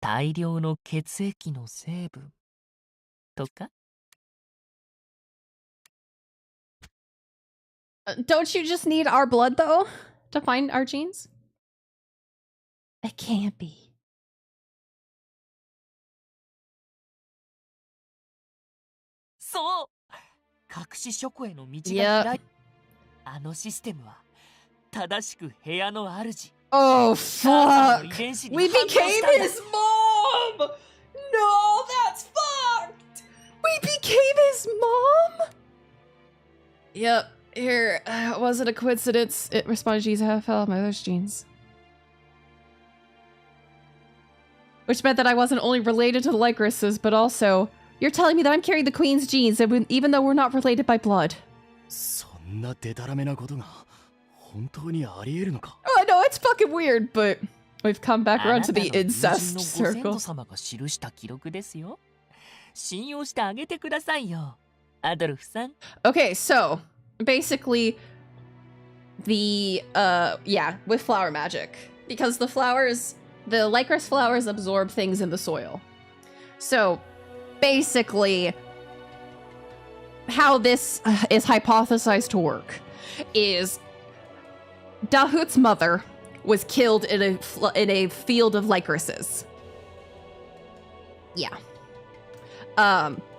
大量の血液の成分とかDon't you just need our blood, though, to find our genes? It can't be. そう、隠し書庫への道が開い、あのシステムは正しく部屋の主。Oh, fuck! We became his mom! No, that's fucked! We became his mom? Yep. Here, was it a coincidence? It responded, genes have fell my mother's genes. Which meant that I wasn't only related to the Lycrises, but also, you're telling me that I'm carrying the Queen's genes, even though we're not related by blood. そん I know it's fucking weird, but we've come back around to the incest circle. Okay, so basically the with flower magic, because the Lycris flowers absorb things in the soil. So basically how this is hypothesized to work is Dahut's mother was killed in a field of lycrises. Yeah.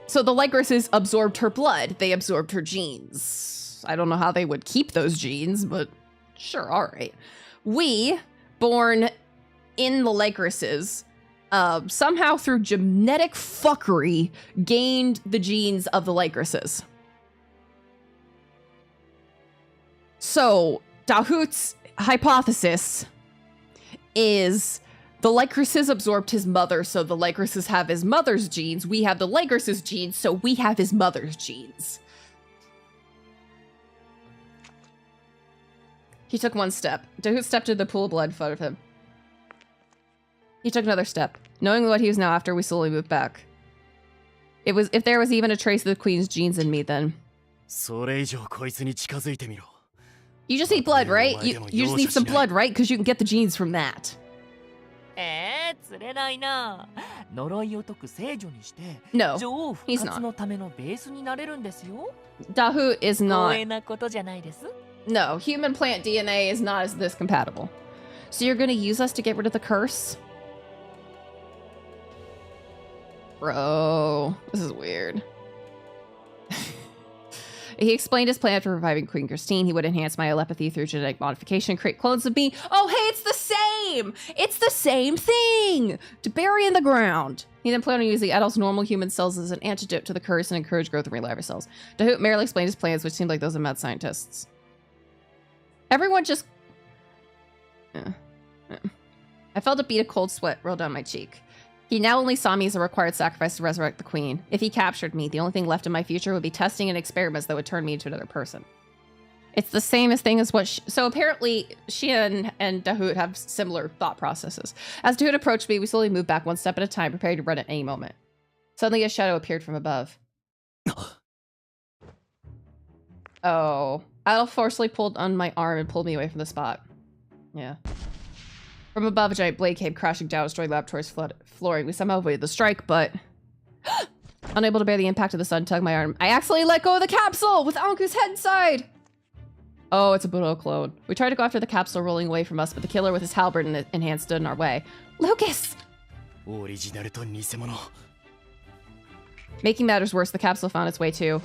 So the lycrises absorbed her blood. They absorbed her genes. I don't know how they would keep those genes, but sure, all right. We, born in the lycrises, somehow through genetic fuckery, gained the genes of the lycrises. So Dahut's hypothesis is the lycrises absorbed his mother, so the lycrises have his mother's genes. We have the lycrises genes, so we have his mother's genes. He took one step. Dahut stepped into the pool of blood in front of him. He took another step. Knowing what he was now after, we slowly moved back. If there was even a trace of the queen's genes in me, then... You just need blood, right? You just need some blood, right? Because you can get the genes from that. No, he's not. Dahut is not. No, human plant DNA is not as this compatible. So you're gonna use us to get rid of the curse? Bro, this is weird. He explained his plan for reviving Queen Christine. He would enhance my telepathy through genetic modification, create clones of me. Oh, hey, it's the same! It's the same thing! To bury in the ground. He then planned on using adults' normal human cells as an antidote to the curse and encourage growth of reliver cells. Dahut merely explained his plans, which seemed like those of mad scientists. Everyone just... I felt a bead of cold sweat roll down my cheek. He now only saw me as a required sacrifice to resurrect the queen. If he captured me, the only thing left in my future would be testing and experiments that would turn me into another person. It's the same thing as what... So apparently, Xian and Dahut have similar thought processes. As Dahut approached me, we slowly moved back one step at a time, prepared to run at any moment. Suddenly, a shadow appeared from above. Oh. Adolf forcefully pulled on my arm and pulled me away from the spot. Yeah. From above, a giant blade came crashing down, destroying the laboratory's flooring. We somehow avoided the strike, but... Unable to bear the impact of the sun, tugged my arm. I accidentally let go of the capsule with Anku's head inside! Oh, it's a Budo clone. We tried to go after the capsule rolling away from us, but the killer with his halberd in hand stood in our way. Lucas! Making matters worse, the capsule found its way too.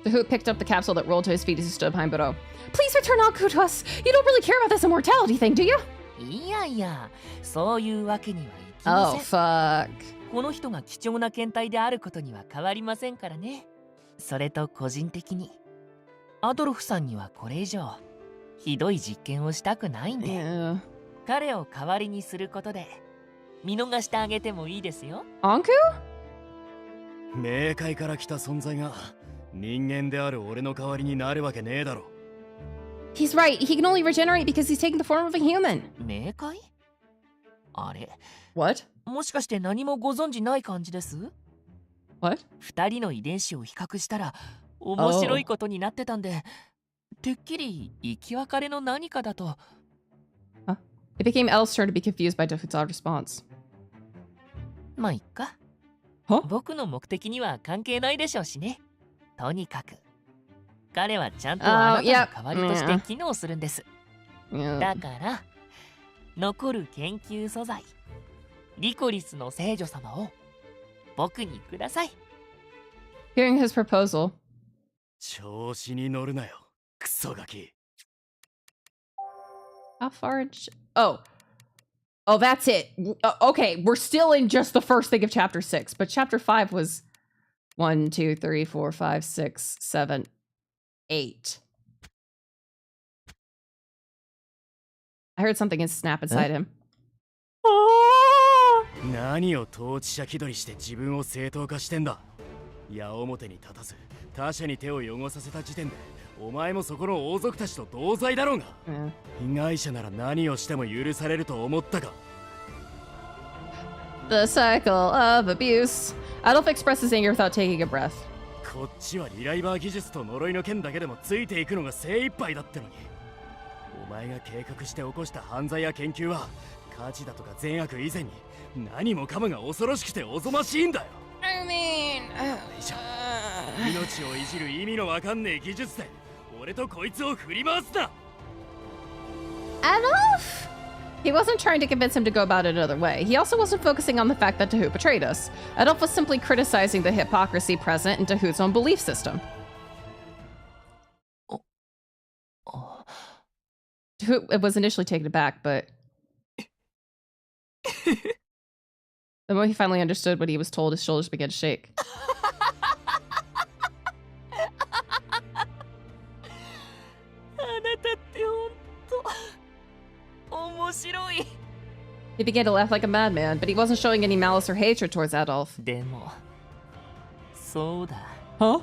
Dahut picked up the capsule that rolled to his feet as he stood behind Budo. Please return Anku to us! You don't really care about this immortality thing, do you? Oh, fuck. この人が貴重な検体であることには変わりませんからね。それと個人的にアドルフさんにはこれ以上ひどい実験をしたくないんで、彼を代わりにすることで見逃してあげてもいいですよ。アンク？冥界から来た存在が人間である俺の代わりになるわけねえだろ。He's right. He can only regenerate because he's taking the form of a human. 冥界？あれ？ What? もしかして何もご存じない感じです？ What? 二人の遺伝子を比較したら面白いことになってたんで、てっきり生き別れの何かだと。Huh? It became Elle's turn to be confused by Dahut's odd response. まあいっか。僕の目的には関係ないでしょうしね。とにかく彼はちゃんとあなたの代わりとして機能するんです。だから残る研究素材リコリスの聖女様を僕にください。 Hearing his proposal. 調子に乗るなよ、クソガキ。 How far? Oh, that's it. Okay, we're still in just the first thing of chapter 6, but chapter 5 was 1, 2, 3, 4, 5, 6, 7, 8. I heard something snap inside him. ね何を統治者気取りして自分を正当化してんだ。矢面に立たず他者に手を汚させた時点でお前もそこの王族たちと同罪だろうが、被害者なら何をしても許されると思ったか。 The cycle of abuse. Adolf expresses anger without taking a breath. こっちはリライバー技術と呪いの剣だけでもついていくのが精一杯だってのに、お前が計画して起こした犯罪や研究は価値だとか善悪以前に何もかもが恐ろしくておぞましいんだよ。I mean, 命をいじる意味のわかんねえ技術で俺とこいつを振り回すな。 Adolf? He wasn't trying to convince him to go about it another way. He also wasn't focusing on the fact that Tahoot betrayed us. Adolf was simply criticizing the hypocrisy present in Tahoot's own belief system. Tahoot was initially taken aback, but the moment he finally understood what he was told, his shoulders began to shake. He began to laugh like a madman, but he wasn't showing any malice or hatred towards Adolf. Huh?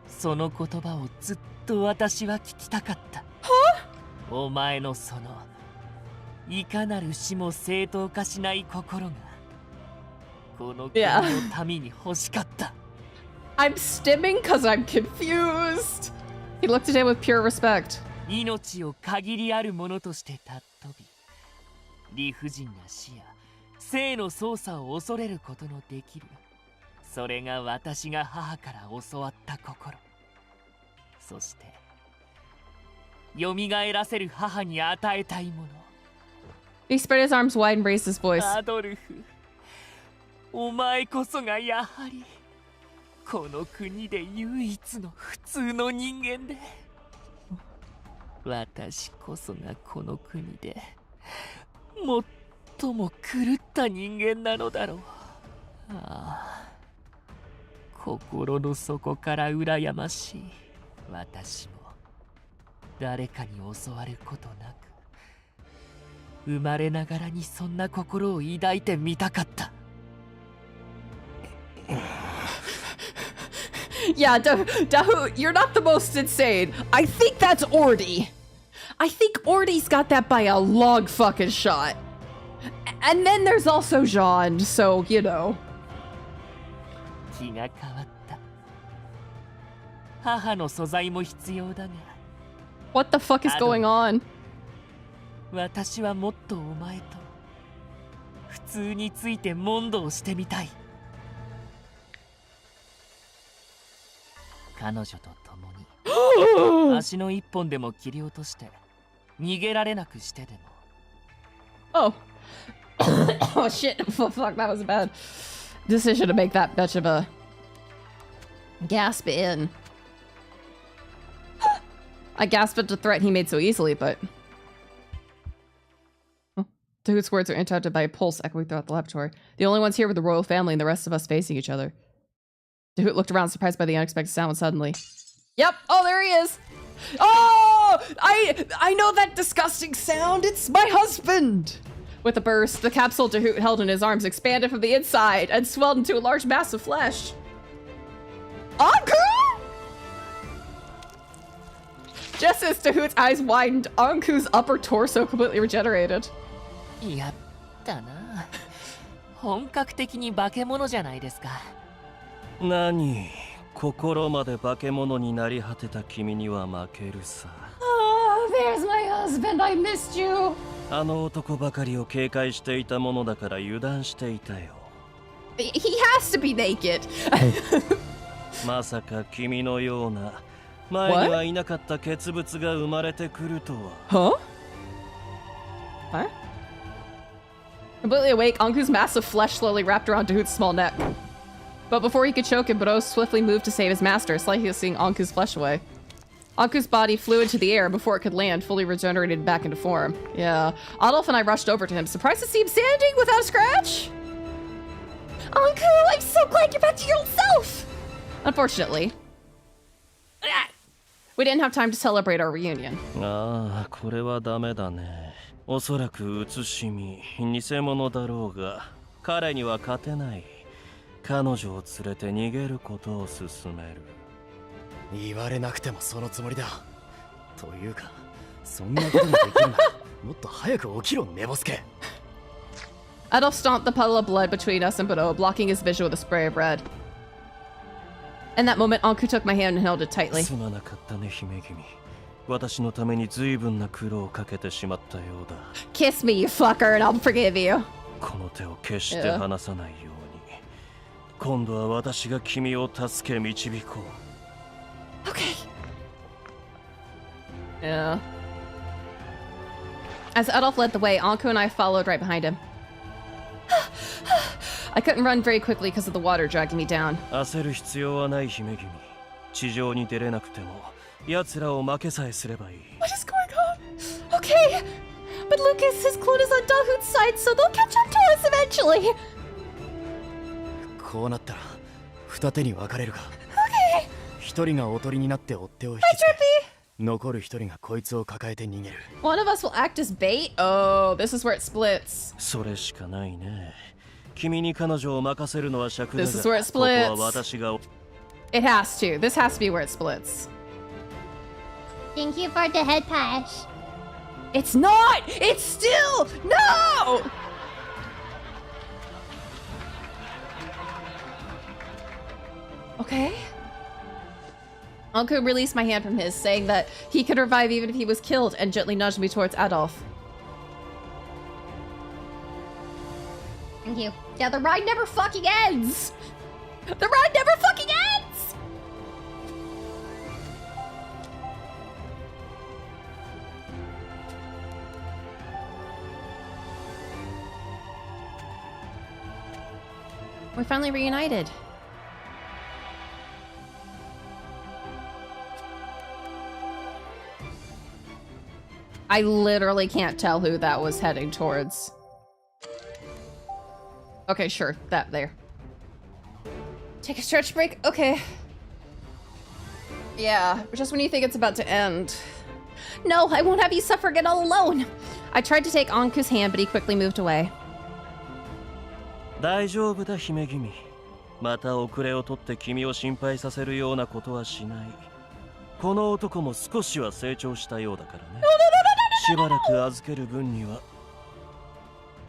その言葉をずっと私は聞きたかった。お前のそのいかなる死も正当化しない心がこの国のために欲しかった。I'm stimming because I'm confused. He looked at him with pure respect. 命を限りあるものとして尊び、理不尽な死や生の操作を恐れることのできる、それが私が母から教わった心。そして蘇らせる母に与えたいもの。 He spread his arms wide and raised his voice. アドルフ、お前こそがやはりこの国で唯一の普通の人間で、私こそがこの国で最も狂った人間なのだろう。ああ、心の底から羨ましい。私も誰かに教わることなく生まれながらにそんな心を抱いてみたかった。Yeah, Dahoot, you're not the most insane. I think that's Ordy. I think Ordy's got that by a long fucking shot. And then there's also Jean, so, you know. 気が変わった。母の素材も必要だが。What the fuck is going on? 私はもっとお前と普通について問答してみたい。彼女と共に足の一本でも切り落として逃げられなくしてでも。Oh. Oh shit. Oh, fuck, that was a bad decision to make that much of a gasp in. I gasped at the threat he made so easily, but... Dahoot's words are interrupted by a pulse echoing throughout the laboratory. The only ones here were the royal family and the rest of us facing each other. Dahoot looked around, surprised by the unexpected sound suddenly. Yep! Oh, there he is! Oh! I know that disgusting sound! It's my husband! With a burst, the capsule Dahoot held in his arms expanded from the inside and swelled into a large mass of flesh. Anku! Just as Dahoot's eyes widened, Anku's upper torso completely regenerated. やったな。本格的に化け物じゃないですか。何、心まで化け物になり果てた君には負けるさ。Oh, there's my husband. I missed you. あの男ばかりを警戒していたものだから油断していたよ。He has to be naked. まさか君のような前にはいなかった傑物が生まれてくるとは。Huh? Completely awake, Anku's mass of flesh slowly wrapped around Dahoot's small neck. But before he could choke him, Bro swiftly moved to save his master, slicing Anku's flesh away. Anku's body flew into the air before it could land, fully regenerated back into form. Yeah. Adolf and I rushed over to him, surprised to see him standing without a scratch. Anku, I'm so glad you're back to your old self! Unfortunately, we didn't have time to celebrate our reunion. ああ、これはダメだね。おそらく写しみ、偽物だろうが、彼には勝てない。彼女を連れて逃げることを勧める。言われなくてもそのつもりだ。というか、そんなことができるならもっと早く起きろ、寝ぼすけ。Adolf stomped the puddle of blood between us and Bado, blocking his vision with a spray of red. In that moment, Anku took my hand and held it tightly. すまなかったね、姫君。私のために随分な苦労をかけてしまったようだ。Kiss me, you fucker, and I'll forgive you. この手を決して離さないように。今度は私が君を助け導こう。Okay. Yeah. As Adolf led the way, Anku and I followed right behind him. I couldn't run very quickly because of the water dragging me down. 焦る必要はない、姫君。地上に出れなくても、奴らを負けさえすればいい。What is going on? Okay. But Lucas, his clone is on Dahut's side, so they'll catch up to us eventually. こうなったら二手に分かれるか。Okay. 一人がおとりになって追っ手を引きつけ、残る一人がこいつを抱えて逃げる。One of us will act as bait? Oh, this is where it splits. それしかないね。君に彼女を任せるのは尺だが、 This is where it ここは splits. 私が。It has to. This has to be where it splits. Thank you for the head patch. It's not! It's still! No! Okay. Anku released my hand from his, saying that he could revive even if he was killed, and gently nudged me towards Adolf. Thank you. Yeah, the ride never fucking ends! The ride never fucking ends! We're finally reunited. I literally can't tell who that was heading towards. Okay, sure. That there. Take a stretch break? Okay. Yeah, just when you think it's about to end. No, I won't have you suffering it all alone. I tried to take Anku's hand, but he quickly moved away. 大丈夫だ、姫君。また遅れを取って君を心配させるようなことはしない。この男も少しは成長したようだからね。しばらく預ける分には。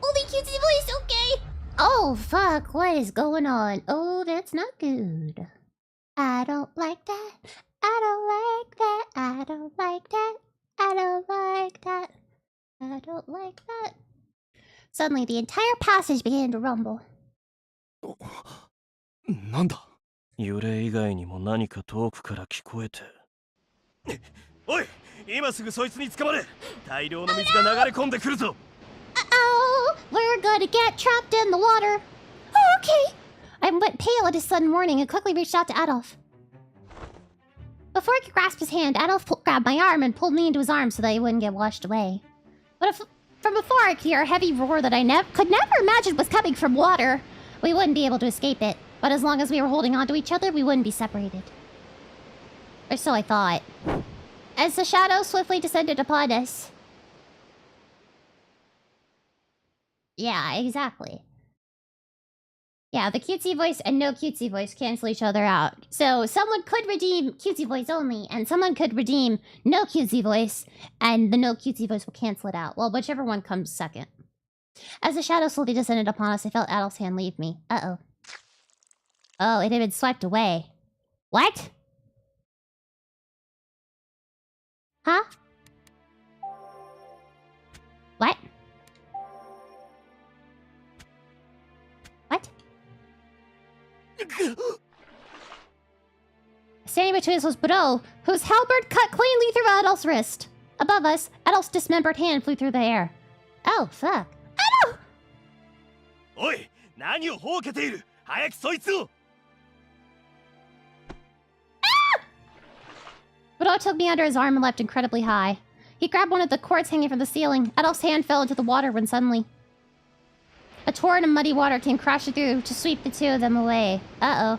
Only cutesy voice, okay? Oh, fuck, what is going on? Oh, that's not good. I don't like that. I don't like that. I don't like that. I don't like that. I don't like that. Suddenly, the entire passage began to rumble. なんだ？揺れ以外にも何か遠くから聞こえて。おい、今すぐそいつに捕まれ。大量の水が流れ込んでくるぞ。Uh-oh, we're gonna get trapped in the water. Oh, okay. I went pale at his sudden warning and quickly reached out to Adolf. Before I could grasp his hand, Adolf grabbed my arm and pulled me into his arms so that he wouldn't get washed away. But if, from before I could hear a heavy roar that I could never imagine was coming from water, we wouldn't be able to escape it. But as long as we were holding on to each other, we wouldn't be separated. Or so I thought. As the shadow swiftly descended upon us. Yeah, exactly. Yeah, the cutesy voice and no cutesy voice cancel each other out. So someone could redeem cutesy voice only, and someone could redeem no cutesy voice, and the no cutesy voice will cancel it out. Well, whichever one comes second. As the shadow slowly descended upon us, I felt Adolf's hand leave me. Uh-oh. Oh, it had been swiped away. What? Huh? What? What? Standing between us was Bado, whose halberd cut cleanly through Adolf's wrist. Above us, Adolf's dismembered hand flew through the air. Oh, fuck. Adolf! おい、何をほうけている。早くそいつを。Bado took me under his arm and leapt incredibly high. He grabbed one of the cords hanging from the ceiling. Adolf's hand fell into the water when suddenly a torrent of muddy water came crashing through to sweep the two of them away. Uh-oh.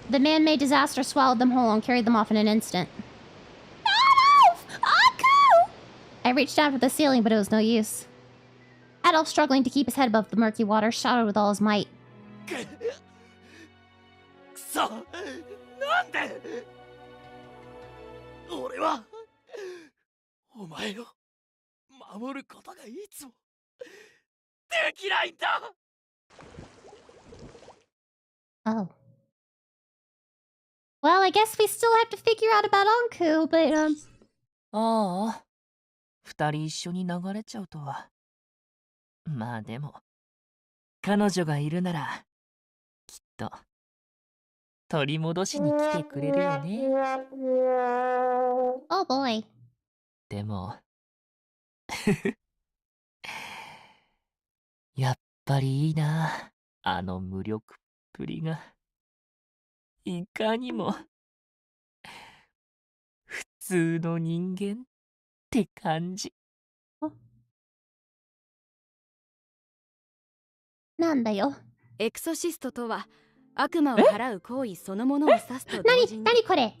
The man-made disaster swallowed them whole and carried them off in an instant. Adolf! Aku! I reached down for the ceiling, but it was no use. Adolf, struggling to keep his head above the murky water, shouted with all his might. くそ、なんで俺はお前を守ることがいつもできないんだ。Oh. Well, I guess we still have to figure out about Anku, but, ああ、二人一緒に流れちゃうとは。まあでも、彼女がいるなら、きっと、取り戻しに来てくれるよね。Oh boy. でも、やっぱりいいな、あの無力っぷりが。いかにも、普通の人間って感じ。なんだよ。エクソシストとは悪魔を払う行為そのものを指すと同時に。何これ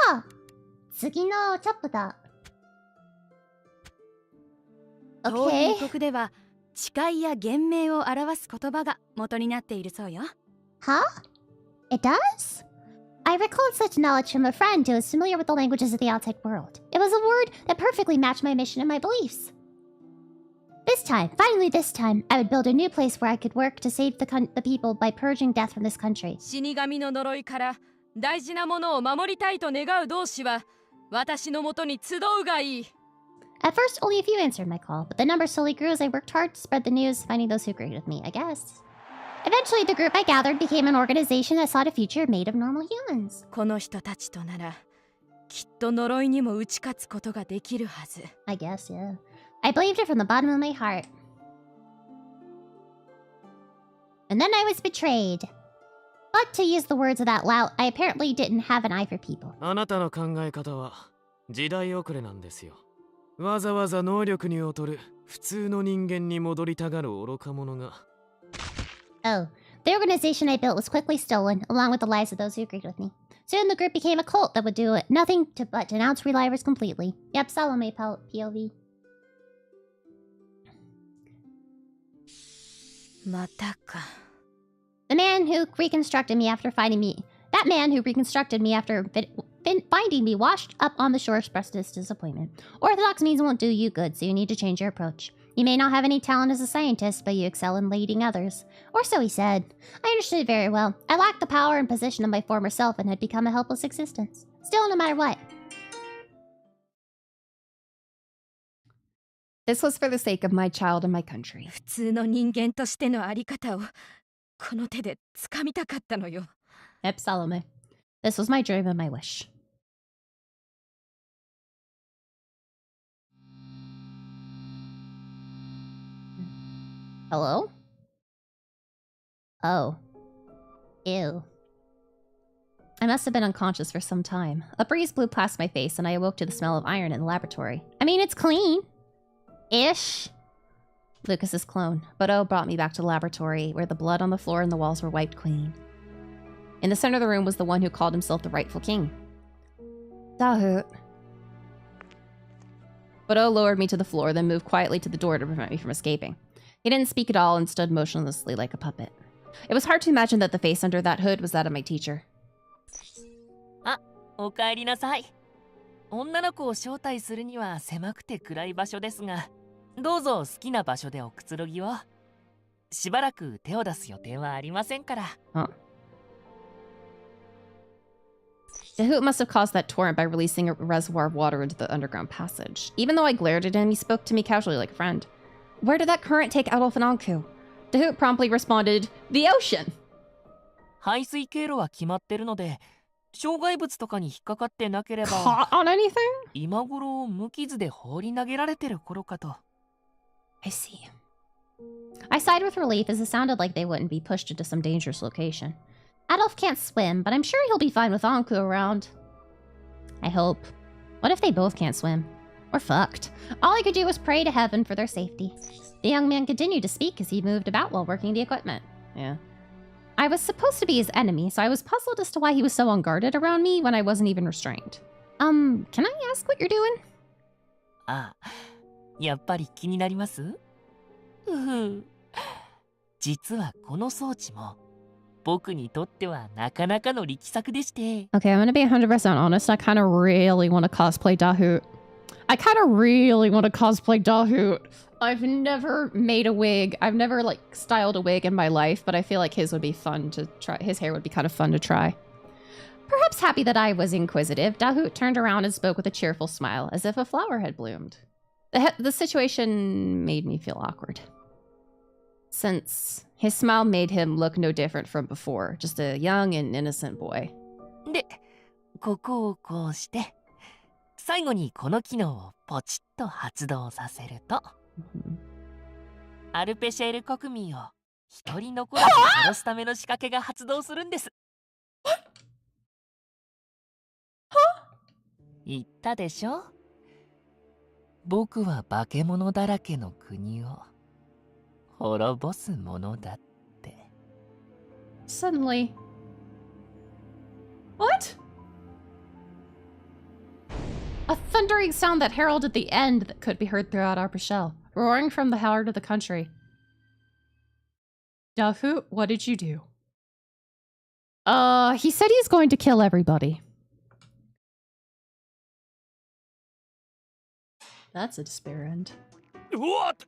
ああ、次のチャプター。東英国では誓いや言命を表す言葉が元になっているそうよ。Huh? It does? I recalled such knowledge from a friend who is familiar with the languages of the outside world. It was a word that perfectly matched my mission and my beliefs. Finally this time, I would build a new place where I could work to save the people by purging death from this country. 死神の呪いから大事なものを守りたいと願う同志は私のもとに集うがいい。At first, only a few answered my call, but the number slowly grew as I worked hard to spread the news, finding those who agreed with me, I guess. Eventually, the group I gathered became an organization that sought a future made of normal humans. この人たちとならきっと呪いにも打ち勝つことができるはず。I guess, yeah. I believed it from the bottom of my heart. And then I was betrayed. But to use the words of that lout, I apparently didn't have an eye for people. あなたの考え方は時代遅れなんですよ。わざわざ能力に劣る普通の人間に戻りたがる愚か者が。Oh, the organization I built was quickly stolen, along with the lives of those who agreed with me. Soon the group became a cult that would do nothing but denounce relievers completely. Yep, Salome POV. またか。The man who reconstructed me after finding me... That man who reconstructed me after finding me washed up on the shore expressed his disappointment. Orthodox means won't do you good, so you need to change your approach. You may not have any talent as a scientist, but you excel in leading others. Or so he said. I understood it very well. I lacked the power and position of my former self and had become a helpless existence. Still, no matter what. This was for the sake of my child and my country. 普通の人間としてのあり方をこの手で掴みたかったのよ。Yep, Salome. This was my dream and my wish. Hello? Oh. Ew. I must have been unconscious for some time. A breeze blew past my face and I awoke to the smell of iron in the laboratory. I mean, it's clean. Ish. Lucas's clone. Bodo brought me back to the laboratory, where the blood on the floor and the walls were wiped clean. In the center of the room was the one who called himself the rightful king. Dahut. Bodo lowered me to the floor, then moved quietly to the door to prevent me from escaping. He didn't speak at all and stood motionlessly like a puppet. It was hard to imagine that the face under that hood was that of my teacher. あ、おかえりなさい。女の子を招待するには狭くて暗い場所ですが、どうぞ好きな場所でおくつろぎを。しばらく手を出す予定はありませんから。Huh? The hoot must have caused that torrent by releasing a reservoir of water into the underground passage. Even though I glared at him, he spoke to me casually like a friend. Where did that current take Adolf and Anku? The hoot promptly responded, the ocean! 排水経路は決まってるので、障害物とかに引っかかってなければ、 Caught on anything? 今頃無傷で放り投げられてる頃かと。I see. I sighed with relief as it sounded like they wouldn't be pushed into some dangerous location. Adolf can't swim, but I'm sure he'll be fine with Anku around. I hope. What if they both can't swim? We're fucked. All I could do was pray to heaven for their safety. The young man continued to speak as he moved about while working the equipment. Yeah. I was supposed to be his enemy, so I was puzzled as to why he was so unguarded around me when I wasn't even restrained. Can I ask what you're doing? ああ、やっぱり気になります？ふふ。実はこの装置も僕にとってはなかなかの力作でして。Okay, I'm gonna be 100% honest. I kind of really want to cosplay Dahoot. I kind of really want to cosplay Dahoot. I've never made a wig. I've never like styled a wig in my life, but I feel like his would be fun to try. His hair would be kind of fun to try. Perhaps happy that I was inquisitive, Dahoot turned around and spoke with a cheerful smile, as if a flower had bloomed. The situation made me feel awkward, since his smile made him look no different from before, just a young and innocent boy. で、ここをこうして、最後にこの機能をポチッと発動させると、アルペシェール国民を一人残らず殺すための仕掛けが発動するんです。言ったでしょ？僕は化け物だらけの国を滅ぼすものだって。Suddenly. What? A thundering sound that heralded the end that could be heard throughout Arpachel, roaring from the heart of the country. Dahoot, what did you do? He said he's going to kill everybody. That's a despair end. What?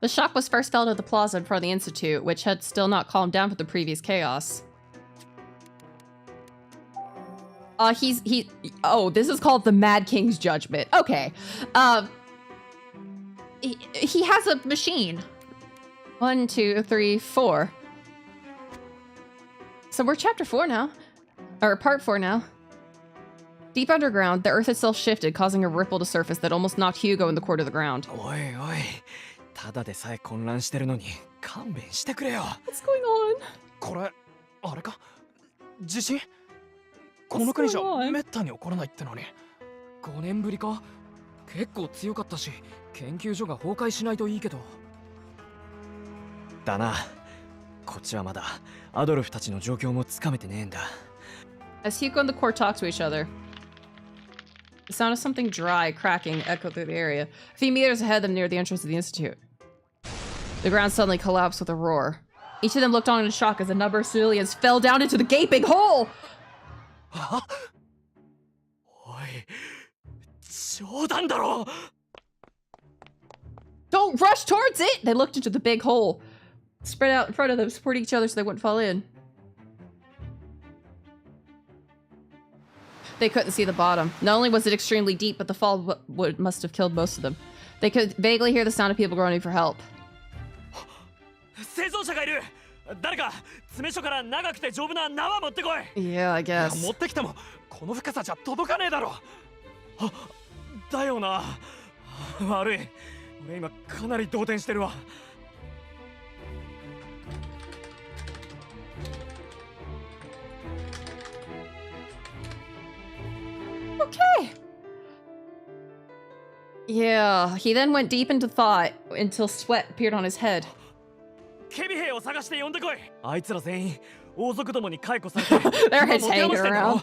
The shock was first felt at the plaza in front of the Institute, which had still not calmed down from the previous chaos. Oh, this is called the Mad King's Judgment. Okay. He has a machine. 1, 2, 3, 4. So we're chapter 4 now. Or part 4 now. Deep underground, the earth itself shifted, causing a ripple to surface that almost knocked Hugo in the core to the ground. おいおい、ただでさえ混乱してるのに勘弁してくれよ。What's going on? これ、あれか？地震？この国じゃめったに起こらないってのに。5年ぶりか？結構強かったし、研究所が崩壊しないといいけど。だな。こっちはまだアドルフたちの状況もつかめてねえんだ。As Hugo and the core talk to each other, the sound of something dry cracking echoed through the area. A few meters ahead of them near the entrance of the Institute. The ground suddenly collapsed with a roar. Each of them looked on in shock as a number of civilians fell down into the gaping hole! おい、冗談だろ! Don't rush towards it! They looked into the big hole, spread out in front of them, supporting each other so they wouldn't fall in. They couldn't see the bottom. Not only was it extremely deep, but the fall must have killed most of them. They could vaguely hear the sound of people groaning for help. 生存者がいる! 誰か詰め所から長くて丈夫な縄持ってこい! Yeah, I guess. 持ってきてもこの深さじゃ届かねえだろ。だよな。悪い。俺今かなり動転してるわ。Okay. Yeah, he then went deep into thought until sweat appeared on his head. 警備兵を探して呼んでこい。あいつら全員王族どもに解雇されて。Their heads hanging around.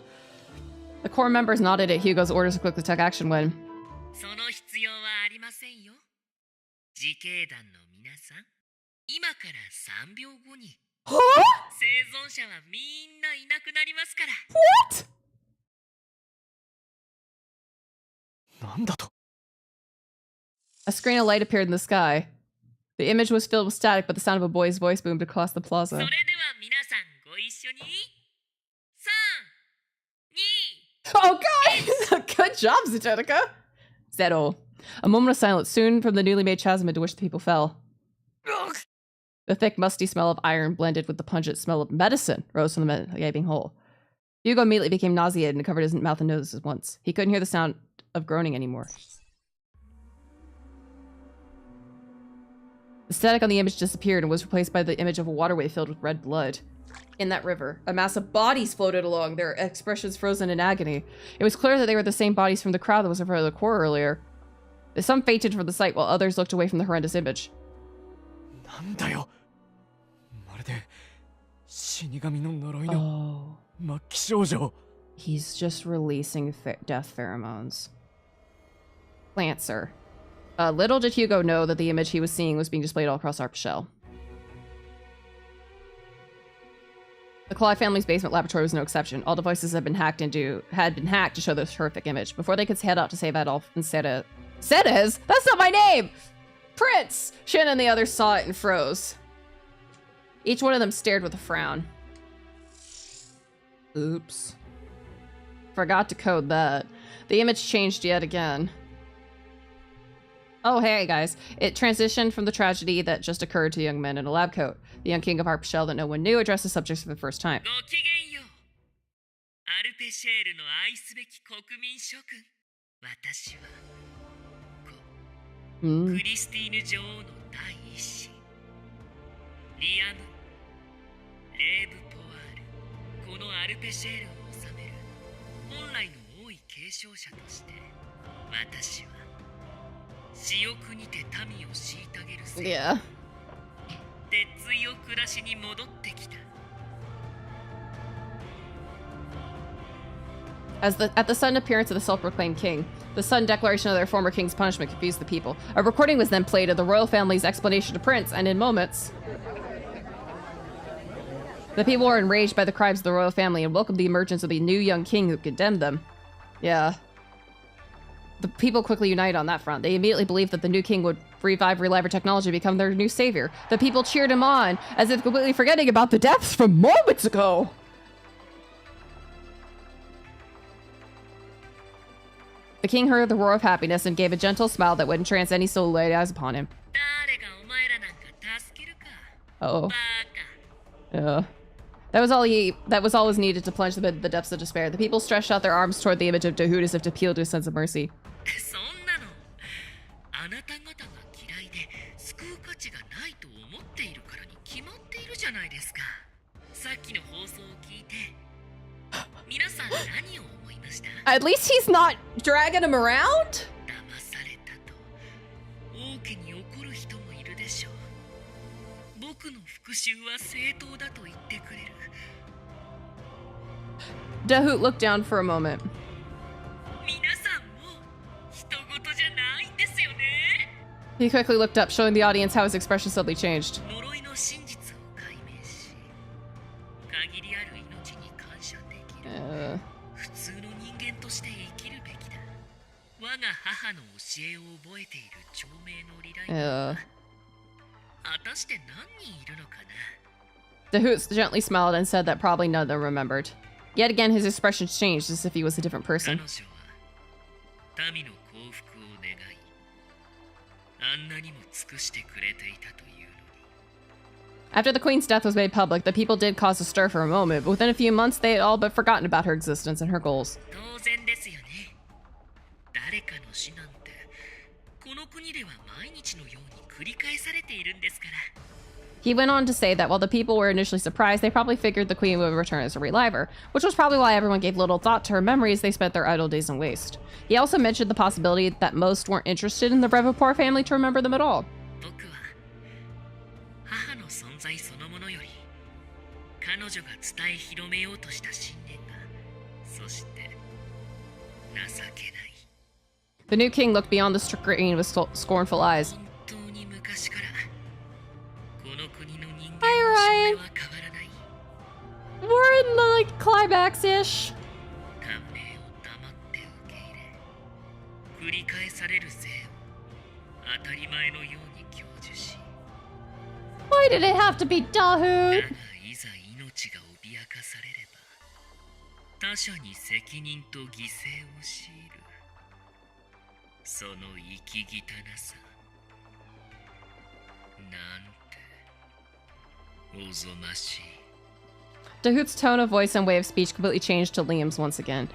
The core members nodded at Hugo's orders to quickly take action when. その必要はありませんよ。自警団の皆さん、今から3秒後に生存者はみんないなくなりますから。What? なんだと? A screen of light appeared in the sky. The image was filled with static, but the sound of a boy's voice boomed across the plaza. それでは皆さんご一緒に。Oh god! Good job, Zetetica! Zeto. A moment of silence soon from the newly made chasm into which the people fell. The thick, musty smell of iron blended with the pungent smell of medicine rose from the gaping hole. Hugo immediately became nauseated and covered his mouth and nose at once. He couldn't hear the sound of groaning anymore. The static on the image disappeared and was replaced by the image of a waterway filled with red blood. In that river, a mass of bodies floated along, their expressions frozen in agony. It was clear that they were the same bodies from the crowd that was in front of the core earlier. Some fainted from the sight, while others looked away from the horrendous image. なんだよ。まるで死神の呪いの末期症状。He's just releasing death pheromones. Lancer. Little did Hugo know that the image he was seeing was being displayed all across Arpachel. The Claude family's basement laboratory was no exception. All devices had been hacked to show this horrific image. Before they could head out to save Adolf and Ceres. That's not my name! Prince! Shin and the others saw it and froze. Each one of them stared with a frown. Oops. Forgot to code that. The image changed yet again. Oh, hey, guys. It transitioned from the tragedy that just occurred to a young man in a lab coat. The young king of Arpachel that no one knew addressed the subjects for the first time. Yeah. At the sudden appearance of the self-proclaimed king, the sudden declaration of their former king's punishment confused the people. A recording was then played of the royal family's explanation to Prince, and in moments, the people were enraged by the crimes of the royal family and welcomed the emergence of the new young king who condemned them. Yeah. The people quickly united on that front. They immediately believed that the new king would revive reliable technology and become their new savior. The people cheered him on, as if completely forgetting about the deaths from moments ago. The king heard the roar of happiness and gave a gentle smile that would entrance any soul who laid eyes upon him. Uh-oh. Yeah. That was all was needed to plunge them into the depths of despair. The people stretched out their arms toward the image of Dahoud as if to appeal to a sense of mercy. At least he's not dragging him around? Dahoud looked down for a moment. He quickly looked up, showing the audience how his expression suddenly changed. Dahoud gently smiled and said that probably none of them remembered. Yet again, his expression changed as if he was a different person. After the queen's death was made public, the people did cause a stir for a moment, but within a few months they had all but forgotten about her existence and her goals. He went on to say that while the people were initially surprised, they probably figured the queen would return as a reliver, which was probably why everyone gave little thought to her memory as they spent their idle days in waste. He also mentioned the possibility that most weren't interested in the Vtuber family to remember them at all. The new king looked beyond the screen with scornful eyes. Hi, Ryan. We're in the, like, climax-ish. Why did it have to be Dahoud? Dahoud's tone of voice and way of speech completely changed to Liam's once again.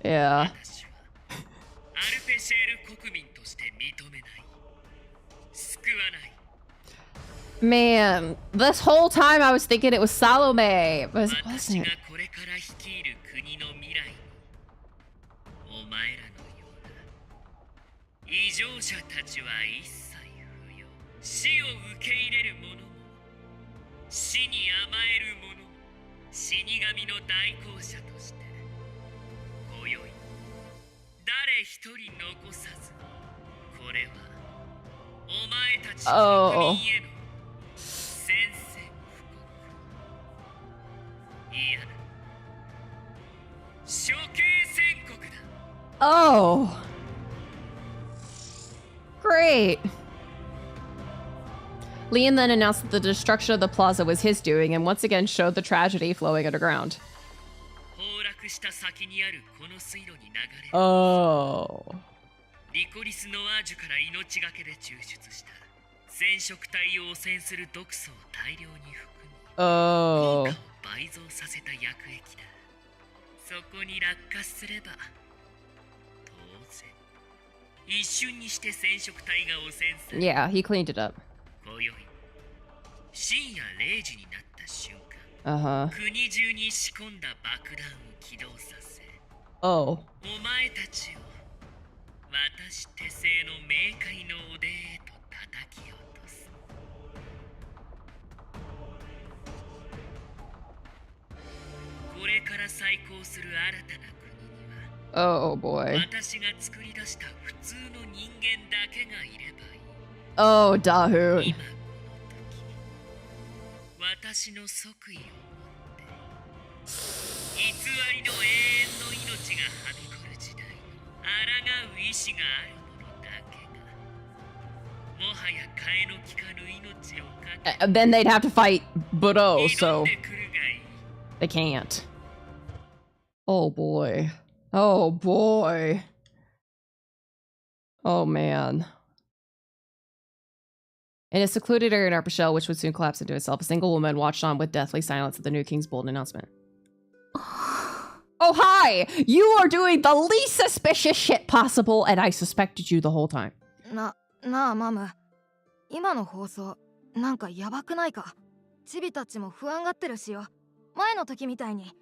Yeah. Man, this whole time I was thinking it was Salome, but it wasn't. 死に甘える者、死神の代行者として、今宵、誰一人残さず、これは、お前たち国民への宣戦布告。いやだ。処刑宣告だ。Oh. Great. Leon then announced that the destruction of the plaza was his doing and once again showed the tragedy flowing underground. Oh. リコリスノアージュから命がけで抽出した染色体を汚染する毒素を大量に含み、効果を倍増させた薬液だ。そこに落下すれば当然一瞬にして染色体が汚染され、 Yeah, he cleaned it up. 今宵深夜0時になった瞬間、国中に仕込んだ爆弾を起動させ、お前たちを私手製の冥界のおでへと叩き落とす。これから再興する新たな国には、 Oh boy. 私が作り出した普通の人間だけがいればいい。 Oh, Dahoot. 今この時、私の即位をもって偽りの永遠の命がはびこる時代の抗う意志がある者だけが、もはや替えの利かぬ命をかけ、 Then they'd have to fight Buro, so they can't. Oh boy. Oh boy. Oh man. In a secluded area in Upper Shell, which would soon collapse into itself, a single woman watched on with deathly silence at the new king's bold announcement. Oh, hi! You are doing the least suspicious shit possible, and I suspected you the whole time. なあ、マム。今の放送、なんかやばくないか？チビたちも不安がってるしよ。前の時みたいに、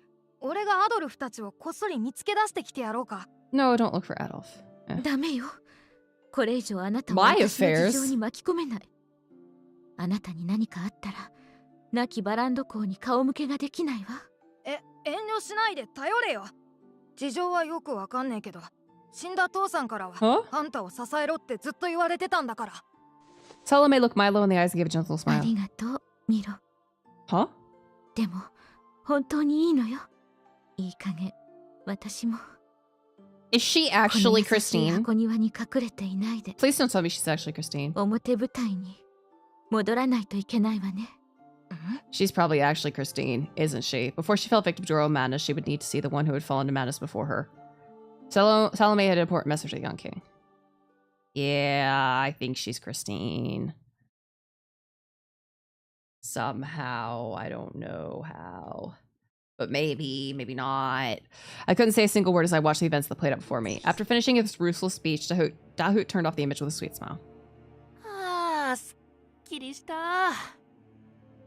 俺がアドルフたちをこっそり見つけ出してきてやろうか。No, don't look for Adolf. ダメよ。これ以上あなたを私の事情に巻き込めない。あなたに何かあったら、亡きバランド公に顔向けができないわ。遠慮しないで頼れよ。事情はよくわかんねえけど、死んだ父さんからは、あんたを支えろってずっと言われてたんだから。Salome looked Milo in the eyes and gave a gentle smile. ありがとう、ミロ。Huh? でも、本当にいいのよ。いい加減、私も。Is she actually Christine? 箱庭に隠れていないで。 Please don't tell me she's actually Christine. 表舞台に戻らないといけないわね。She's probably actually Christine, isn't she? Before she fell victim to her own madness, she would need to see the one who had fallen to madness before her. Salome had an important message to the young king. Yeah, I think she's Christine. Somehow, I don't know how. But maybe, maybe not. I couldn't say a single word as I watched the events that played out before me. After finishing his ruthless speech, Dahoot turned off the image with a sweet smile. ああ、すっきりした。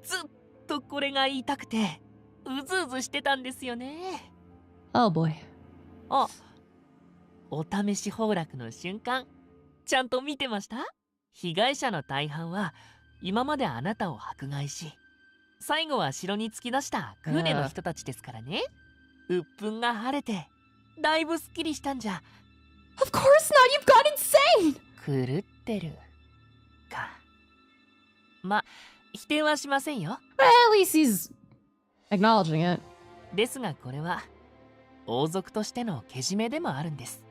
ずっとこれが言いたくて、うずうずしてたんですよね。Oh boy. あ、お試し崩落の瞬間、ちゃんと見てました？被害者の大半は今まであなたを迫害し、最後は城に突き出したクーネの人たちですからね。鬱憤が晴れて、だいぶすっきりしたんじゃ。Of course not, you've gone insane! 狂ってるか。ま、否定はしませんよ。At least he's acknowledging it. ですがこれは王族としてのけじめでもあるんです。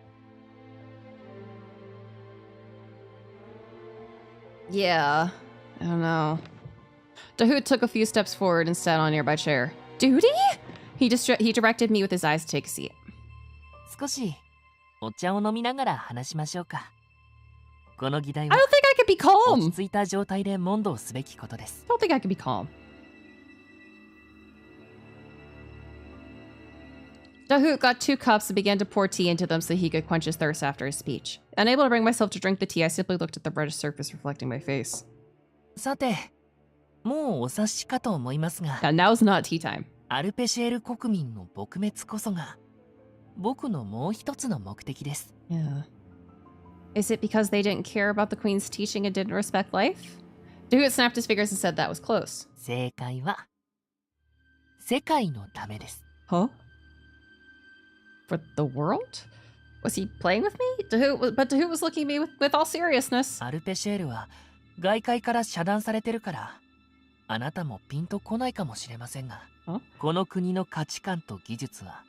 Yeah, I don't know. Dahoot took a few steps forward and sat on a nearby chair. Duty? He directed me with his eyes to take a seat. 少しお茶を飲みながら話しましょうか。この議題は I don't think I could be calm. 落ち着いた状態で問答すべきことです。I don't think I could be calm. Dahoot got 2 cups and began to pour tea into them so he could quench his thirst after his speech. Unable to bring myself to drink the tea, I simply looked at the reddish surface reflecting my face. さて、もうお察しかと思いますが、now's not tea time. アルペシエル国民の撲滅こそが僕のもう一つの目的です。Yeah. Is it because they didn't care about the Queen's teaching and didn't respect life? Dahut snapped his fingers and said that was close. 正解は世界のためです。 Huh? For the world? Was he playing with me? But Dahut was looking at me with all seriousness. アルペシェールは外界から遮断されてるからあなたもピンとこないかもしれませんが、この国の価値観と技術は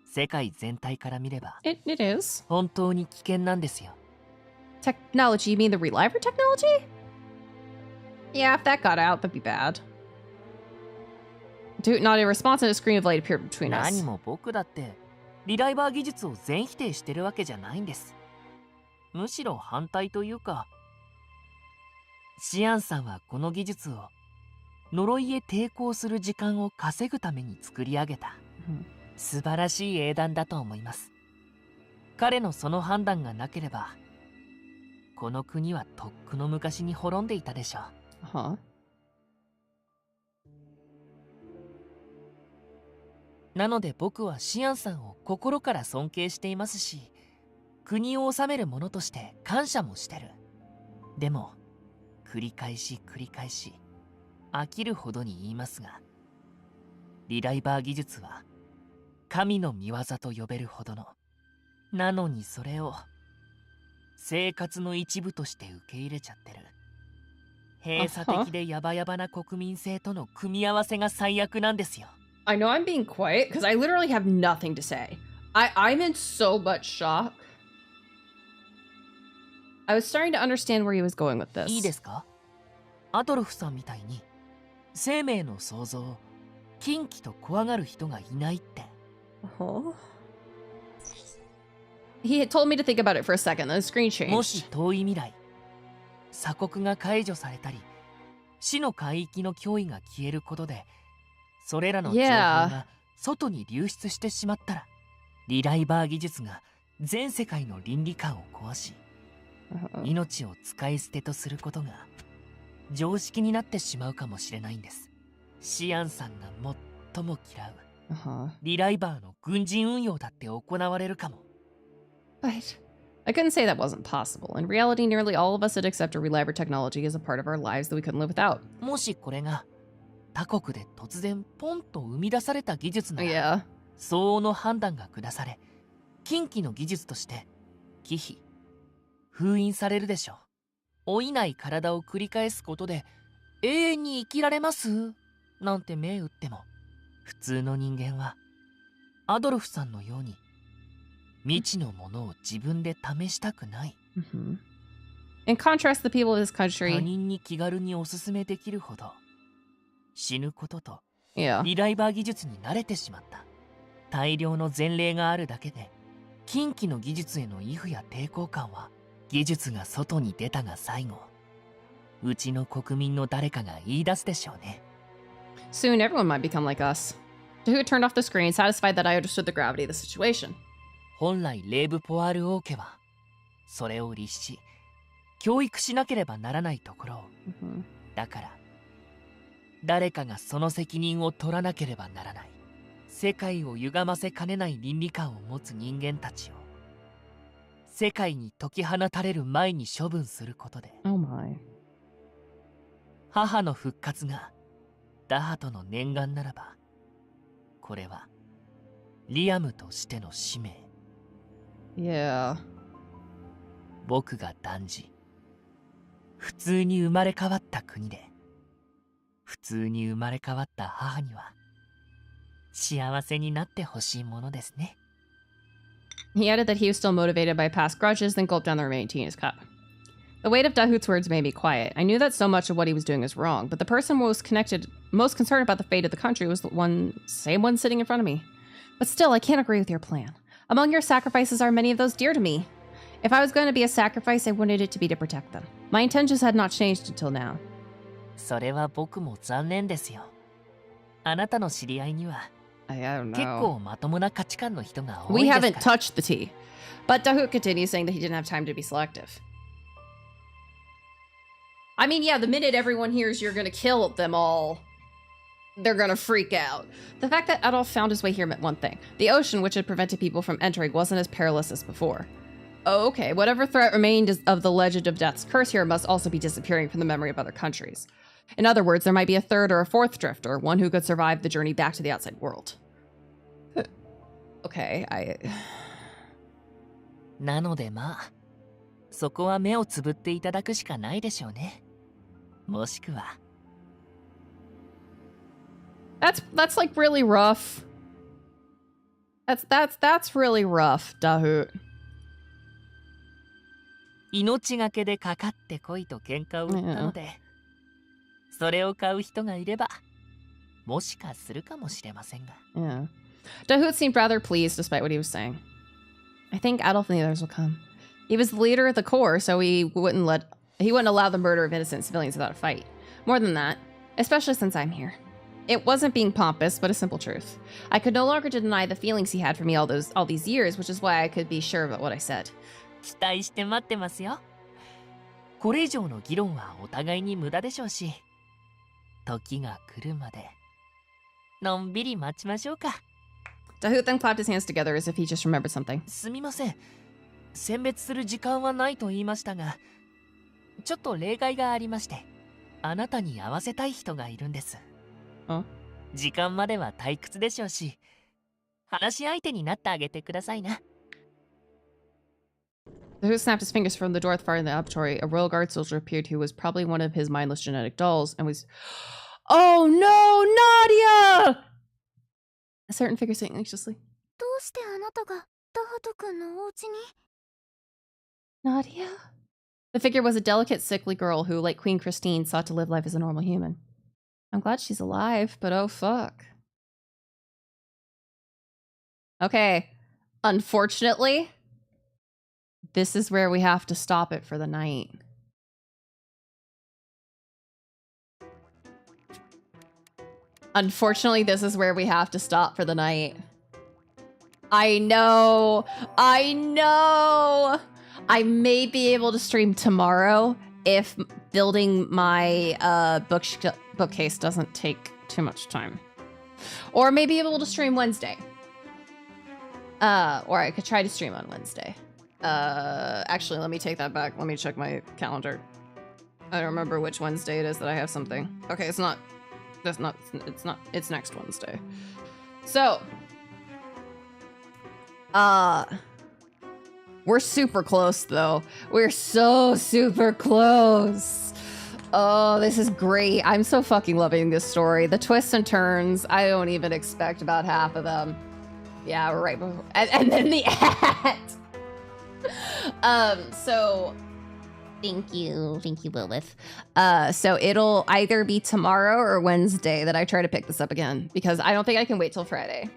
世界全体から見れば It is. 本当に危険なんですよ。 Technology? You mean the reliver technology? Yeah, if that got out, that'd be bad. Dahut nodded in response and a screen of light appeared between us. 何も僕だってリライバー技術を全否定してるわけじゃないんです。むしろ反対というか、シアンさんはこの技術を呪いへ抵抗する時間を稼ぐために作り上げた、素晴らしい英断だと思います。彼のその判断がなければこの国はとっくの昔に滅んでいたでしょう。なので僕はシアンさんを心から尊敬していますし、国を治める者として感謝もしてる。でも繰り返し飽きるほどに言いますが、リライバー技術は神の御業と呼べるほどの、なのにそれを生活の一部として受け入れちゃってる。閉鎖的でヤバヤバな国民性との組み合わせが最悪なんですよ。I know I'm being quiet because I literally have nothing to say. I'm in so much shock. I was starting to understand where he was going with this. いいですか？アドルフさんみたいに生命の創造を禁忌と怖がる人がいないって。He had told me to think about it for a second, then the screen changed. もし遠い未来、鎖国が解除されたり、死の海域の脅威が消えることで、それらの情報が外に流出してしまったら、リライバー技術が全世界の倫理観を壊し、命を使い捨てとすることが常識になってしまうかもしれないんです。シアンさんが最も嫌うリライバーの軍人運用だって行われるかも。But I couldn't say that wasn't possible. In reality, nearly all of us would accept a reliver technology as a part of our lives that we couldn't live without. もしこれが他国で突然ポンと生み出された技術なら、相応の判断が下され、禁忌の技術として忌避、封印されるでしょう。老いない体を繰り返すことで永遠に生きられますなんて銘打っても、普通の人間はアドルフさんのように未知のものを自分で試したくない。In contrast, the people of this country 他人に気軽におすすめできるほど死ぬこととリライバー技術に慣れてしまった。大量の前例があるだけで禁忌の技術への畏怖や抵抗感は、技術が外に出たが最後、うちの国民の誰かが言い出すでしょうね。Soon everyone might become like us. Dahut turned off the screen, satisfied that I understood the gravity of the situation. 本来レーブ・ポワール王家はそれを律し教育しなければならないところを、だから誰かがその責任を取らなければならない。世界を歪ませかねない倫理観を持つ人間たちを世界に解き放たれる前に処分することで、母の復活がダハトの念願ならば、これはリアムとしての使命。僕が断じ、普通に生まれ変わった国で普通に生まれ変わった母には幸せになってほしいものですね。He added that he was still motivated by past grudges, then gulped down the remaining tea in his cup. The weight of Dahut's words made me quiet. I knew that so much of what he was doing was wrong, but the person most concerned about the fate of the country was the same one sitting in front of me. But still, I can't agree with your plan. Among your sacrifices are many of those dear to me. If I was going to be a sacrifice, I wanted it to be to protect them. My intentions had not changed until now. それは僕も残念ですよ。あなたの知り合いには結構まともな価値観の人が多い We ですから。 haven't touched the tea. But Dahut continues, saying that he didn't have time to be selective. I mean, yeah, the minute everyone hears you're gonna kill them all, they're gonna freak out. The fact that Adolf found his way here meant one thing. The ocean, which had prevented people from entering, wasn't as perilous as before. Oh, okay. Whatever threat remained of the legend of Death's curse here must also be disappearing from the memory of other countries. In other words, there might be a third or a fourth drifter, one who could survive the journey back to the outside world. Okay, なのでまあ、そこは目をつぶっていただくしかないでしょうね。もしくは。That's like really rough. That's really rough, Dahoot. 命がけでかかってこいと喧嘩を売ったので、それを買う人がいれば、もしかするかもしれませんが。Yeah. Dahoot seemed rather pleased despite what he was saying. I think Adolf and the others will come. He was the leader of the Corps, so he wouldn't allow the murder of innocent civilians without a fight. More than that, especially since I'm here. It wasn't being pompous, but a simple truth. I could no longer deny the feelings he had for me all these years, which is why I could be sure about what I said. 期待して待ってますよ。これ以上の議論はお互いに無駄でしょうし、時が来るまでのんびり待ちましょうか。Dahoot then clapped his hands together as if he just remembered something. すみません。選別する時間はないと言いましたが、ちょっと例外がありまして、あなたに合わせたい人がいるんです。時間までは退屈でしょうし、話し相手になってあげてくださいな。Dahoot snapped his fingers from the door far in the laboratory. A royal guard soldier appeared who was probably one of his mindless genetic dolls and was... Oh no, Nadia! A certain figure saying anxiously. どうしてあなたがダハト君のお家に? Nadia? The figure was a delicate, sickly girl who, like Queen Christine, sought to live life as a normal human. I'm glad she's alive, but oh fuck. Okay. Unfortunately, this is where we have to stop it for the night. Unfortunately, this is where we have to stop for the night. I know. I may be able to stream tomorrow if building my bookcase doesn't take too much time. Or maybe able to stream Wednesday. Or I could try to stream on Wednesday. Actually, let me take that back. Let me check my calendar. I don't remember which Wednesday it is that I have something. Okay, it's next Wednesday. So, we're super close though. We're so super close. Oh, this is great. I'm so fucking loving this story. The twists and turns, I don't even expect about half of them. Yeah, right before, and then the ad. So thank you, Lilith. So it'll either be tomorrow or Wednesday that I try to pick this up again, because I don't think I can wait till Friday.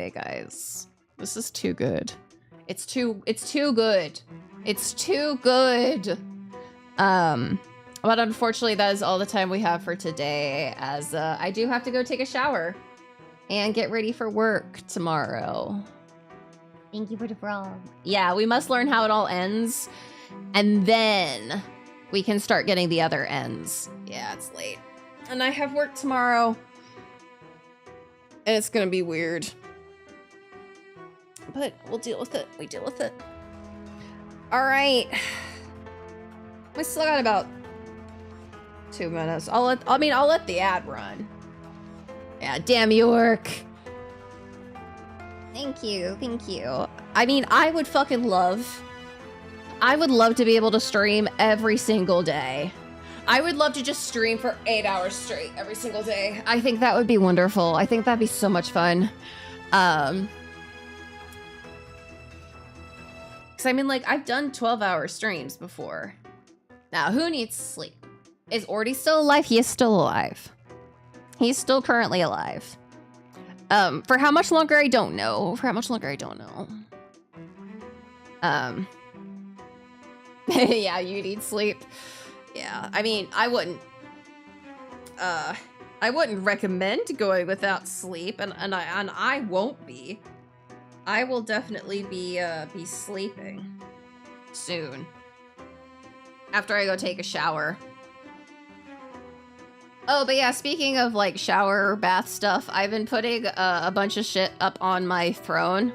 Guys. This is too good. It's too good. It's too good. But unfortunately, that is all the time we have for today, as I do have to go take a shower and get ready for work tomorrow. Thank you for the frog. Yeah, we must learn how it all ends, and then we can start getting the other ends. Yeah, it's late. And I have work tomorrow. And it's gonna be weird. But we'll deal with it. We deal with it. Alright. We still got about 2 minutes. I'll let the ad run. Yeah, damn you, work. Thank you. I mean, I would love to be able to stream every single day. I would love to just stream for 8 hours straight every single day. I think that would be wonderful. I think that'd be so much fun. Because I mean, like, I've done 12-hour streams before. Now, who needs sleep? Is Orty still alive? He is still alive. He's still currently alive. For how much longer, I don't know. Yeah, you need sleep. Yeah, I mean, I wouldn't recommend going without sleep, and I won't be. I will definitely be sleeping soon. After I go take a shower. Oh, but yeah, speaking of like shower or bath stuff, I've been putting a bunch of shit up on my throne.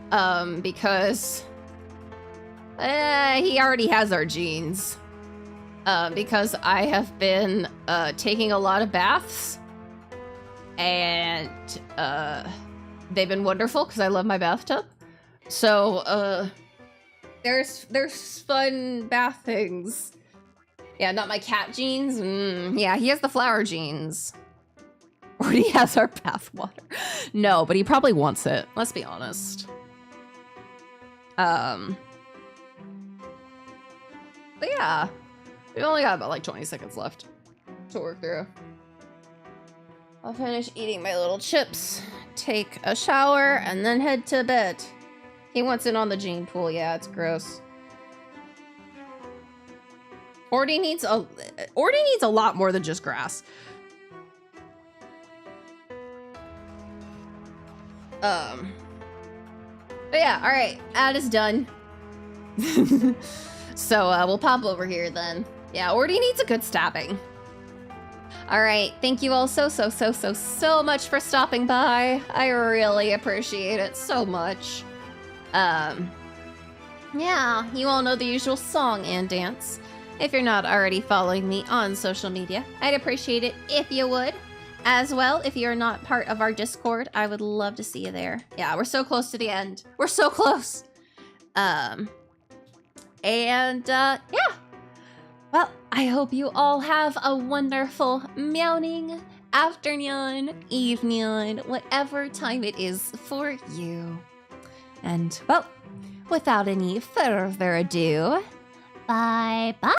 Because he already has our genes. Because I have been taking a lot of baths, and they've been wonderful because I love my bathtub. So there's fun bath things. Yeah, not my cat genes. Yeah, he has the flower genes. Or he has our bath water. No, but he probably wants it. Let's be honest. But yeah, we only got about like 20 seconds left to work through. I'll finish eating my little chips, take a shower, and then head to bed. He wants in on the gene pool. Yeah, it's gross. Ordy needs a lot more than just grass. But yeah, all right, ad is done. So we'll pop over here then. Yeah, Ordy needs a good stabbing. All right, thank you all so much for stopping by. I really appreciate it so much. Yeah, you all know the usual song and dance. If you're not already following me on social media, I'd appreciate it if you would. As well, if you're not part of our Discord, I would love to see you there. Yeah, we're so close to the end. We're so close. Yeah. Well, I hope you all have a wonderful morning, afternoon, evening, whatever time it is for you. And, well, without any further ado, bye-bye.